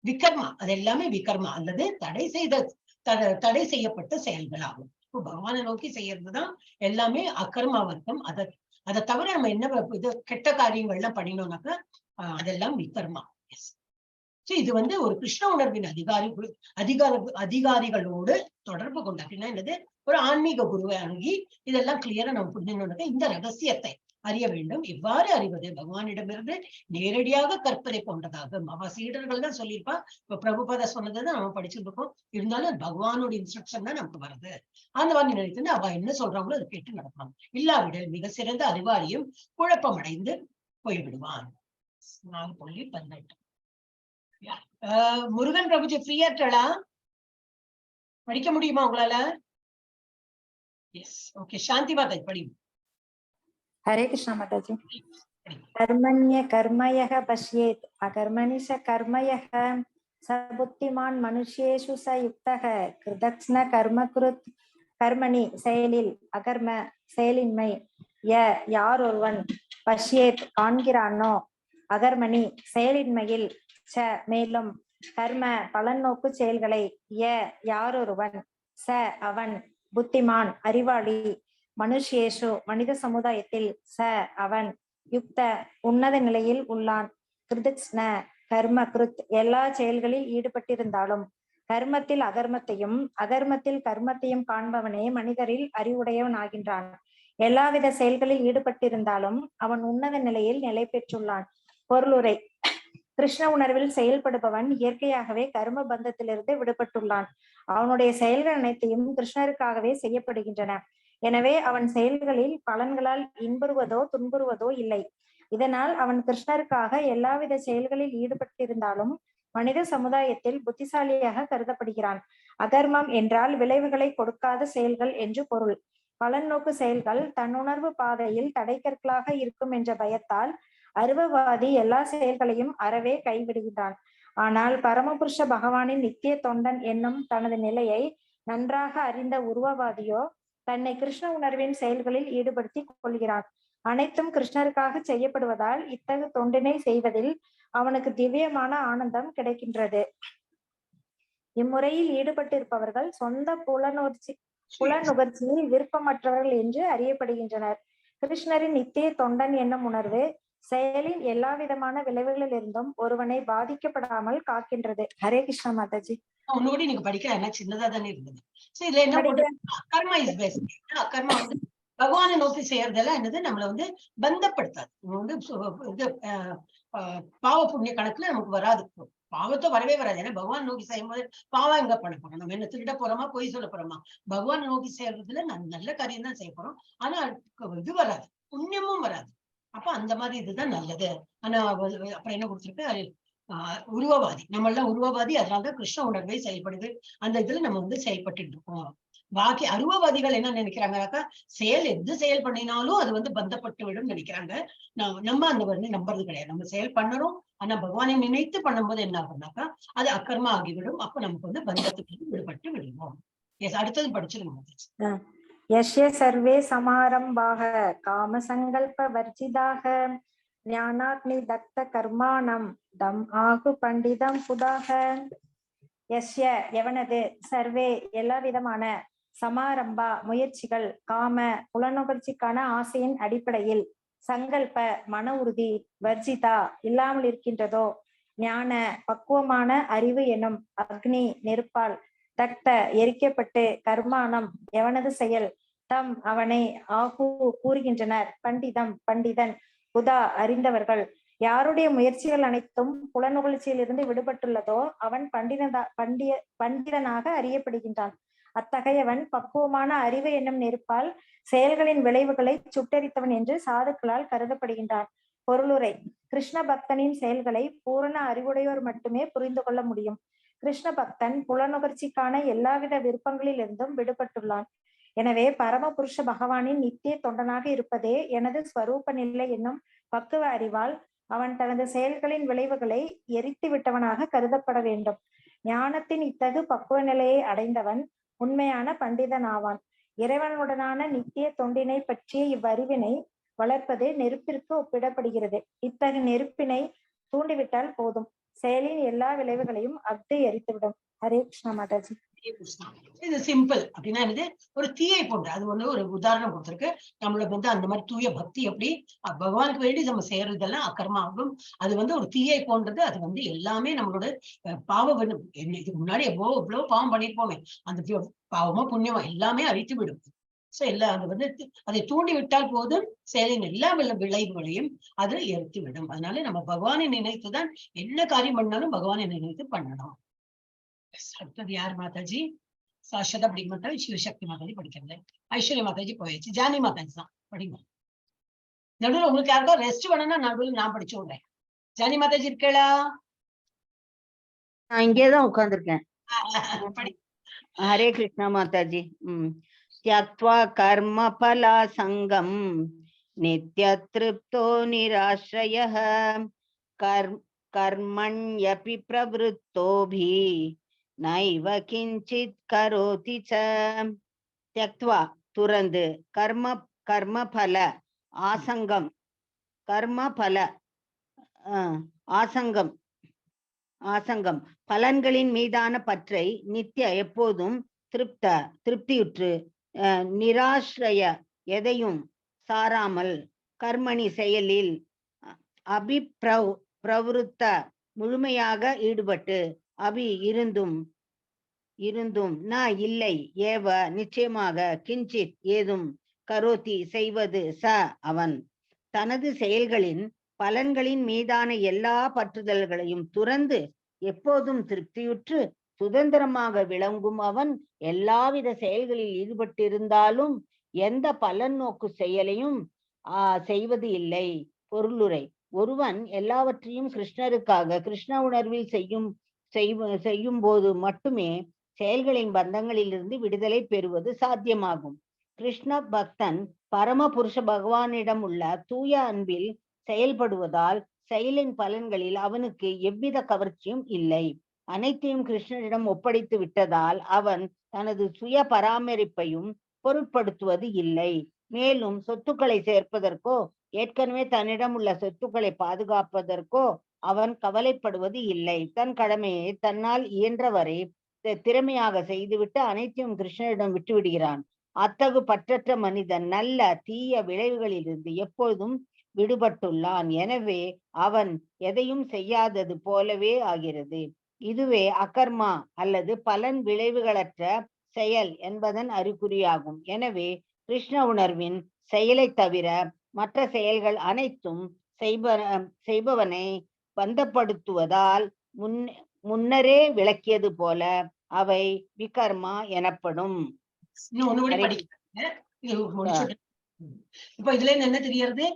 விகர்மா, அது எல்லாமே விகர்மா அல்லது தடை செய்யப்பட்ட செயல்கள் ஆகும். இப்போ பகவானை நோக்கி செய்யறதுதான் எல்லாமே அகர்மா வர்க்கம். அதை தவிர நம்ம என்ன இது கெட்ட காரியங்கள்லாம் பண்ணினோம்னாக்கா அதெல்லாம் விகர்மா. இது ஒரு கிருஷ்ண உணர்வின் அதிகாரிகளோடு தொடர்பு கொண்ட அப்படின்னா என்னது, ஒரு ஆன்மீக குருவை அணுகி இதெல்லாம் கிளியரா நம்ம புரிஞ்சுக்கணும்னாக்கா இந்த ரகசியத்தை அறிய வேண்டும். எவ்வாறு அறிவது? பகவானிடமிருந்து நேரடியாக கற்பதை போன்றதாகும். அவ சீடர்கள் தான் சொல்லியிருப்பா. இப்ப பிரபுபாத சொன்னதுதான் நம்ம படிச்சுட்டு இருக்கோம். இருந்தாலும் பகவானோட இன்ஸ்ட்ரக்ஷன் தான் நமக்கு வருது. அந்த மாதிரி நினைத்து அவ என்ன சொல்றாங்களோ அதை கேட்டு நடக்கணும். இல்லாவிடல் மிக சிறந்த அறிவாளியும் குழப்பமடைந்து போய்விடுவான். 4.18. முருகன் பிரபுஜி ஃப்ரீயா இருக்கலாம், படிக்க முடியுமா உங்களால? S, okay. சாந்தி மாதா படி. हरे कृष्णा माताजी। कर्मण्य कर्मयः पश्येत् अकर्मणि स कर्मयः स புத்திமான் மனுஷ்யேஷு ச யுக்தः கிருதக்ஷ்ண கர்மகிருத் கர்மணி செயலில் அகர்ம செயலின்மை யார் ஒருவன் பஷ்யேத் காண்கிறானோ அகர்மணி செயலின்மையில் ச மேலும் கர்ம பலன் நோக்கு செயல்களை யாரொருவன் ச அவன் புத்திமான் அறிவாளி மனுஷ்யேஷு மனித சமுதாயத்தில் ச அவன் யுக்த உன்னத நிலையில் உள்ளான் கிருத்ன கர்ம கிருத் எல்லா செயல்களில் ஈடுபட்டிருந்தாலும் கர்மத்தில் அகர்மத்தையும் அகர்மத்தில் கர்மத்தையும் காண்பவனே மனிதரில் அறிவுடையவன் ஆகின்றான். எல்லாவித செயல்களில் ஈடுபட்டிருந்தாலும் அவன் உன்னத நிலையில் நிலை பெற்றுள்ளான். பொருளுரை: கிருஷ்ண உணர்வில் செயல்படுபவன் இயற்கையாகவே கர்ம பந்தத்திலிருந்து விடுபட்டுள்ளான். அவனுடைய செயல்கள் அனைத்தையும் கிருஷ்ணருக்காகவே செய்யப்படுகின்றன. எனவே அவன் செயல்களில் பலன்களால் இன்புறுவதோ துன்புறுவதோ இல்லை. இதனால் அவன் கிருஷ்ணருக்காக எல்லாவித செயல்களில் ஈடுபட்டிருந்தாலும் மனித சமுதாயத்தில் புத்திசாலியாக கருதப்படுகிறான். அகர்மம் என்றால் விளைவுகளை கொடுக்காத செயல்கள் என்று பொருள். பலன் நோக்கு செயல்கள் தன்னுணர்வு பாதையில் தடைக்கற்களாக இருக்கும் என்ற பயத்தால் அருவவாதி எல்லா செயல்களையும் அறவே கைவிடுகிறான். ஆனால் பரமபுருஷ பகவானின் நித்திய தொண்டன் என்னும் தனது நிலையை நன்றாக அறிந்த உருவவாதியோ தன்னை கிருஷ்ண உணர்வின் செயல்களில் ஈடுபடுத்தி கொள்கிறான். அனைத்தும் கிருஷ்ணருக்காக செய்யப்படுவதால் இத்தகு தொண்டினை செய்வதில் அவனுக்கு திவ்யமான ஆனந்தம் கிடைக்கின்றது. இம்முறையில் ஈடுபட்டிருப்பவர்கள் சொந்த புலனுகர்ச்சியில் விருப்பமற்றவர்கள் என்று அறியப்படுகின்றனர். கிருஷ்ணரின் நித்திய தொண்டன் என்னும் உணர்வு செயலின் எல்லா விதமான விளைவுகளில் இருந்தும் ஒருவனை பாதிக்கப்படாமல் காக்கின்றது. ஹரே கிருஷ்ணா மாதாஜி. உன்னோட நீங்க படிக்கிற என்ன சின்னதா தானே இருந்தது. சோ இதுல என்ன கர்மா இஸ் பெஸ்ட். கர்மா வந்து பகவானை நோக்கி செய்யறதெல்லாம் என்னது நம்மள வந்து பந்தப்படுத்தாது. வந்து இது பாவ புண்ணிய கணக்குல நமக்கு வராது. பாவத்தை வரவே வராது. ஏன்னா பகவான் நோக்கி செய்யும் போது பாவம் எங்க பண்ண போறோம்? நம்ம என்ன திருட போறோமா, பொய் சொல்ல போறோமா? பகவான் நோக்கி செய்யறதுல நல்ல காரியம் தான் செய்ய போறோம். ஆனா இது வராது, புண்ணியமும் வராது. அப்ப அந்த மாதிரி இதுதான் நல்லது. ஆனா அப்புறம் என்ன கொடுத்துருக்கு, உருவவாதி. நம்ம எல்லாம் உருவவாதி. அதனாலதான் கிருஷ்ண உணர்வை செயல்படுது. அந்த இதுல நம்ம வந்து செயல்பட்டு இருக்கோம். பாக்கி அருவவாதிகள் என்ன நினைக்கிறாங்கனாக்கா, எது செயல் பண்ணினாலும் அது வந்து பந்தப்பட்டு விடும் நினைக்கிறாங்க. நம்ம அந்த வந்து நம்புறது கிடையாது. நம்ம செயல் பண்ணணும். ஆனா பகவானை நினைத்து பண்ணும்போது என்ன ஆகும்னாக்கா அது அக்கர்மா ஆகிவிடும். அப்ப நமக்கு வந்து பந்தத்துக்கு விடுபட்டு விடுவோம். அடுத்தது படிச்சிருங்க. யஸ்ய சர்வே சமாரம்பாக காம சங்கல்ப வர்ஜிதாக ஞானாக்னி தக்த கர்மாணம் தம் ஆகு பண்டிதம் புதாக. யஸ்ய எவனது சர்வே எல்லா விதமான சமாரம்பா முயற்சிகள் காம புலனுகர்ச்சிக்கான ஆசையின் அடிப்படையில் சங்கல்ப மன உறுதி வர்ஜிதா இல்லாமல் இருக்கின்றதோ ஞான பக்குவமான அறிவு எனும் அக்னி நெருப்பால் தக்த எரிக்கப்பட்டு கர்மானம் எவனது செயல் தம் அவனை ஆகு கூறுகின்றனர் பண்டிதம் பண்டிதன் புதா அறிந்தவர்கள். யாருடைய முயற்சிகள் அனைத்தும் புலனுகழ்ச்சியில் இருந்து விடுபட்டுள்ளதோ அவன் பண்டிதனாக அறியப்படுகின்றான். அத்தகையவன் பக்குவமான அறிவு என்னும் நெருப்பால் செயல்களின் விளைவுகளை சுட்டரித்தவன் என்று சாதுக்களால் கருதப்படுகின்றான். பொருளுரை: கிருஷ்ண பக்தனின் செயல்களை பூரண அறிவுடையோர் மட்டுமே புரிந்து கொள்ள முடியும். கிருஷ்ண பக்தன் புலனுகர்ச்சிக்கான எல்லாவித விருப்பங்களில் இருந்தும் விடுபட்டுள்ளான். எனவே பரமபுருஷ பகவானின் நித்திய தொண்டனாக இருப்பதே எனது ஸ்வரூப நிலை என்னும் பக்குவ அறிவால் அவன் தனது செயல்களின் விளைவுகளை எரித்து விட்டவனாக கருதப்பட வேண்டும். ஞானத்தின் இத்தகு பக்குவ நிலையை அடைந்தவன் உண்மையான பண்டிதன் ஆவான். இறைவனுடனான நித்திய தொண்டினை பற்றிய இவ்வறிவினை வளர்ப்பது நெருப்பிற்கு ஒப்பிடப்படுகிறது. இத்தகு நெருப்பினை தூண்டிவிட்டால் போதும், செயலின் எல்லா விளைவுகளையும் அஃது எரித்துவிடும். ஹரே கிருஷ்ணா மாதாஜி. இது சிம்பிள். அப்படின்னா இது ஒரு தீயை போன்ற அது ஒண்ணு ஒரு உதாரணம் கொடுத்திருக்கு. நம்மளுக்கு வந்து அந்த மாதிரி தூய பக்தி எப்படி பகவானுக்கு வேண்டி நம்ம செய்யறதெல்லாம் அக்கர்மா ஆகும். அது வந்து ஒரு தீயை போன்றது. அது வந்து எல்லாமே நம்மளோட பாவம். இதுக்கு முன்னாடி எவ்வளவு பாவம் பண்ணிருப்போமே, அந்த பாவமோ புண்ணியமோ எல்லாமே அழித்து விடும். சோ எல்லாம் அது வந்து அதை தூண்டி விட்டால் போதும், செயலின் எல்லா விளைவுகளையும் அது எரித்து விடும். அதனால நம்ம பகவானை நினைத்துதான் என்ன காரியம் பண்ணாலும் பகவானை நினைத்து பண்ணணும். அடுத்தது யார் மாதாஜி? சாஷதா படிக்க மாட்டாங்க. சிவசக்தி மாதாஜி படிக்கிறது. ஐஸ்வர்யா மாதாஜி போயாச்சு. ஜானி மாதாஜி தான் படிங்க. நடுவில் உங்களுக்கு யாருக்கோ ரெஸ்ட் வேணும்னா நடுவில் நான் படிச்சு விடுறேன். ஜானி மாதாஜி இருக்கா? நான் இங்கேதான் உட்கார்ந்துருக்கேன். ஹரே கிருஷ்ணா மாதாஜி. தியக்த்வா கர்ம பலா சங்கம் नित्यतृप्तो निराश्रयः कर्मण्यपि प्रवृत्तोभिः नैव किञ्चित् करोति च त्यक्त्वा துறந்து கர்மபல ஆசங்கம் ஆசங்கம் பலன்களின் மீதான பற்றை நித்திய எப்போதும் திருப்தியுற்று நிராශ්‍රய எதையும் சாராமல் கர்மணி செயலில் பிரவருத்த முழுமையாக ஈடுபட்டு இருந்தும் இல்லை ஏவ நிச்சயமாக கிஞ்சித் ஏதும் கரோதி செய்வது ச அவன் தனது செயல்களின் பலன்களின் மீதான எல்லா பற்றுதல்களையும் துறந்து எப்போதும் திருப்தியுற்று சுதந்திரமாக விளங்கும் அவன் எல்லாவித செயல்களில் ஈடுபட்டிருந்தாலும் எந்த பலன் நோக்கு செயலையும் செய்வது இல்லை. பொருளுரை: ஒருவன் எல்லாவற்றையும் கிருஷ்ணருக்காக கிருஷ்ண உணர்வில் செய்யும் போது மட்டுமே செயல்களின் பந்தங்களிலிருந்து விடுதலை பெறுவது சாத்தியமாகும். கிருஷ்ண பக்தன் பரம புருஷ பகவானிடம் உள்ள தூய அன்பில் செயல்படுவதால் செயலின் பலன்களில் அவனுக்கு எவ்வித கவர்ச்சியும் இல்லை. அனைத்தையும் கிருஷ்ணரிடம் ஒப்படைத்து விட்டதால் அவன் தனது சுய பராமரிப்பையும் பொருட்படுத்துவது இல்லை. மேலும் சொத்துக்களை சேர்ப்பதற்கோ ஏற்கனவே தன்னிடம் உள்ள சொத்துக்களை பாதுகாப்பதற்கோ அவன் கவலைப்படுவது இல்லை. தன் கடமையை தன்னால் இயன்றவரை திறமையாக செய்துவிட்டு அனைத்தையும் கிருஷ்ணரிடம் விட்டுவிடுகிறான். அத்தகு பற்றற்ற மனிதன் நல்ல தீய விளைவுகளிலிருந்து எப்பொழுதும் விடுபட்டுள்ளான். எனவே அவன் எதையும் செய்யாதது போலவே ஆகிறது. இதுவே அகர்மா அல்லது பலன் விளைவுகளற்ற செயல் என்பதன் அறிகுறியாகும். எனவே கிருஷ்ண உணர்வின் செயலை தவிர மற்ற செயல்கள் அனைத்தும் செய்பவனை பந்தப்படுத்துவதால் முன்னரே விளக்கியது போல அவை விகர்மா எனப்படும். இப்ப இதுல என்ன தெரியறது?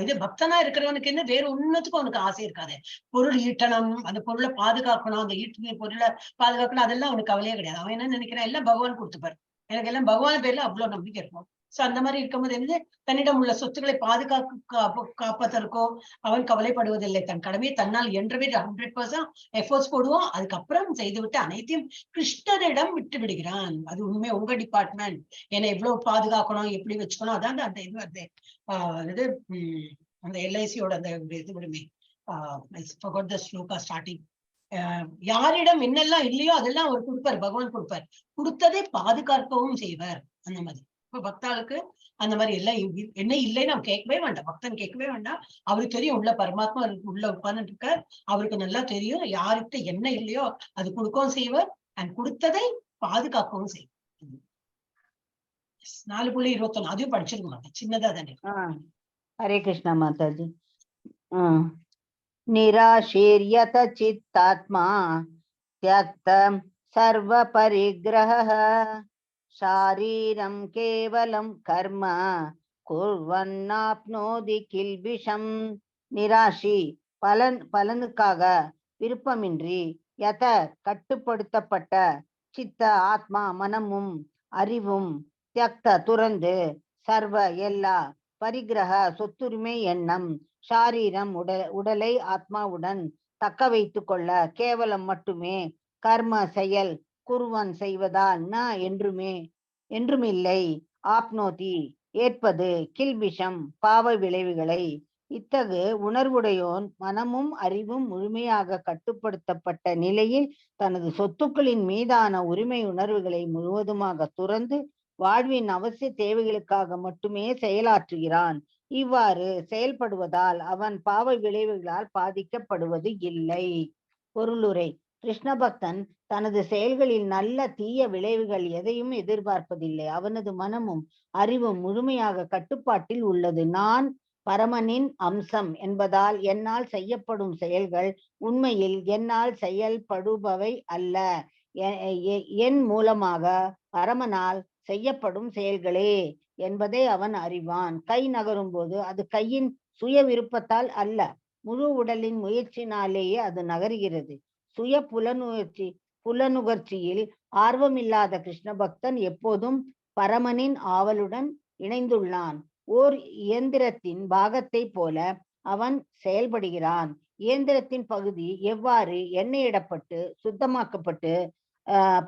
இது பக்தனா இருக்கிறவனுக்கு என்ன வேற ஒண்ணுத்துக்கும் அவனுக்கு ஆசை இருக்காது. பொருள் ஈட்டணும், அந்த பொருளை பாதுகாக்கணும், அந்த ஈட்டு பொருளை பாதுகாக்கணும், அதெல்லாம் அவனுக்கு கவலையே கிடையாது. அவன் என்ன நினைக்கிறான், எல்லாம் பகவான் கொடுத்துப்பாரு, எனக்கு எல்லாம் பகவான் பேர்ல அவ்வளவு நம்பிக்கை இருக்கும். சோ அந்த மாதிரி இருக்கும்போது வந்து தன்னிடம் உள்ள சொத்துக்களை காப்பதற்கோ அவன் கவலைப்படுவதில்லை. தன் கடமையை தன்னால் என்றவே 100% எஃபோர்ட்ஸ் போடுவோம். அதுக்கப்புறம் செய்துவிட்டு அனைத்தையும் கிருஷ்ணரிடம் விட்டு விடுகிறான். அது உண்மை, உங்க டிபார்ட்மெண்ட், என்னை எவ்வளவு பாதுகாக்கணும், எப்படி வச்சுக்கணும், அதான் அந்த இது வருது. இது அந்த எல்ஐசியோட அந்த இது விடுமே. ஸ்டார்டிங் யாரிடம் என்னெல்லாம் இல்லையோ அதெல்லாம் அவர் கொடுப்பார், பகவான் கொடுப்பார். கொடுத்ததை பாதுகாக்கவும் செய்வார். அந்த மாதிரி இப்ப பக்தாளுக்கு அந்த மாதிரி எல்லாம் என்ன இல்லைன்னு அவன் கேட்கவே வேண்டாம். பக்தன் கேட்கவே வேண்டாம். அவருக்கு தெரியும் உள்ள பரமாத்மா உள்ள உட்கார்ந்துட்டு இருக்க. அவருக்கு நல்லா தெரியும் யாருக்கு என்ன இல்லையோ அது கொடுக்கவும் செய்வார், அண்ட் கொடுத்ததை பாதுகாக்கவும் செய்வார். 4.21 அதையும் படிச்சிருக்க மாட்டேன், சின்னதா தானே. ஹரே கிருஷ்ணா மாதாஜி. நிராசீர்யத சித்தாத்மா த்யக்தம் சர்வ பரிக்ரஹ ஷாரீரம் கேவலம் கர்ம குர்வன்னாப்னோதி கில்பிஷம். நிராசி பலனுக்காக விருப்பமின்றி யத கட்டுப்படுத்தப்பட்ட சித்த ஆத்மா மனமும் அறிவும் தியக்த துறந்து சர்வ எல்லா பரிகிரக சொத்துரிமை எண்ணம் ஷாரீரம் உடலை ஆத்மாவுடன் தக்க வைத்து கொள்ள கேவலம் மட்டுமே கர்ம செயல் குருவன் செய்வதால் என்றுமில்லை ஆப்னோதி ஏற்பது கில்பிஷம் பாவ விளைவுகளை. இத்தகு உணர்வுடையோன் மனமும் அறிவும் முழுமையாக கட்டுப்படுத்தப்பட்ட நிலையில் தனது சொத்துக்களின் மீதான உரிமை உணர்வுகளை முழுவதுமாக துறந்து வாழ்வின் அவசிய தேவைகளுக்காக மட்டுமே செயலாற்றுகிறான். இவ்வாறு செயல்படுவதால் அவன் பாவ விளைவுகளால் பாதிக்கப்படுவது இல்லை. பொருளுரை: கிருஷ்ண பக்தன் தனது செயல்களில் நல்ல தீய விளைவுகள் எதையும் எதிர்பார்ப்பதில்லை. அவனது மனமும் அறிவும் முழுமையாக கட்டுப்பாட்டில் உள்ளது. நான் பரமனின் அம்சம் என்பதால் என்னால் செய்யப்படும் செயல்கள் உண்மையில் என்னால் செயல்படுபவை அல்ல, என் மூலமாக பரமனால் செய்யப்படும் செயல்களே என்பதை அவன் அறிவான். கை நகரும் போது அது கையின் சுய விருப்பத்தால் அல்ல, முழு உடலின் முயற்சினாலேயே அது நகர்கிறது. சுய புலனுகர்ச்சியில் ஆர்வமில்லாத கிருஷ்ண பக்தன் எப்போதும் பரமனின் ஆவலுடன் இணைந்துள்ளான். ஓர் இயந்திரத்தின் பாகத்தை போல அவன் செயல்படுகிறான். இயந்திரத்தின் பகுதி எவ்வாறு எண்ணெயிடப்பட்டு சுத்தமாக்கப்பட்டு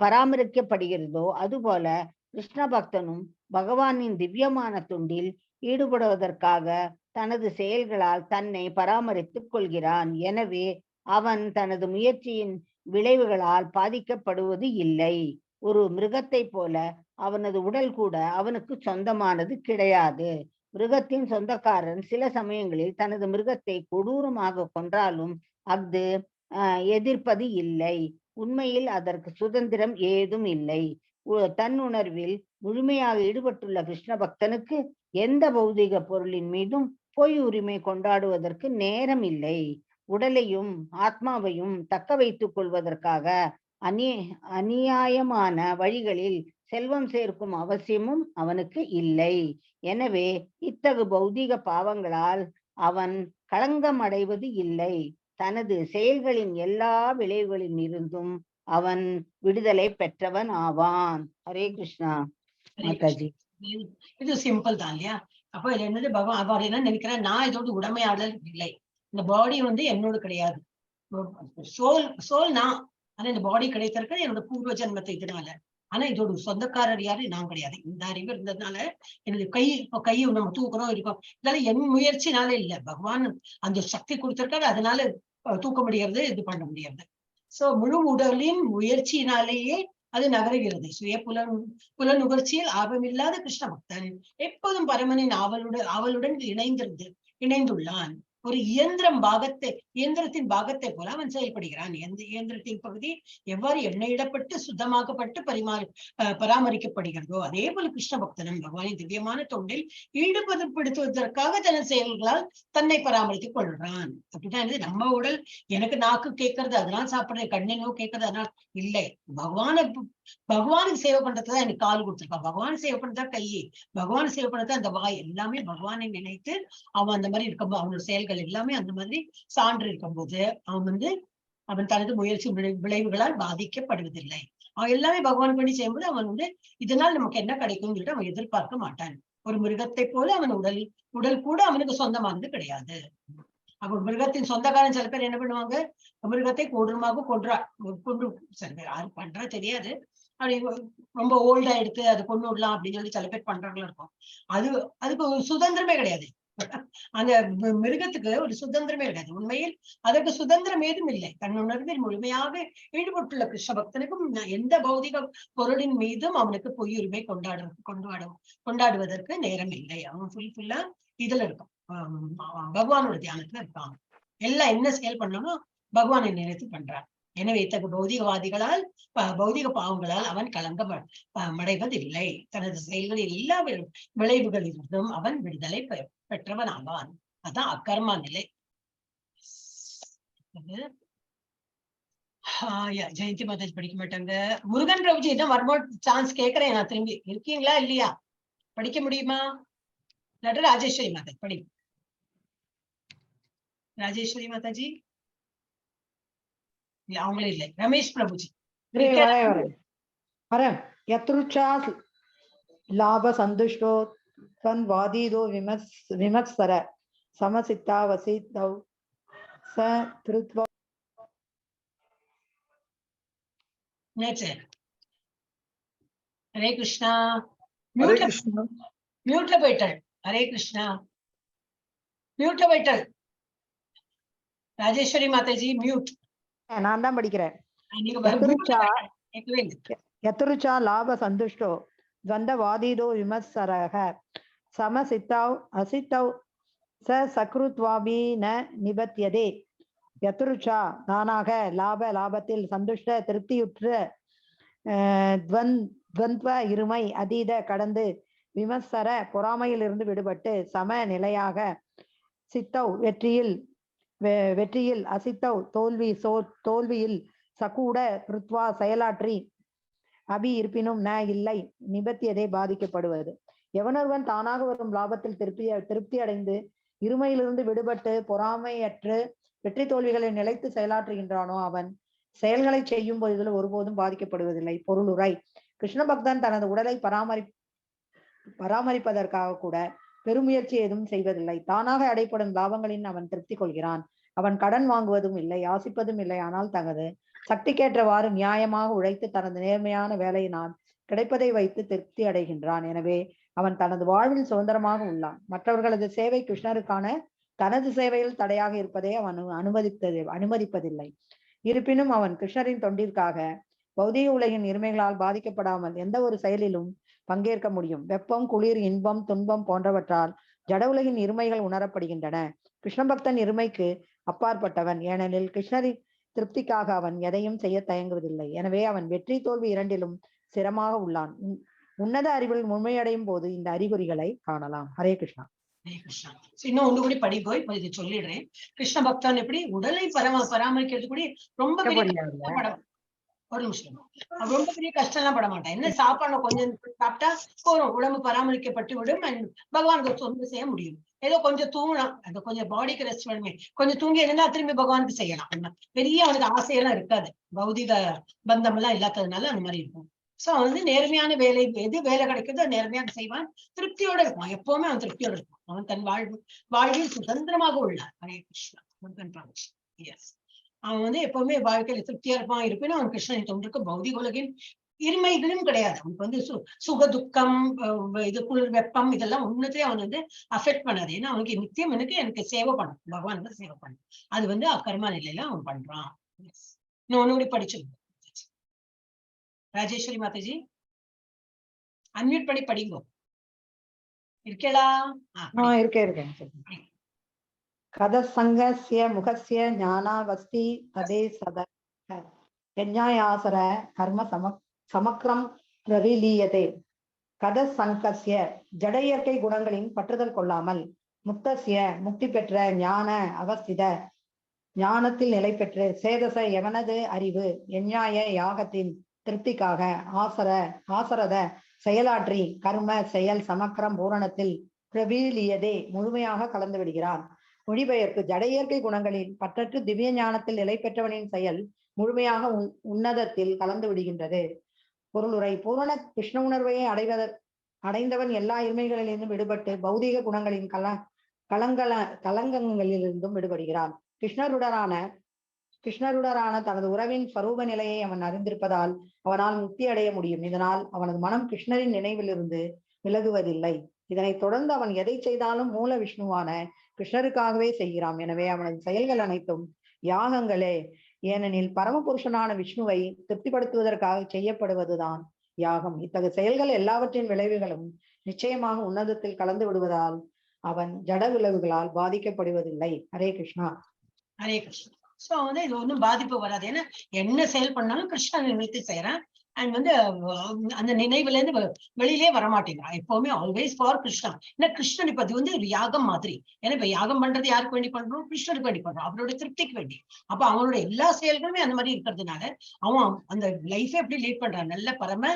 பராமரிக்கப்படுகிறதோ அதுபோல கிருஷ்ண பக்தனும் பகவானின் திவ்யமான துண்டில் ஈடுபடுவதற்காக தனது செயல்களால் தன்னை பராமரித்துக் கொள்கிறான். எனவே அவன் தனது முயற்சியின் விளைவுகளால் பாதிக்கப்படுவது இல்லை. ஒரு மிருகத்தை போல அவனது உடல் கூட அவனுக்கு சொந்தமானது கிடையாது. மிருகத்தின் சொந்தக்காரன் சில சமயங்களில் தனது மிருகத்தை கொடூரமாக கொன்றாலும் அது எதிர்ப்பது இல்லை. உண்மையில் அதற்கு சுதந்திரம் ஏதும் இல்லை. தன் உணர்வில் முழுமையாக ஈடுபட்டுள்ள கிருஷ்ண பக்தனுக்கு எந்த பௌதிக பொருளின் மீதும் பொய் உரிமை கொண்டாடுவதற்கு நேரம் இல்லை. உடலையும் ஆத்மாவையும் தக்க வைத்துக் கொள்வதற்காக அநியாயமான வழிகளில் செல்வம் சேர்க்கும் அவசியமும் அவனுக்கு இல்லை. எனவே இத்தகு பௌதிக பாவங்களால் அவன் களங்கம் அடைவது இல்லை. தனது செயல்களின் எல்லா விளைவுகளில் இருந்தும் அவன் விடுதலை பெற்றவன் ஆவான். ஹரே கிருஷ்ணா. மாதாஜி, இது சிம்பிள் தான் இல்லையா? அப்போ இது என்னது, பகவான் அவர் என்ன நினைக்கிறேன், நான் இதோட உடமையாளர் இல்லை. இந்த பாடி வந்து என்னோட கிடையாது. சோல் நான். ஆனா இந்த பாடி கிடைத்திருக்க என்னோட பூர்வ ஜென்மத்தை இதனால. ஆனா இதோட சொந்தக்காரர் யாரு? நான் கிடையாது. இந்த அறிவு இருந்ததுனால என்னுடைய கையை நம்ம தூக்கணும் இருக்கும். இதனால என் முயற்சினால இல்ல, பகவான் அந்த சக்தி கொடுத்திருக்காரு, அதனால தூக்க முடியாது, இது பண்ண முடியாது. சோ முழு உடலின் முயற்சியினாலேயே அது நகருகிறது. சுய புலனுகர்ச்சியில் ஆபமில்லாத கிருஷ்ண பக்தன் எப்போதும் பரமனின் ஆவலுடன் இணைந்துள்ளான். ஒரு இயந்திரத்தின் பாகத்தை போல அவன் செயல்படுகிறான். இயந்திரத்தின் பகுதி எவ்வாறு எண்ணெயிடப்பட்டு சுத்தமாக்கப்பட்டு பராமரிக்கப்படுகிறதோ அதே போல கிருஷ்ண பக்தனும் பகவானின் திவ்யமான தொண்டில் ஈடுபடுத்துவதற்காக தனது செயல்களால் தன்னை பராமரித்துக் கொள்றான். அப்படிதான் இது. நம்ம உடல் எனக்கு நாக்கு கேட்கறது அதனால சாப்பிடுறேன், கண்ணெனோ கேட்கறது அதனால இல்லை. பகவானுக்கு சேவை பண்றதுதான் எனக்கு கால் கொடுத்துருக்கான், பகவான் சேவை பண்றதா கையை, பகவான் சேவை பண்றதா அந்த வாய், எல்லாமே பகவானை நினைத்து அவன் அந்த மாதிரி இருக்கும்போது அவனோட செயல்கள் எல்லாமே அந்த மாதிரி சான்று இருக்கும்போது அவன் தனது முயற்சி விளைவுகளால் பாதிக்கப்படுவதில்லை. அவன் எல்லாமே பகவான் பண்ணி செய்யும்போது அவன் இதனால் நமக்கு என்ன கிடைக்கும்னு சொல்லிட்டு அவன் எதிர்பார்க்க மாட்டான். ஒரு மிருகத்தை போல அவன் உடல் கூட அவனுக்கு சொந்தமானது கிடையாது. அப்ப மிருகத்தின் சொந்தக்காரன் சில பேர் என்ன பண்ணுவாங்க, மிருகத்தை கொடூரமாக கொண்டு சில பேர் யாரு பண்றா தெரியாது, அப்படி ரொம்ப ஓல்டா எடுத்து அதை கொண்டு விடலாம் அப்படின்னு சொல்லி சில பேர் பண்றவங்களும் இருக்கும். அதுக்கு ஒரு சுதந்திரமே கிடையாது. அந்த மிருகத்துக்கு ஒரு சுதந்திரமே கிடையாது. உண்மையில் அதற்கு சுதந்திரம் ஏதும் இல்லை. தன் உணர்வில் முழுமையாக ஈடுபட்டுள்ள கிருஷ்ண பக்தனுக்கும் எந்த பௌதிக பொருளின் மீதும் அவனுக்கு பொய்யுரிமை கொண்டாடுவதற்கு நேரம் இல்லை. அவன் ஃபுல்லா இதுல இருக்கும், பகவானோட தியானத்துல இருக்கான். எல்லாம் என்ன செயல் பண்ணணும் பகவானை நினைத்து பண்றான். எனவே இத்தகைய பௌதிக பாவங்களால் அவன் களங்கம் அடைவதில்லை. தனது செயல்களில் எல்லா விளைவுகளிலிருந்தும் அவன் விடுதலை பெற்றவன் ஆவான். அதான் அக்கர்மா நிலை. ஜெயந்தி மாதாஜி படிக்க மாட்டாங்க. முருகன் பிரபுஜி தான் வரும்போது சான்ஸ் கேட்கிறேன். நான் திரும்பி இருக்கீங்களா இல்லையா? படிக்க முடியுமா? இல்லாட்ட ராஜேஸ்வரி மாதாஜி படி. ராஜேஸ்வரி மாதாஜி இல்ல, அவங்களே இல்லை. ரமேஷ் பிரபுஜி யத்ருச்சா லாப சந்துஷ்டோ தன் வாதீதோ விமத்சர சமசித்தா வசித்தௌ ச திருத்வா. ஹரே கிருஷ்ணா. ஹரே கிருஷ்ணா. மியூட்ல போயிட்டாள். ஹரே கிருஷ்ணா. மியூட்ல போயிட்டாள். ராஜேஸ்வரி மாதாஜி மியூட். நான் தான் படிக்கிறேன். யத்ருச்சா லாப சந்துஷ்டோ துவந்தவாதீதோ விமத்சரக சமசித்தௌ அசித்தௌ ச சக்ருத்வாபி ந நிபத்யதே. யத்ருச்சா தானாக லாபத்தில் சந்துஷ்ட திருப்தியுற்ற துவந்த்வ இருமை அதீத கடந்து விமர்சர பொறாமையிலிருந்து விடுபட்டு சம நிலையாக சித்தௌ வெற்றியில் அசித்தௌ தோல்வியில் சகூட கிருத்வா செயலாற்றி அபி இருப்பினும் ந இல்லை நிபத்தியதை பாதிக்கப்படுவது. எவனொருவன் தானாக வரும் லாபத்தில் திருப்தி அடைந்து இருமையிலிருந்து விடுபட்டு பொறாமையற்று வெற்றி தோல்விகளை நிலைத்து செயலாற்றுகின்றானோ அவன் செயல்களை செய்யும் பொழுதில் ஒருபோதும் பாதிக்கப்படுவதில்லை. பொருளுரை: கிருஷ்ண பக்தன் தனது உடலை பராமரிப்பதற்காக கூட பெருமுயற்சி ஏதும் செய்வதில்லை. தானாக அடைப்படும் லாபங்களின் அவன் திருப்தி கொள்கிறான். அவன் கடன் வாங்குவதும் இல்லை, யாசிப்பதும் இல்லை. ஆனால் தனது சக்திக்கேற்றவாறு நியாயமாக உழைத்து தனது நேர்மையான வேலையினால் கிடைப்பதை வைத்து திருப்தி அடைகின்றான். எனவே அவன் தனது வாழ்வில் சுதந்திரமாக உள்ளான். மற்றவர்களது சேவை கிருஷ்ணருக்கான தனது சேவையில் தடையாக இருப்பதை அவன் அனுமதிப்பதில்லை. இருப்பினும் அவன் கிருஷ்ணரின் தொண்டிற்காக பௌதிக உலகின் இருமைகளால் பாதிக்கப்படாமல் எந்த ஒரு செயலிலும் பங்கேற்க முடியும். வெப்பம், குளிர், இன்பம், துன்பம் போன்றவற்றால் ஜட உலகின் இருமைகள் உணரப்படுகின்றன. கிருஷ்ண பக்தன் இருமைக்கு அப்பாற்பட்டவன். ஏனெனில் கிருஷ்ணரின் திருப்திக்காக அவன் எதையும் செய்ய தயங்குவதில்லை. எனவே அவன் வெற்றி தோல்வி இரண்டிலும் சிரமமாக உள்ளான். உன்னத அறிவில் முழுமையடையும் போது இந்த அறிகுறிகளை காணலாம். ஹரே கிருஷ்ணா. ஹரே கிருஷ்ணா. இன்னும் ஒன்று கூட படி போய் இதை சொல்லிடுறேன். கிருஷ்ண பக்தன் எப்படி உடலை பராமரிக்கிறது கூட ரொம்ப பெரிய படம். ஒரு நிமிஷம், ரொம்ப பெரிய கஷ்டம் எல்லாம் பட மாட்டான். என்ன சாப்பாடு கொஞ்சம் சாப்பிட்டா போறோம், உடம்பு பராமரிக்கப்பட்டு விடும், பகவானுக்கு சொந்த செய்ய முடியும். ஏதோ கொஞ்சம் தூங்கலாம், அந்த கொஞ்சம் பாடிக்கு ரெஸ்ட் வேணுமே, கொஞ்சம் தூங்கி இருந்தா திரும்பி பகவானுக்கு செய்யலாம். பெரிய அவனுக்கு ஆசையெல்லாம் இருக்காது, பௌதிக பந்தம் எல்லாம் இல்லாததுனால அந்த மாதிரி இருக்கும். சோ அவன் நேர்மையான வேலை, எது வேலை கிடைக்குதோ நேர்மையாக செய்வான், திருப்தியோட இருப்பான். எப்பவுமே அவன் திருப்தியோட இருப்பான். அவன் தன் வாழ்வில் சுதந்திரமாக உள்ளான். ஹரே கிருஷ்ணா. எஸ், அவன் எப்பவுமே வாழ்க்கையில திருப்தியா இருப்பான். இருப்பினும் அவன் கிருஷ்ணனின் தொண்டுக்கு பௌதிக உலகின் இருமைகளும் கிடையாது. அவனுக்கு சுக துக்கம், இது குளிர் வெப்பம் இதெல்லாம் ஒண்ணுத்தையும் அவன் அஃபெக்ட் பண்ணாது. ஏன்னா அவனுக்கு நித்தியம் எனக்கு சேவை பண்ணும், பகவானுக்கு சேவை பண்ணும். அது அக்கர்மா நிலையில அவன் பண்றான். இன்னொன்னு படிச்சிருக்கோம். ராஜேஸ்வரி மாதாஜி அன்மியூட் பண்ணி படிங்கோ. இருக்கேடா? இருக்கேன். கதசங்கஸ்ய முகஸ்ய ஞானாவஸ்தி ததே சத யஜ்ஞாயாசர கர்ம சமக்ரம் பிரவிலீயதே. கதசங்கஸ்ய ஜட இயற்கை குணங்களின் பற்றுதல் கொள்ளாமல், முக்தஸ்ய முக்தி பெற்ற, ஞான அவஸ்தித ஞானத்தில் நிலை பெற்று, சேதச எவனது அறிவு, யஜ்ஞாய யாகத்தின் திருப்திக்காக, ஆசரத செயலாற்றி, கர்ம செயல் சமக்ரம் பூரணத்தில் பிரவிலியதே முழுமையாக கலந்து விடுகிறான். மொழிபெயர்ப்பு: ஜட இயற்கை குணங்களில் பற்றற்று திவ்ய ஞானத்தில் நிலை பெற்றவனின் செயல் முழுமையாக உன்னதத்தில் கலந்து விடுகின்றது. பொருளுரை: பூரண கிருஷ்ண உணர்வையை அடைந்தவன் எல்லா இருமைகளிலிருந்தும் விடுபட்டு பௌதீக குணங்களின் கலங்கங்களிலிருந்தும் விடுபடுகிறான். கிருஷ்ணருடனான தனது உறவின் ஸ்வரூப நிலையை அவன் அறிந்திருப்பதால் அவனால் முக்தி அடைய முடியும். இதனால் அவனது மனம் கிருஷ்ணரின் நினைவிலிருந்து விலகுவதில்லை. இதனைத் தொடர்ந்து அவன் எதை செய்தாலும் மூல விஷ்ணுவான கிருஷ்ணருக்காகவே செய்கிறான். எனவே அவனது செயல்கள் அனைத்தும் யாகங்களே. ஏனெனில் பரமபுருஷனான விஷ்ணுவை திருப்திப்படுத்துவதற்காக செய்யப்படுவதுதான் யாகம். இத்தகைய செயல்கள் எல்லாவற்றின் விளைவுகளும் நிச்சயமாக உன்னதத்தில் கலந்து விடுவதால் அவன் ஜட விளைவுகளால் பாதிக்கப்படுவதில்லை. ஹரே கிருஷ்ணா. ஹரே கிருஷ்ணா. சோ இது ஒன்றும் பாதிப்பு வராது. ஏன்னா என்ன செயல் பண்ணாலும் கிருஷ்ணன் நினைத்து செய்யறான். அண்ட் அந்த நினைவுல இருந்து வெளியிலே வரமாட்டேங்கிறான். எப்பவுமே ஆல்வேஸ் ஃபார் கிருஷ்ணா. ஏன்னா கிருஷ்ணன் இப்ப அது ஒரு யாகம் மாதிரி. ஏன்னா இப்ப யாகம் பண்றது யாருக்கு வேண்டி பண்றோம்? கிருஷ்ணருக்கு வேண்டி பண்றோம், அவரோட திருப்திக்கு வேண்டி. அப்ப அவனோட எல்லா செயல்களுமே அந்த மாதிரி இருக்கிறதுனால அவன் அந்த லைஃபை எப்படி லீட் பண்றான், நல்ல பரம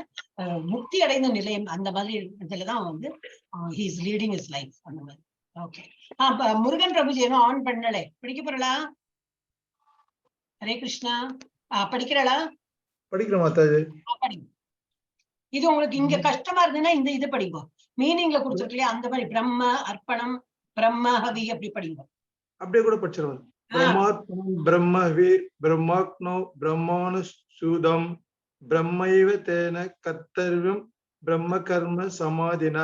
முக்தி அடைந்த நிலையம் அந்த மாதிரி இதுலதான் he is leading his life அந்த மாதிரி. ஓகே, முருகன் பிரபுஜி ஏதோ ஆன் பண்ணலே, படிக்க போறளா? ஹரே கிருஷ்ணா. படிக்கிறாளா? படிக்கிற மாதாஜி. படிங்க. இது உங்களுக்கு இங்க கஷ்டமா இருக்குன்னா இந்த இது படிங்க, மீனிங்ல கொடுத்துருக்கலையா அந்த மாதிரி. பிரம்ம அர்ப்பணம், பிரம்ம ஹவி அப்படி படிங்க. அப்படியே கூட படிச்சிருவாங்க. பிரம்மாத்மம் பிரம்மஹவி பிரம்மாக்னோ பிரம்மானு சூதம் பிரம்மைவ தேன கர்த்தர்வம் பிரம்ம கர்ம சமாதின.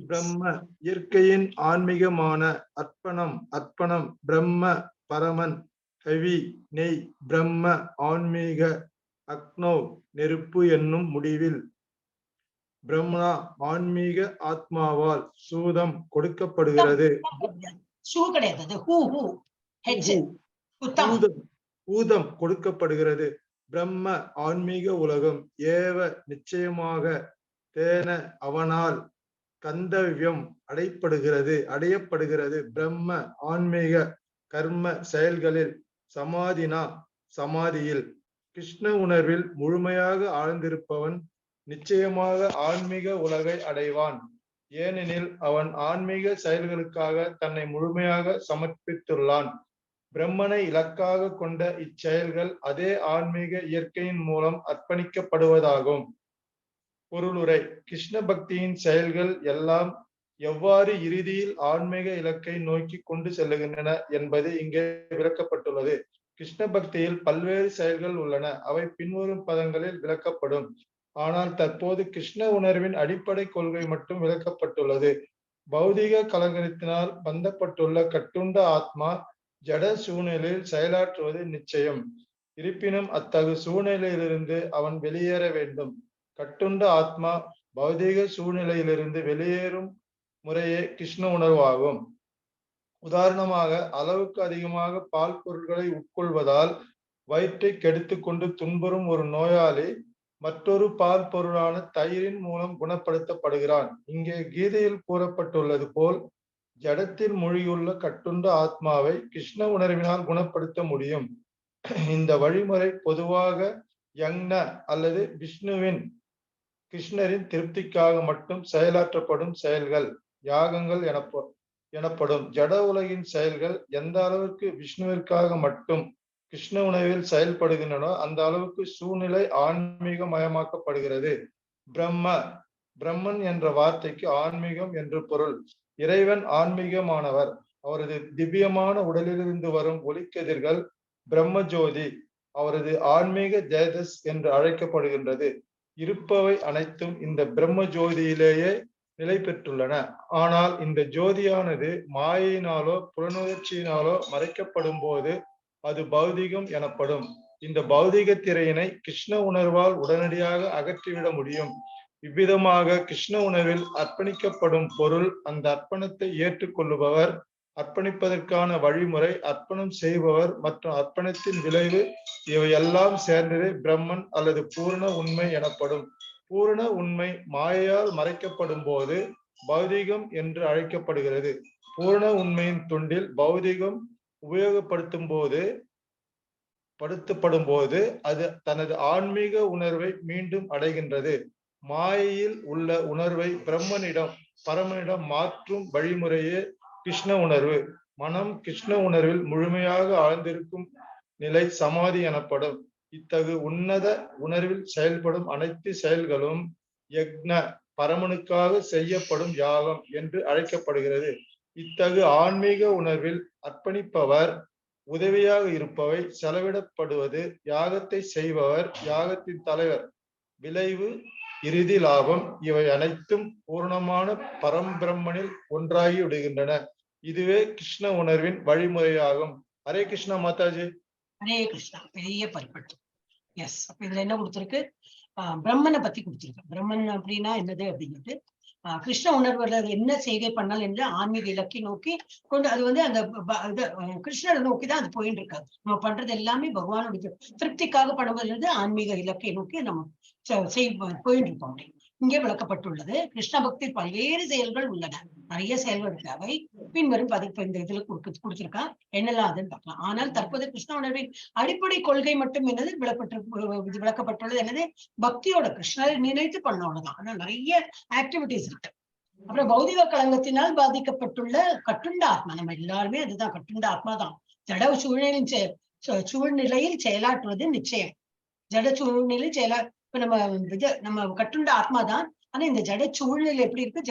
பிரம்ம இயற்கையின் ஆன்மீகமான அர்ப்பணம் பிரம்ம பரமன், ஹவி நெய், பிரம்ம ஆன்மீக, அக்னோ நெருப்பு என்னும் முடிவில், பிரம்மா ஆன்மீக ஆத்மாவால் சூதம் கொடுக்கப்படுகிறது. ஊதம் கொடுக்கப்படுகிறது. பிரம்ம ஆன்மீக உலகம் ஏவ நிச்சயமாக, தேன அவனால், கந்தவியம் அடையப்படுகிறது. பிரம்ம ஆன்மீக கர்ம செயல்களில், சமாதினா சமாதியில், கிருஷ்ண உணர்வில் முழுமையாக ஆழ்ந்திருப்பவன் நிச்சயமாக ஆன்மீக உலகை அடைவான். ஏனெனில் அவன் ஆன்மீக செயல்களுக்காக தன்னை முழுமையாக சமர்ப்பித்துள்ளான். பிரம்மனை இலக்காக கொண்ட இச்செயல்கள் அதே ஆன்மீக இயற்கையின் மூலம் அர்ப்பணிக்கப்படுவதாகும். பொருளுரை: கிருஷ்ண பக்தியின் செயல்கள் எல்லாம் எவ்வாறு இறுதியில் ஆன்மீக இலக்கை நோக்கி கொண்டு செல்லுகின்றன என்பது இங்கே விளக்கப்பட்டுள்ளது. கிருஷ்ண பக்தியில் பல்வேறு செயல்கள் உள்ளன. அவை பின்வரும் பதங்களில் விளக்கப்படும். ஆனால் தற்போது கிருஷ்ண உணர்வின் அடிப்படை கொள்கை மட்டும் விளக்கப்பட்டுள்ளது. பௌதிக கலங்கத்தினால் பந்தப்பட்டுள்ள கட்டுண்ட ஆத்மா ஜட சூழ்நிலையில் செயலாற்றுவது நிச்சயம். இருப்பினும் அத்தகு சூழ்நிலையிலிருந்து அவன் வெளியேற வேண்டும். கட்டுண்ட ஆத்மா பௌதிக சூழ்நிலையிலிருந்து வெளியேறும் முறையே கிருஷ்ண உணர்வாகும். உதாரணமாக, அளவுக்கு அதிகமாக பால் பொருட்களை உட்கொள்வதால் வயிற்றை கெடுத்து கொண்டு துன்புறும் ஒரு நோயாளி மற்றொரு பால் பொருளான தயிரின் மூலம் குணப்படுத்தப்படுகிறான். இங்கே கீதையில் கூறப்பட்டுள்ளது போல் ஜடத்தில் மூழ்கியுள்ள கட்டுண்ட ஆத்மாவை கிருஷ்ண உணர்வினால் குணப்படுத்த முடியும். இந்த வழிமுறை பொதுவாக யக்ன அல்லது கிருஷ்ணரின் திருப்திக்காக மட்டும் செயலாற்றப்படும் செயல்கள், யாகங்கள் எனப்படும். ஜட உலகின் செயல்கள் எந்த அளவுக்கு விஷ்ணுவிற்காக மட்டும் கிருஷ்ண உணர்வில் செயல்படுகின்றனோ அந்த அளவுக்கு சூழ்நிலை ஆன்மீக மயமாக்கப்படுகிறது. பிரம்மன் என்ற வார்த்தைக்கு ஆன்மீகம் என்று பொருள். இறைவன் ஆன்மீகமானவர். அவரது திவ்யமான உடலிலிருந்து வரும் ஒளிக்கதிர்கள் பிரம்ம ஜோதி அவரது ஆன்மீக ஜெயதஸ் என்று அழைக்கப்படுகின்றது. இருப்பவை அனைத்தும் இந்த பிரம்ம ஜோதியிலேயே நிலை பெற்றுள்ளன. ஆனால் இந்த ஜோதியானது மாயினாலோ புலனுணர்ச்சியினாலோ மறைக்கப்படும் போது அது பௌதிகம் எனப்படும். இந்த பௌதிக திரையினை கிருஷ்ண உணர்வால் உடனடியாக அகற்றிவிட முடியும். இவ்விதமாக கிருஷ்ண உணர்வில் அர்ப்பணிக்கப்படும் பொருள், அந்த அர்ப்பணத்தை ஏற்றுக்கொள்ளுபவர், அர்ப்பணிப்பதற்கான வழிமுறை, அர்ப்பணம் செய்பவர் மற்றும் அர்ப்பணத்தின் விளைவு, இவையெல்லாம் சேர்ந்தது பிரம்மன் அல்லது பூரண உண்மை எனப்படும். பூரண உண்மை மாயையால் மறைக்கப்படும் போது பௌதிகம் என்று அழைக்கப்படுகிறது. பூரண உண்மையின் துண்டில் பௌதிகம் உபயோகப்படுத்தப்படும் போது அது தனது ஆன்மீக உணர்வை மீண்டும் அடைகின்றது. மாயையில் உள்ள உணர்வை பரமனிடம் மாற்றும் வழிமுறையே கிருஷ்ண உணர்வு. மனம் கிருஷ்ண உணர்வில் முழுமையாக ஆழ்ந்திருக்கும் நிலை சமாதி எனப்படும். இத்தகு உன்னத உணர்வில் செயல்படும் அனைத்து செயல்களும் யக்ன, பரமனுக்காக செய்யப்படும் யாகம் என்று அழைக்கப்படுகிறது. இத்தகு ஆன்மீக உணர்வில் அர்ப்பணிப்பவர், உதவியாக இருப்பவை, செலவிடப்படுவது, யாகத்தை செய்பவர், யாகத்தின் தலைவர், விளைவு, இறுதி லாபம், இவை அனைத்தும் பூர்ணமான பரம்பிரம்மனில் ஒன்றாகி விடுகின்றன. இதுவே கிருஷ்ண உணர்வின் வழிமுறையாகும். ஹரே கிருஷ்ணா மாதாஜி. ஹரே கிருஷ்ணா. பெரிய பரிபட்டு. எஸ். அப்ப இதுல என்ன கொடுத்திருக்கு? பிரம்மனை பத்தி கொடுத்திருக்கு. பிரம்மன் அப்படின்னா என்னது அப்படிங்கிறது கிருஷ்ண உணர்வுல என்ன செய்கை பண்ணால் என்று ஆன்மீக இலக்கை நோக்கி கொண்டு அது அந்த கிருஷ்ணரை நோக்கிதான் அது போயிட்டு இருக்காது. நம்ம பண்றது எல்லாமே பகவானுடைய திருப்திக்காக பண்ணுவதிலிருந்து ஆன்மீக இலக்கை நோக்கி நம்ம போயிட்டு இருக்கோம். இங்கே விளக்கப்பட்டுள்ளது. கிருஷ்ண பக்தி பல்வேறு செயல்கள் உள்ளன. நிறைய செயல்கள் இருக்கு. அவை பின்வரும் இந்த இதுல கொடுத்திருக்கான். என்னெல்லாம் அதுன்னு பார்க்கலாம். ஆனால் தற்போது கிருஷ்ண உணர்வின் அடிப்படை கொள்கை மட்டும் என்னது விளக்கப்பட்டுள்ளது என்னது? பக்தியோட கிருஷ்ணரை நினைத்து பண்ணோடதான். ஆனா நிறைய ஆக்டிவிட்டிஸ் இருக்கு. அப்புறம் பௌதிக களங்கத்தினால் பாதிக்கப்பட்டுள்ள கட்டுண்ட ஆத்மா, நம்ம எல்லாருமே அதுதான் கட்டுண்ட ஆத்மா தான். ஜட சூழ்நிலையில் செயலாற்றுவது நிச்சயம். ஜட சூழ்நிலை இப்ப நம்ம கட்டுண்ட ஆத்மா தான். ஆனா இந்த ஜட சூழ்நிலை எப்படி இருக்கு?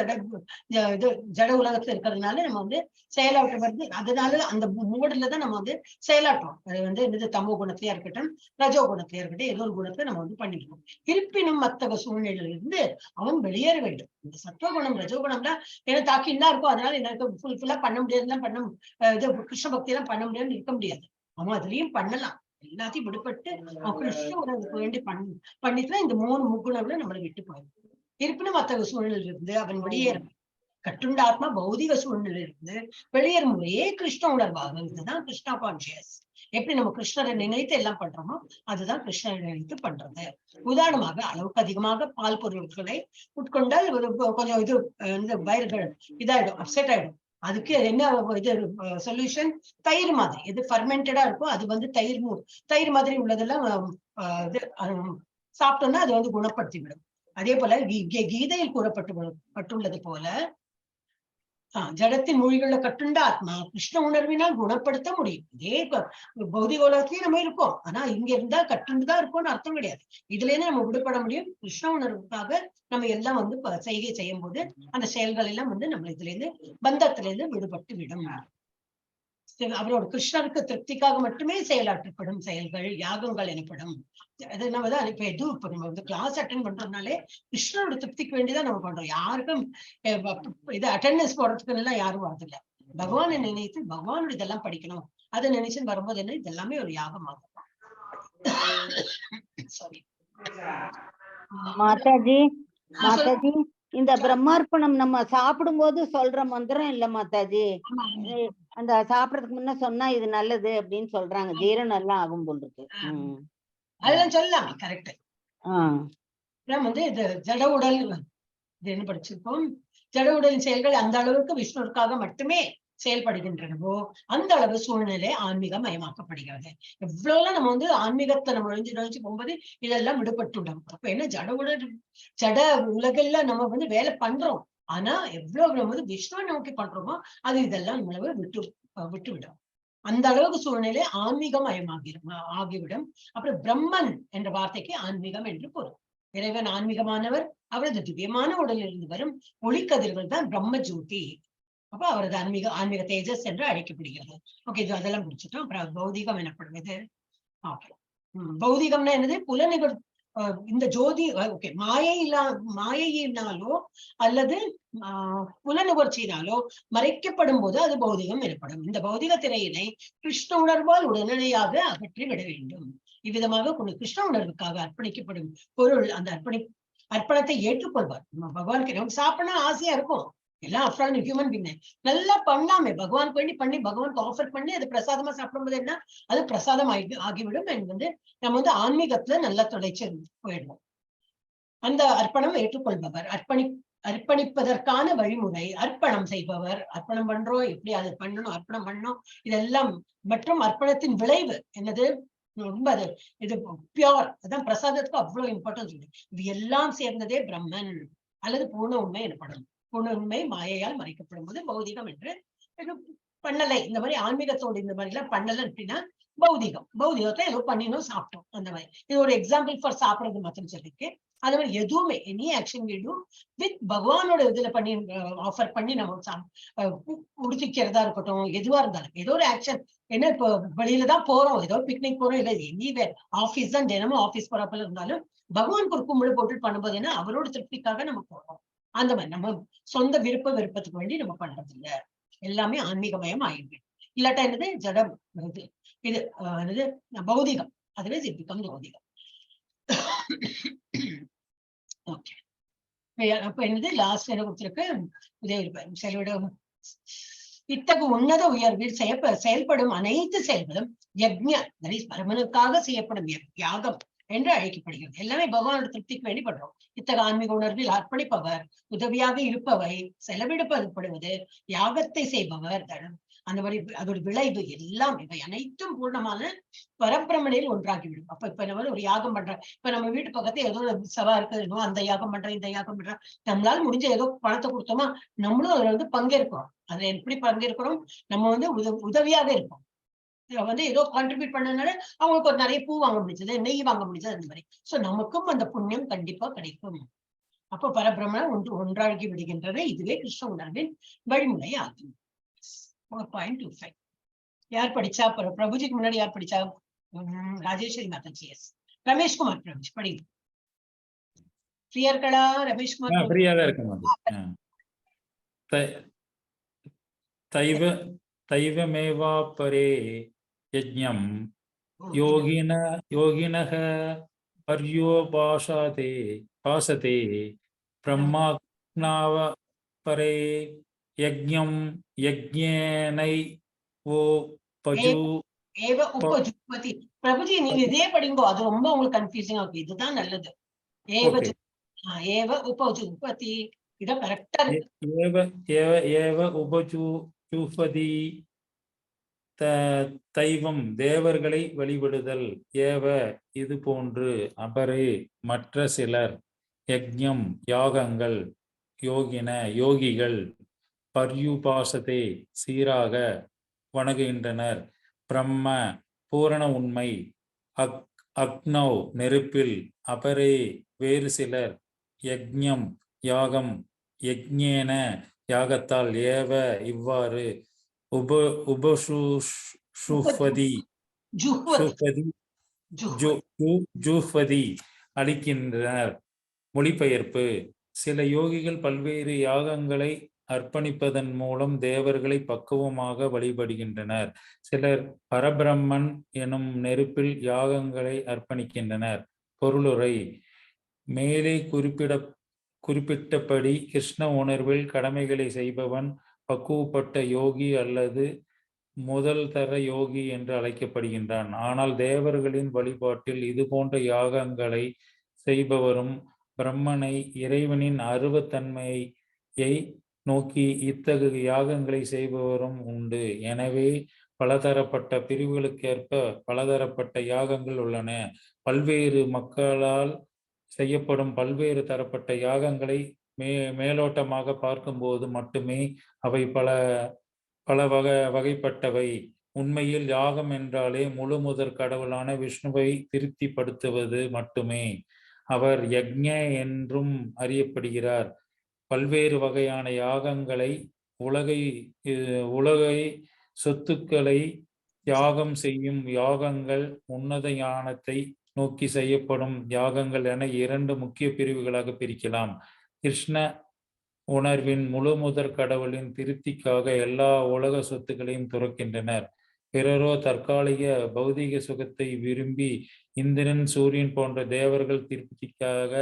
ஜட உலகத்துல இருக்கிறதுனால நம்ம செயலாற்றம் வருது. அதனால அந்த மூடுலதான் நம்ம செயலாற்றுறோம். அது என்னது தமோ குணத்திலயா இருக்கட்டும், ரஜோ குணத்திலயா இருக்கட்டும், ஏதோ ஒரு குணத்தை நம்ம பண்ணிக்கணும். இருப்பினும் மத்தக சூழ்நிலையில இருந்து அவன் வெளியேற வேண்டும். இந்த சத்துவகுணம் ரஜோகுணம்லாம் என்ன தாக்கின்னா இருக்கும். அதனால எனக்கு ஃபுல்ஃபில்லா பண்ண முடியாதுலாம் கிருஷ்ண பக்தி எல்லாம் பண்ண முடியாதுன்னு இருக்க முடியாது. அவன் அதுலயும் பண்ணலாம். எல்லாத்தையும் விடுபட்டு கிருஷ்ண உணர்வுக்கு வேண்டி பண்ணிட்டுதான் இந்த 3 முக்குணங்களை நம்மளை விட்டு போயிடும். இருப்பினும் மற்ற சூழ்நிலையில இருந்து அவன் வெளியேறும். கட்டுண்ட ஆத்மா பௌதிக சூழ்நிலையில இருந்து வெளியேறும் முறையே கிருஷ்ண உணர்வாக இதுதான் கிருஷ்ணா கான்சியஸ். எப்படி நம்ம கிருஷ்ணரை நினைத்து எல்லாம் பண்றோமோ அதுதான் கிருஷ்ணரை நினைத்து பண்றது. உதாரணமாக, அளவுக்கு அதிகமாக பால் பொருட்களை உட்கொண்டால் கொஞ்சம் இந்த வயிறுகள் இதாயிடும், அப்செட் ஆயிடும். அதுக்கு என்ன இது சொல்யூஷன்? தயிர் மாதிரி எது ஃபர்மெண்டடா இருக்கும் அது தயிர் மாதிரி உள்ளதெல்லாம் சாப்பிட்டோம்னா அது குணப்படுத்தி விடும். அதே போல கீதையில் கூறப்பட்டுள்ளது போல ஜடத்தின் மொழிகள்ல கட்டுண்ட ஆத்மா கிருஷ்ண உணர்வினால் குணப்படுத்த முடியும். இதே பௌதிக உலகத்திலேயே நம்ம இருக்கோம். ஆனா இங்க இருந்தா கட்டுண்டுதான் இருக்கோம்னு அர்த்தம் கிடையாது. இதுல இருந்து நம்ம விடுபட முடியும். கிருஷ்ண உணர்வுக்காக நம்ம எல்லாம் வந்து செய்கை செய்யும் போது அந்த செயல்கள் எல்லாம் வந்து நம்ம இதுல இருந்து பந்தத்துல இருந்து விடுபட்டு விடும். அவரோட கிருஷ்ணருக்கு திருப்திக்காக மட்டுமே செயலாற்றப்படும் செயல்கள் யாகங்கள் எனப்படும். அது நம்ம தான் இப்ப இப்ப நம்ம வந்து கிளாஸ் அட்டென்ட் பண்றோம்னாலே கிருஷ்ணரோட திருப்திக்கு வேண்டிதான் நம்ம பண்றோம். யாருக்கும் இது அட்டெண்டன்ஸ் போடுறதுக்கு எல்லாம் யாரும் வரதில்லை. பகவானை நினைத்து பகவானோட இதெல்லாம் படிக்கணும் அதை நினைச்சு வரும்போது என்ன இதெல்லாமே ஒரு யாகமாகும். சாரி மாதாஜி, மாதாஜி இந்த பிரம்மார்ப்பணம் நம்ம சாப்பிடும் போது சொல்ற மந்திரம் இல்ல மாதாஜி. அந்த சாப்பிடறதுக்கு முன்ன சொன்னா இது நல்லது அப்படின்னு சொல்றாங்க. ஜீரணம் எல்லாம் ஆகும் போல் இருக்கு. அதெல்லாம் சொல்லலாம். கரெக்ட். வந்து இது ஜட உடல் இது என்ன படிச்சிருக்கோம். ஜட உடலின் செயல்கள் அந்த அளவுக்கு விஷ்ணுவுக்காக மட்டுமே செயல்படுகின்றனவோ அந்த அளவு சூழ்நிலை ஆன்மீக மயமாக்கப்படுகிறது. எவ்வளவுலாம் நம்ம வந்து ஆன்மீகத்தை நம்ம நுழைஞ்சு போகும்போது இதெல்லாம் விடுபட்டுடும். அப்ப என்ன ஜட உலகெல்ல நம்ம வந்து வேலை பண்றோம். ஆனா எவ்வளவு நம்ம வந்து விஷ்ணுவை நோக்கி பண்றோமோ அது இதெல்லாம் நம்மள விட்டுவிடும். அந்த அளவுக்கு சூழ்நிலை ஆன்மீகம் ஆகிவிடும். அப்புறம் பிரம்மன் என்ற வார்த்தைக்கு ஆன்மீகம் என்று பொருள். இறைவன் ஆன்மீகமானவர். அவரது திவ்யமான உடலில் இருந்து வரும் ஒளிக்கதிர்கள் தான் பிரம்ம ஜோதி. அப்ப அவரது ஆன்மீக தேஜஸ் என்று அழைக்கப்படுகிறது. ஓகே, இது அதெல்லாம் முடிச்சுட்டோம். அப்புறம் பௌதிகம் எனப்படுவது. ஓகே, பௌதிகம்னா என்னது? புலநிகழ் இந்த ஜோதி ஓகே மாயையினாலோ அல்லது புலனுகர்ச்சியினாலோ மறைக்கப்படும் போது அது பௌதிகம் எனப்படும். இந்த பௌதிக திரையினை கிருஷ்ண உணர்வால் உடனடியாக அகற்றி விட வேண்டும். இவ்விதமாக கிருஷ்ண உணர்வுக்காக அர்ப்பணிக்கப்படும் பொருள் அந்த அர்ப்பணத்தை ஏற்றுக்கொள்வார். பகவானுக்கு நமக்கு சாப்பிடணும் ஆசையா இருக்கும். எல்லாம் அப்புறம் ஹியூமன் பீங் நல்லா பண்ணலாமே, பகவானுக்கு வேண்டி பண்ணி பகவானுக்கு ஆஃபர் பண்ணி அது பிரசாதமா சாப்பிடும்போது என்ன அது பிரசாதம் ஆகிவிடும். வந்து நம்ம வந்து ஆன்மீகத்துல நல்லா தொலைச்சு போயிடுவோம். அந்த அர்ப்பணம் ஏற்றுக்கொள்பவர், அர்ப்பணிப்பதற்கான வழிமுறை, அர்ப்பணம் செய்பவர், அர்ப்பணம் பண்றோம் எப்படி அதை பண்ணணும், அர்ப்பணம் பண்ணணும் இதெல்லாம், மற்றும் அர்ப்பணத்தின் விளைவு என்னது ரொம்ப அது இது பியோர். அதான் பிரசாதத்துக்கு அவ்வளவு இம்பார்ட்டன்ஸ் உண்டு. இது எல்லாம் சேர்ந்ததே பிரம்மன் அல்லது பூர்ண உண்மை எனப்படும். உண்மை மாயையால் மறைக்கப்படும் போது பௌதிகம் என்று பண்ணலை. இந்த மாதிரி ஆன்மீகத்தோடு இந்த மாதிரி எல்லாம் பண்ணல அப்படின்னா பௌதிகம். பௌதிகத்தை ஏதோ பண்ணினோம் சாப்பிட்டோம் அந்த மாதிரி. இது ஒரு எக்ஸாம்பிள் ஃபார் சாப்பிடுறது மாத்திரம் சொல்லிருக்கு. அது மாதிரி எதுவுமே any action we do with பகவானோட இதுல பண்ணி ஆஃபர் பண்ணி நம்ம உடுத்திக்கிறதா இருக்கட்டும், எதுவா இருந்தாலும் ஏதோ ஒரு ஆக்ஷன். என்ன இப்போ வெளியில தான் போறோம், ஏதோ பிக்னிக் போறோம், இல்ல எனிவே ஆபீஸ் தான் தினமும் ஆபீஸ் போறப்பல இருந்தாலும் பகவானுக்கு ஒரு கும்பிடு போட்டு பண்ணும்போது என்ன அவரோட திருப்திக்காக நம்ம போறோம். அந்த மாதிரி நம்ம சொந்த விருப்பத்துக்கு வேண்டி நம்ம பண்றது இல்ல. எல்லாமே ஆன்மீகமயம் ஆயிடுது. இல்லாட்டா என்னது ஜடம் இது என்னது பௌதிகம். அதுவே பிகம் பௌதிகம். ஓகே, அப்ப என்னது லாஸ்ட் என்ன கொடுத்திருக்கு? செலவிட இத்தகு உன்னத உயர்வில் செயல்படும் அனைத்து செயல்களும் யக்ஞ பரமனுக்காக செய்யப்படும் யாகம் என்று அழைக்கப்படுகிறது. எல்லாமே பகவானோட திருப்திக்கு வேண்டி பண்றோம். இத்தகைய ஆன்மீக உணர்வில் அர்ப்பணிப்பவர், உதவியாக இருப்பவை, செலவிடப்படுவது, யாகத்தை செய்பவர், அந்த மாதிரி அதோட விளைவு எல்லாம் இவை அனைத்தும் பூர்ணமான பரபிரமணியில் ஒன்றாகிவிடும். அப்ப இப்ப நம்ம ஒரு யாகம் பண்றோம். இப்ப நம்ம வீட்டு பக்கத்துல ஏதோ சவா இருக்கு, அந்த யாகம் பண்றேன் இந்த யாகம் பண்றேன், நம்மளால முடிஞ்ச ஏதோ பணத்தை கொடுத்தோமா நம்மளும் அதுல வந்து பங்கேற்கிறோம். அதுல எப்படி பங்கேற்கிறோம்? நம்ம வந்து உதவியாக இருப்போம். வந்து ஏதோ கான்ட்ரிபியூட் பண்ணதுனால அவங்களுக்கு ஒரு நிறைய பூ வாங்க முடிஞ்சது, நெய் வாங்க முடிஞ்சது, அந்த மாதிரி. சோ நமக்கும் அந்த புண்ணியம் கண்டிப்பா கிடைக்கும். அப்போ பரபிரமணம் ஒன்றாகி விடுகின்றது. இதுவே கிருஷ்ண உணர்வின் வழிமுறை ஆகும். 4.25 யார் படிச்சா? பிரபுஜிக்கு முன்னாடி யார் படிச்சா? ராஜேஸ்வரி மாதாஜி. எஸ், ரமேஷ்குமார் பிரபுஜி படிங்க. ஃப்ரீயா இருக்கடா ரமேஷ்குமார்? ஃப்ரீயா தான் இருக்கேன். தைவமேவா பரே யஜ்ஞம் யோகினஹ பர்யோபாசதே பிரம்மாக்னாவ பரே யஜ்ஞம் யஜ்ஞேனை உபஜுபதி. பிரபுஜி நீங்க இதே படிங்கோ, அது ரொம்ப உங்களுக்கு கன்ஃபியூசிங்கா இருக்கு. இதுதான் நல்லது. ஏவ உபஜுபதி இதான் கரெக்டா இருக்கு. உபஜுபதி தைவம் தேவர்களை வழிபடுதல், ஏவ இது போன்று, அபரே மற்ற சிலர், யஜ்ஞம் யாகங்கள், யோகிகள், பர்யுபாசதே சீராக வணங்குகின்றனர். பிரம்ம பூரண உண்மை, அக்னௌ நெருப்பில், அபரே வேறு சிலர், யக்ஞம் யாகம், யக்ஞேன யாகத்தால், ஏவ இவ்வாறு, உபசுஷ்வதி ஜூஹ்வதி அளிக்கின்றனர். மொழிபெயர்ப்பு: சில யோகிகள் பல்வேறு யாகங்களை அர்ப்பணிப்பதன் மூலம் தேவர்களை பக்குவமாக வழிபடுகின்றனர். சிலர் பரபிரம்மன் எனும் நெருப்பில் யாகங்களை அர்ப்பணிக்கின்றனர். பொருளுரை: மேலே குறிப்பிட்டபடி கிருஷ்ண உணர்வில் கடமைகளை செய்பவன் பக்குவப்பட்ட யோகி அல்லது முதல் தர யோகி என்று அழைக்கப்படுகின்றான். ஆனால் தேவர்களின் வழிபாட்டில் இது போன்ற யாகங்களை செய்பவரும் பிரம்மனை, இறைவனின் அருவத்தன்மையை நோக்கி இத்தகைய யாகங்களை செய்பவரும் உண்டு. எனவே பலதரப்பட்ட பிரிவுகளுக்கேற்ப பலதரப்பட்ட யாகங்கள் உள்ளன. பல்வேறு மக்களால் செய்யப்படும் பல்வேறு தரப்பட்ட யாகங்களை மேலோட்டமாக பார்க்கும்போது மட்டுமே அவை பல வகைப்பட்டவை. உண்மையில் யாகம் என்றாலே முழு முதற் கடவுளான விஷ்ணுவை திருப்திப்படுத்துவது மட்டுமே. அவர் யக்ஞ என்றும் அறியப்படுகிறார். பல்வேறு வகையான யாகங்களை, உலகை சொத்துக்களை யாகம் செய்யும் யாகங்கள், உன்னத ஞானத்தை நோக்கி செய்யப்படும் யாகங்கள் என 2 முக்கிய பிரிவுகளாக பிரிக்கலாம். கிருஷ்ண உணர்வின் முழு முதற் கடவுளின் திருப்திக்காக எல்லா உலக சொத்துக்களையும் துறக்கின்றனர். பிறரோ தற்காலிக பௌதிக சுகத்தை விரும்பி இந்திரன், சூரியன் போன்ற தேவர்கள் திருப்திக்காக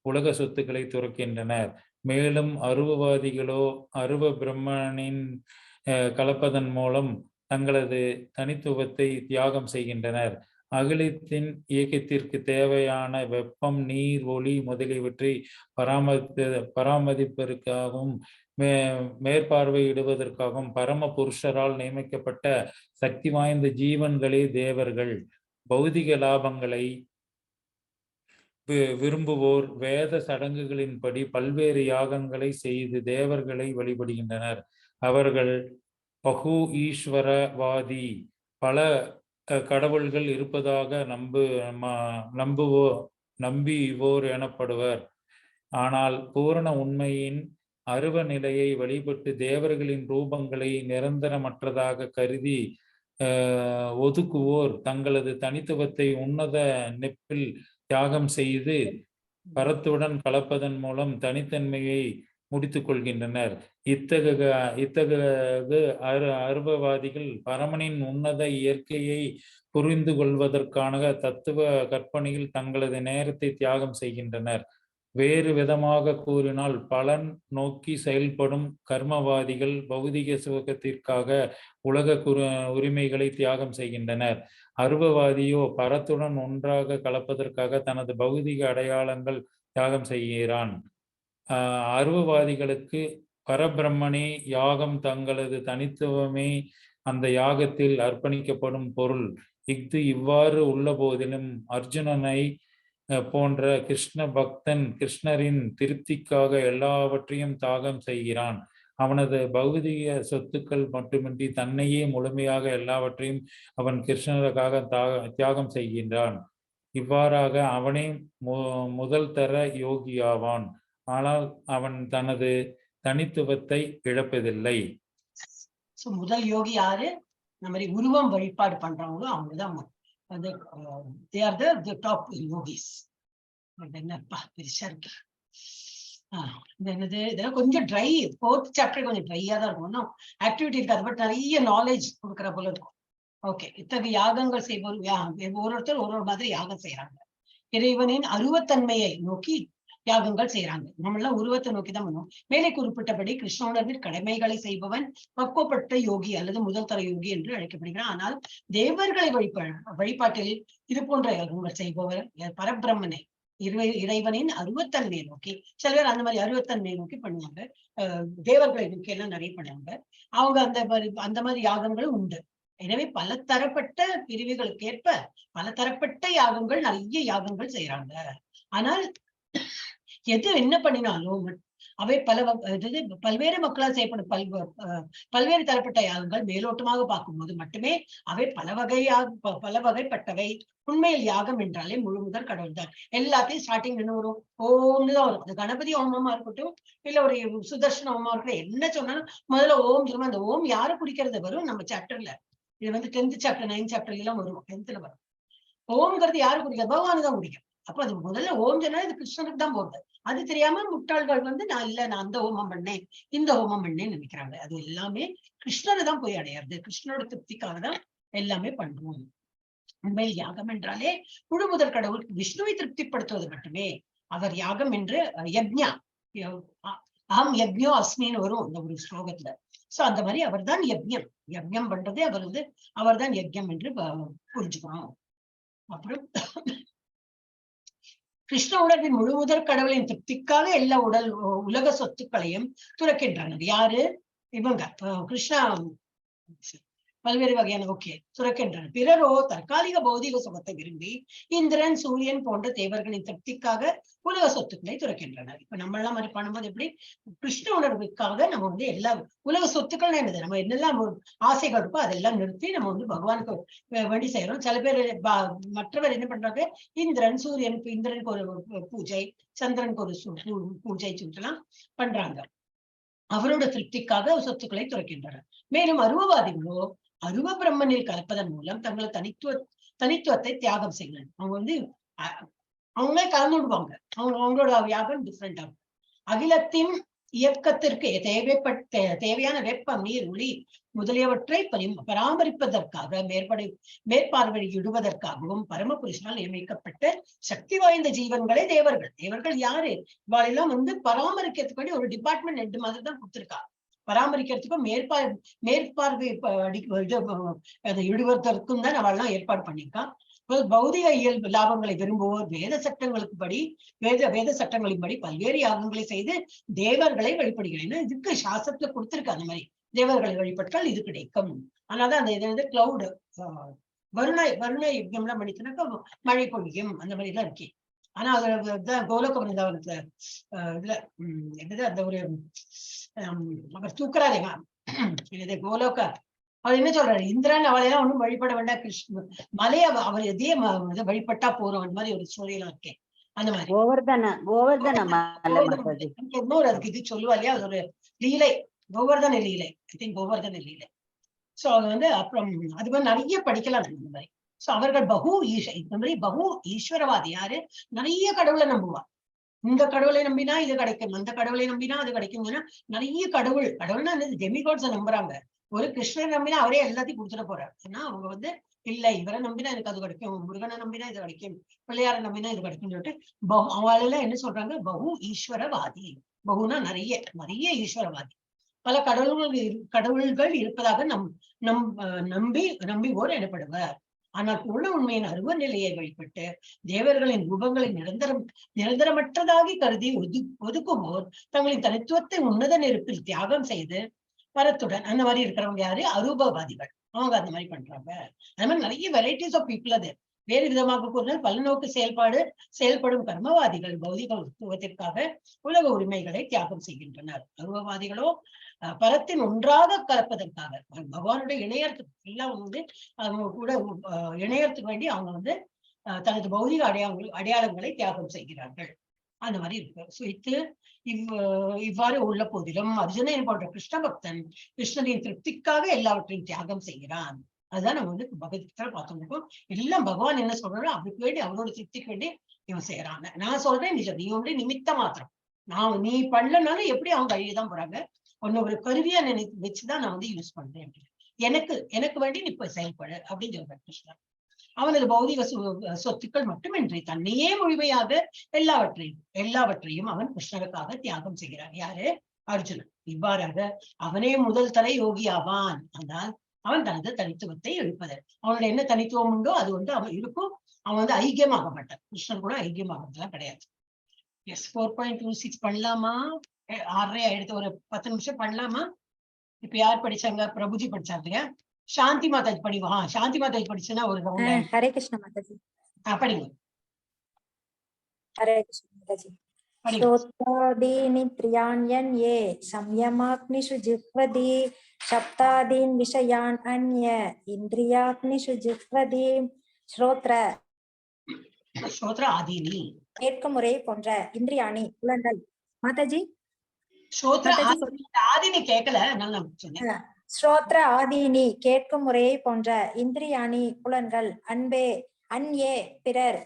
உலக சொத்துக்களை துறக்கின்றனர். மேலும் அருவவாதிகளோ அருவ பிரம்மனின் கலப்பதன் மூலம் தங்களது தனித்துவத்தை தியாகம் செய்கின்றனர். அகிலத்தின் இயக்கத்திற்கு தேவையான வெப்பம், நீர், ஒளி முதலியவற்றை பராமரிப்பதற்காகவும் மேற்பார்வையிடுவதற்காகவும் பரம புருஷரால் நியமிக்கப்பட்ட சக்தி வாய்ந்த ஜீவன்களே தேவர்கள். பௌதிக லாபங்களை விரும்புவோர் வேத சடங்குகளின்படி பல்வேறு யாகங்களை செய்து தேவர்களை வழிபடுகின்றனர். அவர்கள் பகு ஈஸ்வரவாதி, பல கடவுள்கள் இருப்பதாக நம்புவோர் எனப்படுவர். ஆனால் பூரண உண்மையின் அருவ நிலையை வழிபட்டு தேவர்களின் ரூபங்களை நிரந்தரமற்றதாக கருதி ஒதுக்குவோர் தங்களது தனித்துவத்தை உன்னத நெப்பில் தியாகம் செய்து பரத்துடன் கலப்பதன் மூலம் தனித்தன்மையை முடித்துக் கொள்கின்றனர். இத்தகைய அருவவாதிகள் பரமனின் உன்னத இயற்கையை புரிந்து கொள்வதற்கான தத்துவ கற்பனையில் தங்களது நேரத்தை தியாகம் செய்கின்றனர். வேறு விதமாக கூறினால், பலன் நோக்கி செயல்படும் கர்மவாதிகள் பௌதிக சுகத்திற்காக உலக உரிமைகளை தியாகம் செய்கின்றனர். அருவவாதியோ பரத்துடன் ஒன்றாக கலப்பதற்காக தனது பௌதிக அடையாளங்கள் தியாகம் செய்கிறான். அருவவாதிகளுக்கு பரபிரம்மனே யாகம், தங்களது தனித்துவமே அந்த யாகத்தில் அர்ப்பணிக்கப்படும் பொருள். இவ்வாறு உள்ள போதிலும் அர்ஜுனனை போன்ற கிருஷ்ண பக்தன் கிருஷ்ணரின் திருப்திக்காக எல்லாவற்றையும் தியாகம் செய்கிறான். அவனது பௌதிக சொத்துக்கள் மட்டுமின்றி தன்னையே முழுமையாக எல்லாவற்றையும் அவன் கிருஷ்ணருக்காக தியாகம் செய்கின்றான். இவ்வாறாக அவனே முதல் தர யோகியாவான். ஆனால் அவன் தனது தனித்துவத்தை இழப்பதில்லை. முதல் யோகி யாரு? இந்த மாதிரி உருவம் வழிபாடு பண்றவங்களும் அவங்கதான் வந்து they are the top yogis. என்னப்பா பெருசா இருக்கு. என்னது இதெல்லாம் கொஞ்சம் ட்ரை, 4th சாப்டர் கொஞ்சம் ட்ரையா தான் இருக்கும். இன்னும் ஆக்டிவிட்டி இருக்காது, பட் நிறைய நாலேஜ் கொடுக்குற போல இருக்கும். ஓகே, இத்தகைய யாகங்கள் செய்வோர் ஒவ்வொருத்தர் ஒரு மாதிரி யாகம் செய்யறாங்க. இறைவனின் அருவத்தன்மையை நோக்கி யாகங்கள் செய்யறாங்க. நம்மளாம் உருவத்தை நோக்கி தான் பண்ணுவோம். மேலே குறிப்பிட்டபடி கிருஷ்ண உணர்வில் கடமைகளை செய்பவன் பக்குவப்பட்ட யோகி அல்லது முதல் தர யோகி என்று அழைக்கப்படுகிறான். ஆனால் தேவர்களை வழிபாட்டில் இது போன்ற யாகங்கள் செய்பவர் பரபிரம்மனை, இறைவனின் அருவத்தன்மையை நோக்கி, சில பேர் அந்த மாதிரி அருவத்தன்மையை நோக்கி பண்ணுவாங்க. தேவர்களை நோக்கி எல்லாம் நிறைய பண்ணுவாங்க. அவங்க அந்த மாதிரி யாகங்களும் உண்டு. எனவே பல தரப்பட்ட பிரிவுகளுக்கு ஏற்ப பல தரப்பட்ட யாகங்கள், நிறைய யாகங்கள் செய்யறாங்க. ஆனால் எது என்ன பண்ணினாலும் அவை பல்வேறு மக்களால் செய்யப்படும் பல்வேறு தரப்பட்ட யாகங்கள் மேலோட்டமாக பார்க்கும்போது மட்டுமே அவை பல வகைப்பட்டவை. உண்மையில் யாகம் என்றாலே முழு முதல் கடவுள் தான். எல்லாத்தையும் ஸ்டார்டிங் என்ன வரும்? ஓம்னு தான் வரும். அது கணபதி ஹோமமா இருக்கட்டும், இல்ல ஒரு சுதர்ஷன ஹோமமா இருக்கட்டும், என்ன சொன்னாலும் முதல்ல ஓம் சொல்லுமா. அந்த ஓம் யாரு குடிக்கிறது வரும் நம்ம சாப்டர்ல. இது 10th சாப்டர் 9th சாப்டர்ல எல்லாம் வரும். 10th வரும். ஓம்ங்கிறது யாரு குடிக்கிறது? பகவானு தான் குடிக்கும். அப்ப அது முதல்ல ஓம் சொன்னா இது கிருஷ்ணனுக்கு தான் போகுது. அது தெரியாம முட்டாள்கள் நான் அந்த ஹோமம் பண்ணேன், இந்த ஹோமம் பண்ணேன்னு நினைக்கிறாங்க. அது எல்லாமே கிருஷ்ணரை தான் போய் அடையிறது. கிருஷ்ணனோட திருப்திக்காக தான் எல்லாமே பண்றோம். உண்மையில் யாகம் என்றாலே முழு முதல் கடவுள் விஷ்ணுவை திருப்திப்படுத்துவது மட்டுமே. அவர் யாகம் என்று யக்ஞா அகம் யக்ஞோ அஸ்மின்னு வரும் அந்த ஒரு ஸ்லோகத்துல. சோ அந்த மாதிரி அவர் தான் யக்ஞம் பண்றதே அவர் தான் யக்ஞம் என்று புரிஞ்சுக்கணும். அப்புறம் கிருஷ்ண உணர்வின் முழு முதற் கடவுளின் திருப்திக்காக எல்லா உலக சொத்துக்களையும் துறக்கின்றனர். யாரு? இவங்க கிருஷ்ணா பல்வேறு வகையான துறக்கின்றனர். பிறரோ தற்காலிக பௌதிக சுகத்தை விரும்பி இந்திரன், சூரியன் போன்ற தேவர்களின் திருப்திக்காக உலக சொத்துக்களை துறக்கின்றனர். இப்ப நம்ம எல்லாம் மாதிரி பண்ணும்போது எப்படி கிருஷ்ண உணர்வுக்காக நம்ம எல்லா உலக சொத்துக்கள் என்னது, நம்ம என்னெல்லாம் ஆசைகள் இருக்கோ அதெல்லாம் நிறுத்தி நம்ம பகவானுக்கு வேண்டி செய்யறோம். சில பேர் மற்றவர் என்ன பண்றாங்க, இந்திரன், இந்திரனுக்கு ஒரு பூஜை, சந்திரனுக்கு ஒரு பூஜை சொல்லிட்டுலாம் பண்றாங்க. அவரோட திருப்திக்காக சொத்துக்களை துறக்கின்றனர். மேலும் அருவவாதிகளோ அருவ பிரம்மனில் கலப்பதன் மூலம் தங்களை தனித்துவத்தை தியாகம் செய்யணும். அவங்க அவங்களே கலந்து விடுவாங்க. அவங்களோட யாகம் டிஃப்ரெண்ட் ஆகும். அகிலத்தின் இயக்கத்திற்கு தேவையான வெப்பம், நீர், ஒளி முதலியவற்றை பராமரிப்பதற்காக மேற்பார்வையிடுவதற்காகவும் பரமபுருஷனால் நியமிக்கப்பட்ட சக்தி வாய்ந்த ஜீவன்களே தேவர்கள் யாரு? இவாளெல்லாம் பராமரிக்கிறதுக்கு ஒரு டிபார்ட்மெண்ட் ஹெட் மாதிரி தான் கொடுத்திருக்கா. பராமரிக்கிறதுக்கும் மேற்பார்வை இடுவதற்கும் தான் அவள்லாம் ஏற்பாடு பண்ணியிருக்கான். பௌதிக இயல்பு லாபங்களை விரும்புவோர் வேத சட்டங்களின்படி பல்வேறு யாகங்களை செய்து தேவர்களை வழிபடுகிறேன். இதுக்கு சாஸ்திரத்துல கொடுத்திருக்கு. அந்த மாதிரி தேவர்களை வழிபட்டால் இது கிடைக்கும். ஆனாதான் அந்த இது கிளவுடு வருண யுத்தம்லாம் பண்ணிட்டுனாக்கா மழை பொழியும், அந்த மாதிரி எல்லாம் இருக்கு. ஆனா அதுல கோலோக பிருந்தாவனத்துல இதுல என்னது அந்த ஒரு அவர் தூக்குறாருங்க கோலோக, அவர் என்ன சொல்றாரு, இந்திரன் அவளையெல்லாம் ஒண்ணும் வழிபட வேண்டாம், மலைய அவர் எதையே வழிபட்டா போறோம், அந்த மாதிரி ஒரு ஸ்டோரியெல்லாம் இருக்கேன். அந்த மாதிரி இன்னொரு அதுக்கு இது சொல்லுவா இல்லையா, அது ஒரு லீலை, கோவர்தன லீலை. I think Govardhana Leelai. So அது அப்புறம் அது மாதிரி நிறைய படிக்கலாம் இந்த மாதிரி. சோ அவர்கள் இந்த மாதிரி பகு ஈஸ்வரவாதி. யாரு? நிறைய கடவுளை நம்புவா. இந்த கடவுளை நம்பினா இது கிடைக்கும், அந்த கடவுளை நம்பினா அது கிடைக்கும்னா நிறைய கடவுள்னா டெமிகாட்ஸை நம்புறாங்க. ஒரு கிருஷ்ணரை நம்பினா அவரே எல்லாத்தையும் கொடுத்துட போறாரு. ஏன்னா அவங்க இல்ல இவரை நம்பினா எனக்கு அது கிடைக்கும், முருகனை நம்பினா இது கிடைக்கும், பிள்ளையாரை நம்பினா இது கிடைக்கும்னு சொல்லிட்டு அவளெல்லாம் என்ன சொல்றாங்க, பகு ஈஸ்வரவாதி. பகுனா நிறைய ஈஸ்வரவாதி. பல கடவுள்கள் இருப்பதாக நம்பிவோர் எனப்படுவர். ஆனால் பூர்ண உண்மையின் அருவ நிலையை வழிபட்டு தேவர்களின் ரூபங்களை நிரந்தரமற்றதாகி கருதி ஒதுக்குவோர் தங்களின் தனித்துவத்தை உன்னத நெருப்பில் தியாகம் செய்து வரத்துடன் அந்த மாதிரி இருக்கிறவங்க யாரு? அரூபவாதிகள். அவங்க அந்த மாதிரி பண்றாங்க. அது மாதிரி நிறைய வெரைட்டிஸ் ஆஃப் பீப்புள். அது வேறு விதமாக கூறினால் பல்நோக்கு செயல்படும் கர்மவாதிகள் பௌதிகத்துவத்திற்காக உலக உரிமைகளை தியாகம் செய்கின்றனர். அரூபவாதிகளோ பரத்தின் ஒன்றாக கலப்பதற்காக பகவானுடைய இணையத்துக்கு எல்லாம் அவங்க கூட இணையத்துக்கு வேண்டி அவங்க தனது பௌதிக அடையாளங்களை தியாகம் செய்கிறார்கள். அந்த மாதிரி இருக்கு. இவ்வாறு உள்ள போதிலும் அர்ஜுனன் போன்ற கிருஷ்ண பக்தன் கிருஷ்ணனின் திருப்திக்காக எல்லாவற்றையும் தியாகம் செய்கிறான். அதுதான் நம்ம பகவத்கீதை பார்த்தோம். எல்லாம் பகவான் என்ன சொல்றாரோ அவருக்கு வேண்டி, அவரோட திருப்திக்கு வேண்டி இவன் செய்யறாங்க. நான் சொல்றேன் நிஜம், நீ நிமித்த மாத்திரம். நீ பண்ணலனாலும் எப்படி அவங்க அழியதான் போறாங்க. ஒன்னு ஒரு கருவியா வச்சுதான் நான் யூஸ் பண்றேன். எனக்கு வேண்டி நீ இப்ப செயல்படு அப்படின்னு சொல்றேன் கிருஷ்ணன். அவனது பௌதிக சொத்துக்கள் மட்டுமின்றி தன்னையே முழுமையாக எல்லாவற்றையும் அவன் கிருஷ்ணனுக்காக தியாகம் செய்கிறான். யாரு? அர்ஜுனன். இவ்வாறாக அவனே முதல் தலை யோகி ஆவான். ஆனால் அவன் தனது தனித்துவத்தை எழுப்பதன் அவனோட என்ன தனித்துவம் உண்டோ அது அவன் இருக்கும். அவன் ஐக்கியமாக மாட்டான். கிருஷ்ணன் கூட ஐக்கியமாகறதுலாம் கிடையாது. எஸ் 4.26 பண்ணலாமா? 6:30 ஆயிடுத்து. ஒரு 10 நிமிஷம் பண்ணலாமா? இப்ப யார் படிச்சாங்க? பிரபுஜி படிச்சாங்க இல்லையா? சாந்தி மாதாஜி படிவா? சாந்தி மாதாஜி படிச்சுன்னா ஒரு ஹரே கிருஷ்ண மாதாஜி. படிங்க. ஹரே கிருஷ்ண மாதாஜி. श्रोत्रादीनि त्रियाण्यन् ये संयमाग्निषु जिह्वति शब्दादीन् विषयान् अन्य इन्द्रियाग्निषु जिह्वति श्रोत्र ஸ்ரோத்ர ஆதீனி. கேட்கும் முறை போன்ற இந்திரியாணி புலன்கள். மாதாஜி ஸ்ரோத்ர மாதாஜி ஆதீனி கேட்கல, நல்லா சொன்னேன். ஸ்ரோத்ர ஆதீனி கேட்கும் முறையை போன்ற இந்திரியாணி புலன்கள் அன்பே அன்யே பிறர்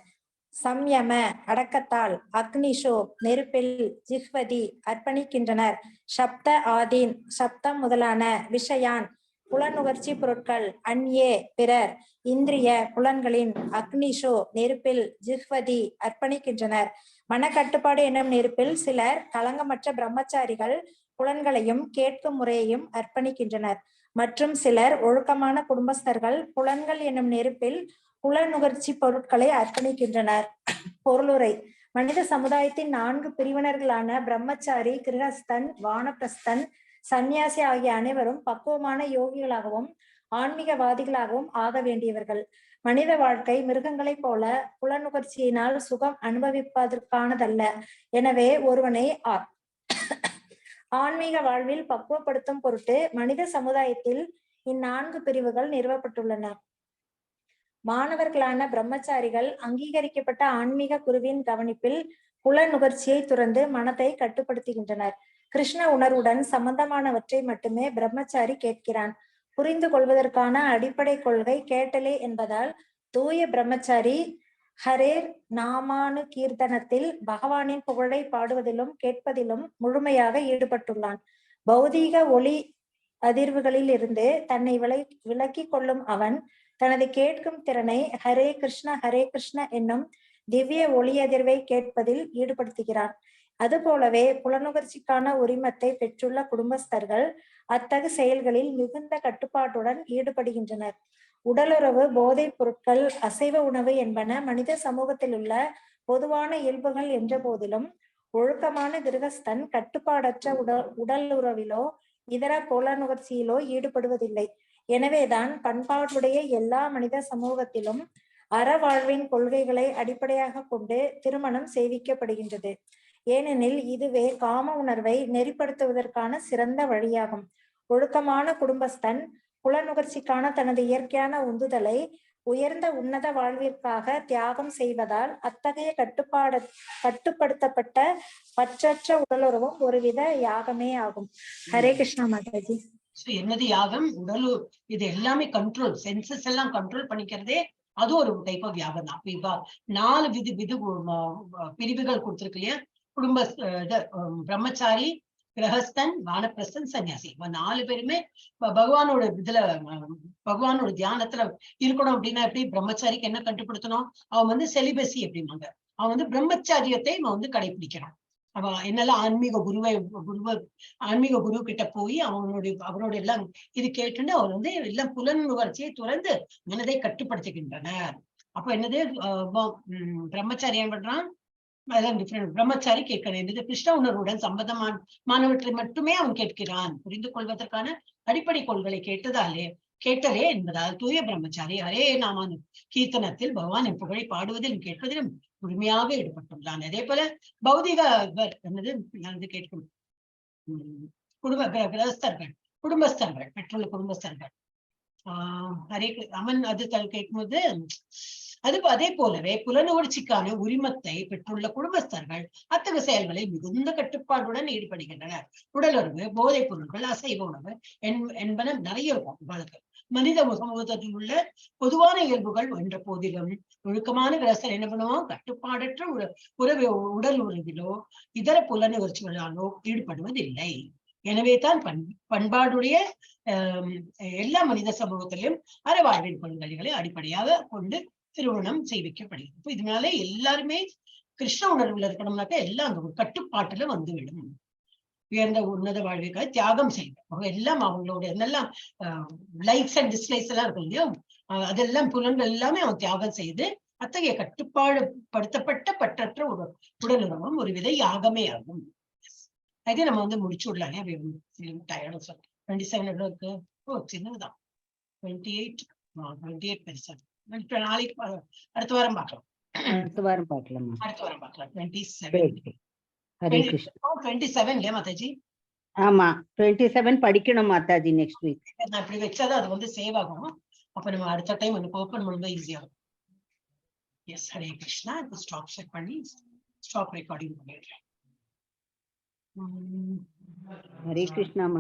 சம்யம அடக்கத்தால் அக்னிஷு நெருப்பில் ஜிஹ்வதி அர்ப்பணிக்கின்றனர் சப்த ஆதீன் சப்தம் முதலான விஷயான் புலனுகர்ச்சி பொருட்கள் அன்யே பிறர் இந்திரிய புலன்களின் அக்னிஷு நெருப்பில் ஜிஹ்வதி அர்ப்பணிக்கின்றனர். மனக்கட்டுப்பாடு என்னும் நெருப்பில் சிலர் களங்கமற்ற பிரம்மச்சாரிகள் புலன்களையும் கேட்கும் முறையையும் அர்ப்பணிக்கின்றனர். மற்றும் சிலர் ஒழுக்கமான குடும்பஸ்தர்கள் புலன்கள் என்னும் நெருப்பில் புலனுகர்ச்சி பொருட்களை அர்ப்பணிக்கின்றனர். பொருளுரை. மனித சமுதாயத்தின் 4 பிரிவினர்களான பிரம்மச்சாரி, கிரகஸ்தன், வானப்பிரஸ்தன், சந்நியாசி ஆகிய அனைவரும் பக்குவமான யோகிகளாகவும் ஆன்மீகவாதிகளாகவும் ஆக வேண்டியவர்கள். மனித வாழ்க்கை மிருகங்களைப் போல புலனுகர்ச்சியினால் சுகம் அனுபவிப்பதற்கானதல்ல. எனவே ஒருவனை ஆன்மீக வாழ்வில் பக்குவப்படுத்தும் பொருட்டு மனித சமுதாயத்தில் இந்நான்கு பிரிவுகள் நிறுவப்பட்டுள்ளன. மாணவர்களான பிரம்மச்சாரிகள் அங்கீகரிக்கப்பட்ட ஆன்மீக குருவின் கவனிப்பில் புலனுகர்ச்சியை துறந்து மனத்தை கட்டுப்படுத்துகின்றனர். கிருஷ்ண உணர்வுடன் சம்பந்தமானவற்றை மட்டுமே பிரம்மச்சாரி கேட்கிறான். புரிந்து கொள்வதற்கான அடிப்படை கொள்கை கேட்டலே என்பதால் தூய பிரம்மச்சாரி ஹரேர் நாமானு கீர்த்தனத்தில் பகவானின் புகழை பாடுவதிலும் கேட்பதிலும் முழுமையாக ஈடுபட்டுள்ளான். பௌதீக ஒளி அதிர்வுகளில் இருந்து தன்னை விலக்கி கொள்ளும் அவன் தனது கேட்கும் திறனை ஹரே கிருஷ்ண என்னும் திவ்ய ஒளி அதிர்வை கேட்பதில் ஈடுபடுத்துகிறான். அதுபோலவே புலனுகர்ச்சிக்கான உரிமத்தை பெற்றுள்ள குடும்பஸ்தர்கள் அத்தகு செயல்களில் மிகுந்த கட்டுப்பாட்டுடன் ஈடுபடுகின்றனர். உடலுறவு, போதைப் பொருட்கள், அசைவ உணவு என்பன மனித சமூகத்தில் உள்ள பொதுவான இயல்புகள் என்ற போதிலும் ஒழுக்கமான கிரகஸ்தன் கட்டுப்பாடற்ற உடல் உறவிலோ இதர புலனுகர்ச்சியிலோ ஈடுபடுவதில்லை. எனவேதான் பண்பாடுடைய எல்லா மனித சமூகத்திலும் அறவாழ்வின் கொள்கைகளை அடிப்படையாக கொண்டு திருமணம் செய்விக்கப்படுகின்றது. ஏனெனில் இதுவே காம உணர்வை நெறிப்படுத்துவதற்கான சிறந்த வழியாகும். ஒழுக்கமான குடும்பஸ்தன் புலனுகர்ச்சிக்கான தனது இயற்கையான உந்துதலை உயர்ந்த உன்னத வாழ்விற்காக தியாகம் செய்வதால் அத்தகைய கட்டுப்படுத்தப்பட்ட பற்றற்ற உடலுறவும் ஒருவித யாகமே ஆகும். ஹரே கிருஷ்ணா மாதாஜி. என்னது யாகம்? உடலு இது எல்லாமே கண்ட்ரோல், சென்சஸ் எல்லாம் கண்ட்ரோல் பண்ணிக்கிறதே அது ஒரு டைப் ஆஃப் யாகம் தான். இப்ப 4 பிரிவுகள் கொடுத்திருக்கு இல்லையா? குடும்ப பிரம்மச்சாரி, கிரகஸ்தன், வானப்பிரஸ்தன், சன்னியாசி. 4 பேருமே பகவானோட பகவானோட தியானத்துல இருக்கணும். அப்படின்னா எப்படி? பிரம்மச்சாரிக்கு என்ன கட்டுப்படுத்தணும்? அவன் செலிபசி அப்படிம்பாங்க. அவன் பிரம்மச்சாரியத்தை அவன் கடைபிடிக்கிறான். அவன் என்னெல்லாம் ஆன்மீக குரு கிட்ட போய் அவனோட எல்லாம் இது கேட்டுன்னு அவர் எல்லாம் புலனுணர்ச்சியை துறந்து மனதை கட்டுப்படுத்துகின்றனர். அப்ப என்னது? பிரம்மச்சாரி என்ன பண்றான்? அதான் டிஃபரெண்ட். பிரம்மச்சாரி கேட்கணும் என்னது? கிருஷ்ண உணர்வுடன் சம்பந்தமானவற்றை மட்டுமே அவன் கேட்கிறான். புரிந்து கொள்வதற்கான அடிப்படை கொள்களை கேட்டலே என்பதால் தூய பிரம்மச்சாரி ஹரே நாமானு கீர்த்தனத்தில் பகவான் புகழை பாடுவதிலும் கேட்பதிலும் முழுமையாக ஈடுபட்டுள்ளான். அதே போல பௌதிக என்னது கேட்கும் குடும்பஸ்தர்கள் பெற்றுள்ள குடும்பஸ்தர்கள் ஹரே அவன் அது கேட்கும்போது அதே போலவே புலனுணர்ச்சிக்கான உரிமத்தை பெற்றுள்ள குடும்பஸ்தர்கள் அத்தகைய செயல்களில் மிகுந்த கட்டுப்பாடுடன் ஈடுபடுகின்றனர். உடலுறவு, போதைப் பொருட்கள், அசைவ உணவு என்பன நிறைய இருக்கும். உங்களுக்கு மனித சமூகத்தில் உள்ள பொதுவான இயல்புகள் என்ற போதிலும் ஒழுக்கமான கிரகஸ்தர் என்ன பண்ணுவோம்? கட்டுப்பாடற்ற உடல் உறவிலோ இதர புலனுணர்ச்சிகளாலோ ஈடுபடுவதில்லை. எனவே தான் பண்பாடுடைய எல்லா மனித சமூகத்திலும் அறவாழ்வின் கொள்கைகளை அடிப்படையாக கொண்டு திருமணம் செய்விக்கப்படுகிறது. இதனால எல்லாருமே கிருஷ்ண உணர்வுல இருக்கணும்னாக்க எல்லாம் அந்த ஒரு கட்டுப்பாட்டுல வந்துவிடும். உயர்ந்த உன்னத வாழ்விற்காக தியாகம் செய்யும். அவங்க எல்லாம் அவங்களோட என்னெல்லாம் லைக்ஸ் அண்ட் டிஸ்லைக்ஸ் எல்லாம் இருக்கும் இல்லையோ, அதெல்லாம் புலன்கள் எல்லாமே அவன் தியாகம் செய்து அத்தகைய கட்டுப்பாடு படுத்தப்பட்ட பற்றற்ற உடலுறவும் ஒருவித யாகமே ஆகும். அதே நம்ம முடிச்சு விடலாம். 27 இருக்கு. சின்னதுதான். 28 பெருசா. நாளைக்கு அடுத்த வாரம் பார்க்கலாம். 27. ஹரே கிருஷ்ணா. 27 இல்லையா மாதாஜி? ஆமா, 27 படிக்கணும் மாதாஜி நெக்ஸ்ட் வீக். நான் இப்படி வச்சாதான் அது வந்து சேவ் ஆகும். அப்ப நம்ம அடுத்த டைம் வந்து ஓபன் பண்ணும்போது ஈஸியா இருக்கும். எஸ், ஹரே கிருஷ்ணா. இப்போ ஸ்டாப் செட் பண்ணி ஸ்டாப் ரெக்கார்டிங் பண்ணிடுறேன். ஹரே கிருஷ்ணா.